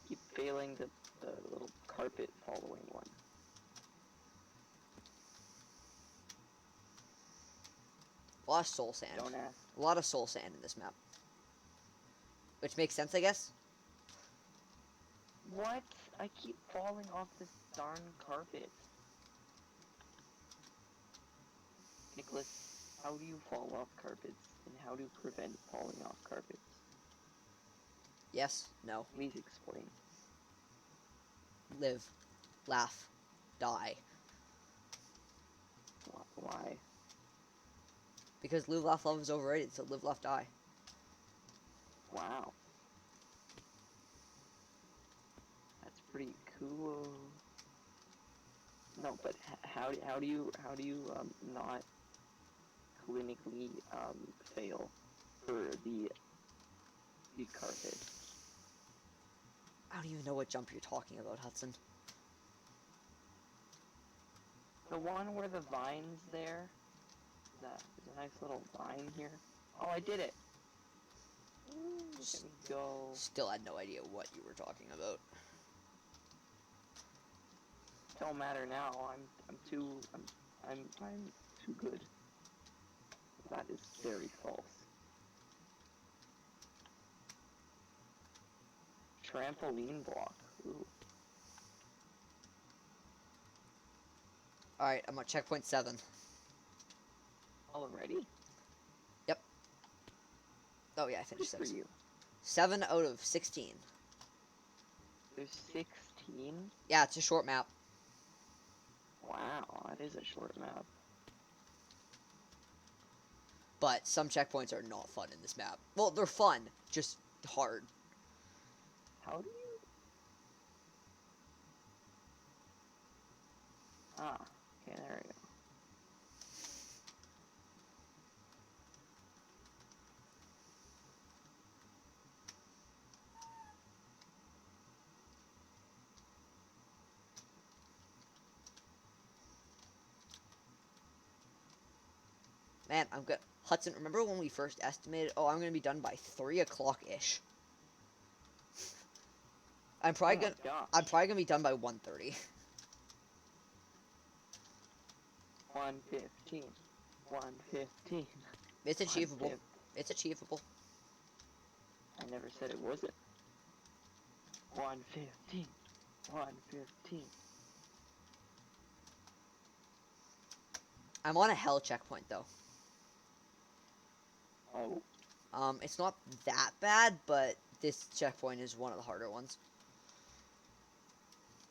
keep failing the little carpet following one. A lot of soul sand. Don't ask. A lot of soul sand in this map. Which makes sense, I guess. What? I keep falling off this darn carpet. Nicholas, how do you fall off carpets? And how do you prevent falling off carpets? Yes, no. Please explain. Live, laugh, die. Why? Because live, laugh, love is overrated, so live, laugh, die. Wow. That's pretty cool. No, but how do you not clinically fail for the carpet? I don't even know what jump you're talking about, Hudson. The one where the vine's there. There's a nice little vine here. Oh, I did it. Ooh, look at me go. Still had no idea what you were talking about. Don't matter now. I'm too good. That is very false. Trampoline block. Ooh. Alright, I'm on checkpoint 7. Already? Yep. Oh yeah, I finished Good for 6. you. 7 out of 16. There's 16? Yeah, it's a short map. Wow, that is a short map. But some checkpoints are not fun in this map. Well, they're fun, just hard. How do you... Ah, okay, there we go. Man, I'm good. Hudson, remember when we first estimated, oh, I'm gonna be done by 3 o'clock-ish. I'm probably gonna be done by 1:30. 1:15. 1:15. It's achievable. It's achievable. I never said it wasn't. 115. 115. I'm on a hell checkpoint though. Oh. It's not that bad, but this checkpoint is one of the harder ones.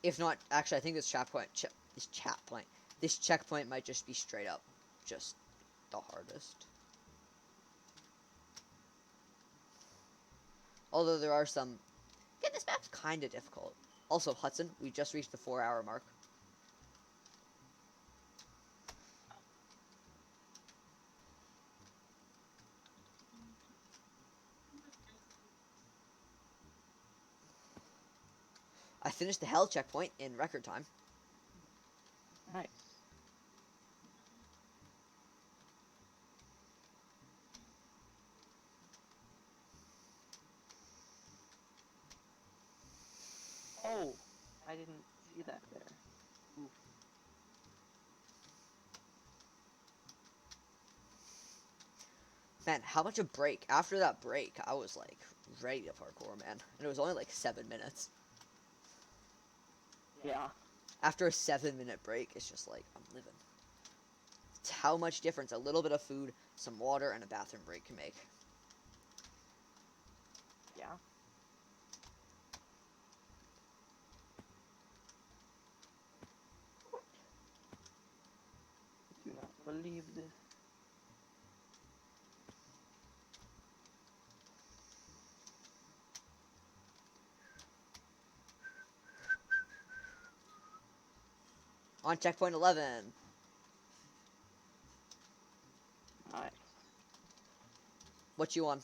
If not, actually, I think this checkpoint might just be straight up, just the hardest. Although there are some. Yeah, this map's kind of difficult. Also, Hudson, we just reached the 4-hour mark. I finished the hell checkpoint in record time. Nice. Oh, I didn't see that there. Oof. Man, how much a break. After that break, I was like ready to parkour, man. And it was only like 7 minutes. Yeah. After a 7-minute break, it's just like, I'm living. It's how much difference a little bit of food, some water, and a bathroom break can make. Yeah. I do not believe this. On checkpoint 11. Nice. What you on?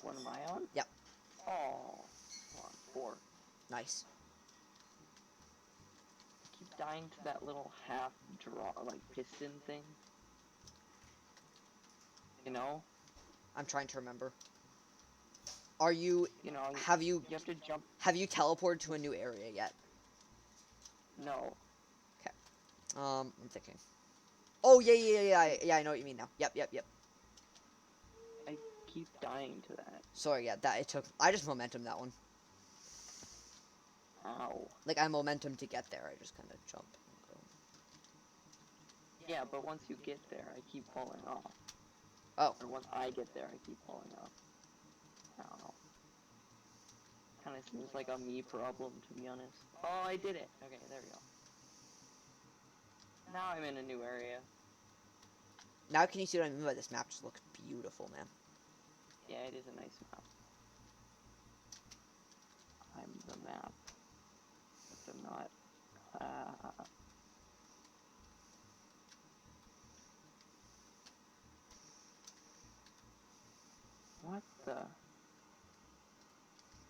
What am I on? Yep. Oh, I'm on 4. Nice. I keep dying to that little half draw, like piston thing. You know? I'm trying to remember. Are you... You know, Have you... You have to jump. Have you teleported to a new area yet? No. I'm thinking. Oh, yeah, I know what you mean now. Yep. I keep dying to that. Sorry, yeah, that it took... I just momentum that one. Ow. Like, I momentum to get there. I just kind of jump and go. Yeah, but once you get there, I keep falling off. Oh. Or once I get there, I keep falling off. I don't know. Kind of seems like a me problem, to be honest. Oh, I did it. Okay, there we go. Now I'm in a new area. Now can you see what I mean by this map just looks beautiful, man. Yeah, it is a nice map. I'm the map. But I'm not. What the?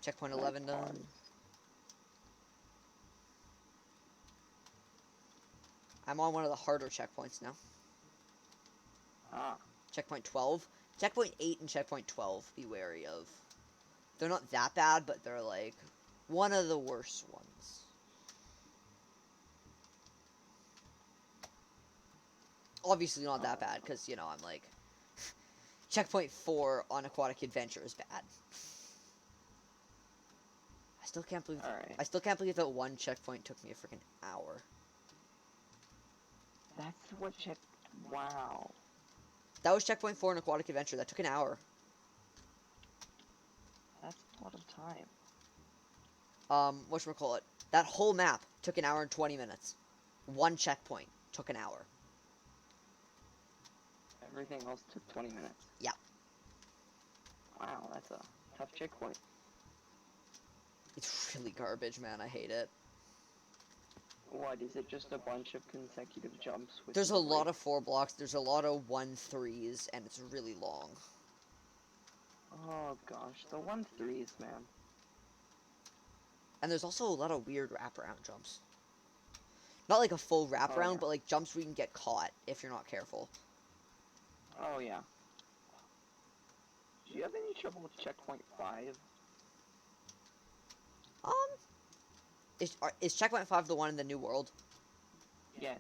Checkpoint That's 11 done. hard. I'm on one of the harder checkpoints now. Ah. Checkpoint 12. Checkpoint 8 and checkpoint 12, be wary of. They're not that bad, but they're like one of the worst ones. Obviously not that bad, because, you know, I'm like... Checkpoint 4 on Aquatic Adventure is bad. I still can't believe... Alright. I still can't believe that one checkpoint took me a freaking hour. That's what check. Wow. That was checkpoint 4 in Aquatic Adventure. That took an hour. That's a lot of time. Whatchamacallit? That whole map took an hour and 20 minutes. One checkpoint took an hour. Everything else took 20 minutes. Yeah. Wow, that's a tough checkpoint. It's really garbage, man. I hate it. What, is it just a bunch of consecutive jumps? With There's a no lot break? of 4 blocks. There's a lot of 1-3s, and it's really long. Oh gosh, the 1-3s, man. And there's also a lot of weird wraparound jumps. Not like a full wraparound, yeah. but like jumps where you can get caught if you're not careful. Oh yeah. Do you have any trouble with checkpoint 5? Is checkpoint 5 the one in the new world? Yes.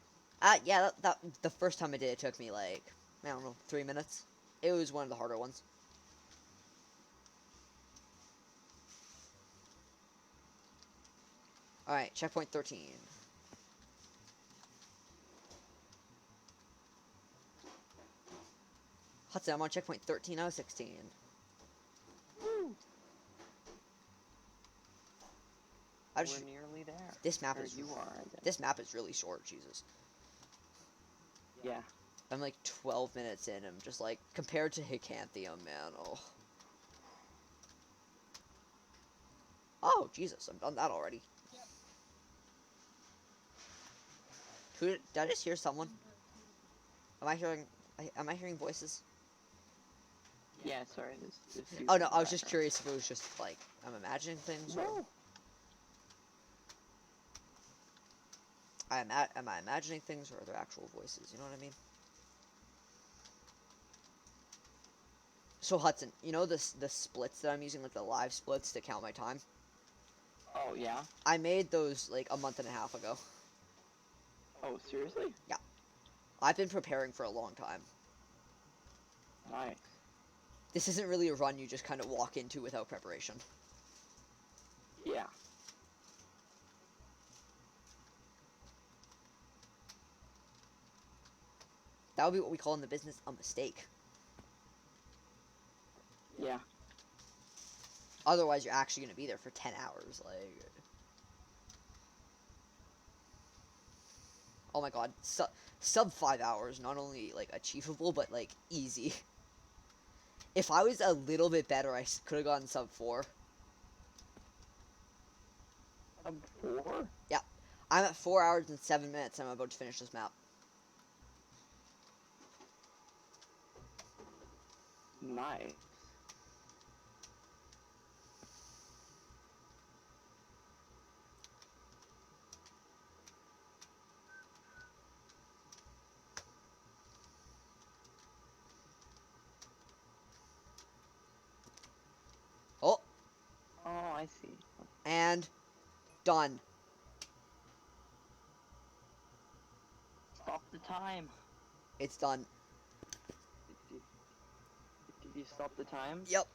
Yeah, that the first time I did it took me like, I don't know, 3 minutes. It was one of the harder ones. Alright, checkpoint 13. Hudson, I'm on checkpoint 13 out of 16. Woo! I We're just, nearly there. this map Or is you are, I guess. this map is really short, Jesus. Yeah. I'm like 12 minutes in, I'm just like, compared to Hicanthium, man, oh. Oh, Jesus, I've done that already. Yep. Did I just hear someone? Am I hearing voices? Yeah, sorry, this dude Oh in no, the I was just background. curious if it was just like, I'm imagining things, or No. am I imagining things, or are there actual voices, you know what I mean? So Hudson, you know the splits that I'm using, like the live splits to count my time? Oh, yeah? I made those like a month and a half ago. Oh, seriously? I've been preparing for a long time. Nice. This isn't really a run you just kind of walk into without preparation. Yeah. That would be what we call in the business a mistake. Yeah. Otherwise, you're actually going to be there for 10 hours. Like, oh my god, sub 5 hours, not only like achievable, but like easy. If I was a little bit better, I could have gotten sub 4. Sub 4? Yeah, I'm at 4 hours and 7 minutes. I'm about to finish this map. Nice. Oh, Oh, I see. and done. Stop the time. It's done. Did you stop the time? Yep.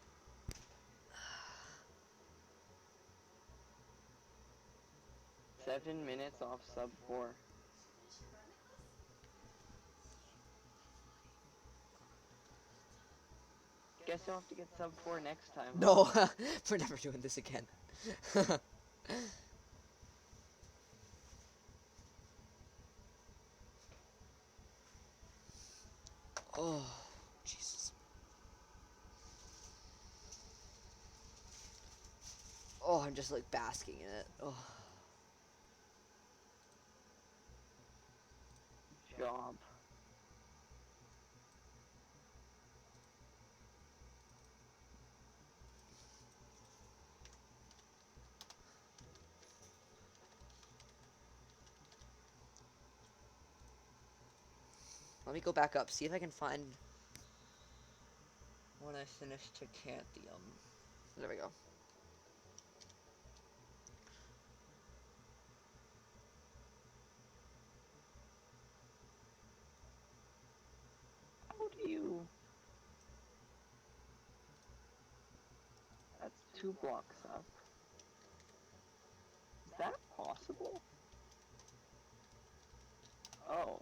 7 minutes off sub 4. Guess you'll have to get sub 4 next time. No, we're never doing this again. Oh, Jesus. Oh, I'm just like basking in it. Oh. Job. Let me go back up, see if I can find when I finish Tacanthium. There we go. How do you... That's 2 blocks up. Is that possible? Oh.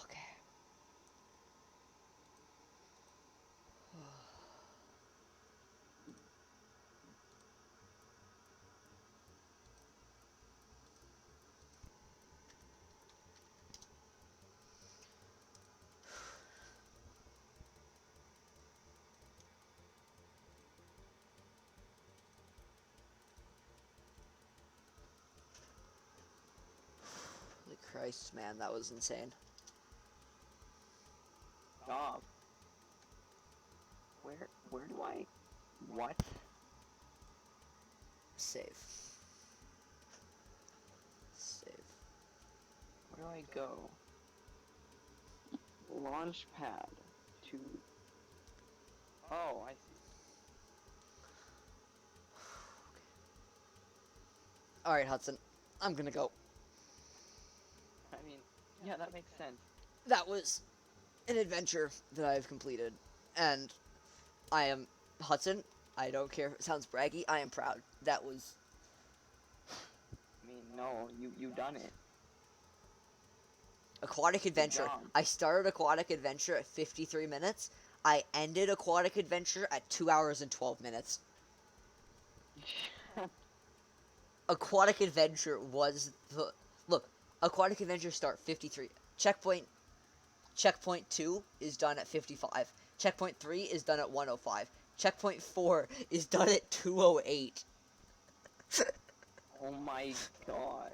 Okay. Holy Christ, man, that was insane. Job. Where do I... What? Save. Save. Where do I go? Launch pad to... Oh, I see. Alright, Hudson. I'm gonna go. I mean, Yeah, that makes sense. That was an adventure that I've completed, and I am Hudson. I don't care if it sounds braggy. I am proud. That was I mean, no, you done it. Aquatic Adventure. job. I started Aquatic Adventure at 53 minutes. I ended Aquatic Adventure at 2 hours and 12 minutes. Aquatic Adventure was the look. Aquatic Adventure start 53. Checkpoint 2 is done at 55. Checkpoint 3 is done at 105. Checkpoint 4 is done at 208. Oh my gosh.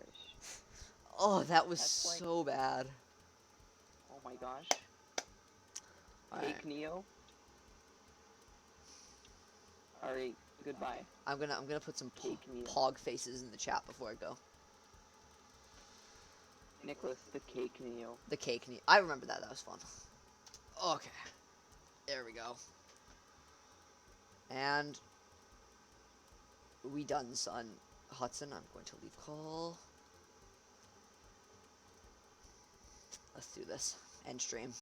Oh, that was That's like- so bad. Oh my gosh. Alright. Take Neo. Alright, goodbye. I'm gonna put some Cake Neo. pog faces in the chat before I go. Nicholas, the cake Neo. The cake. I remember that. That was fun. Okay. There we go. And we done, son. Hudson, I'm going to leave call. Let's do this. End stream.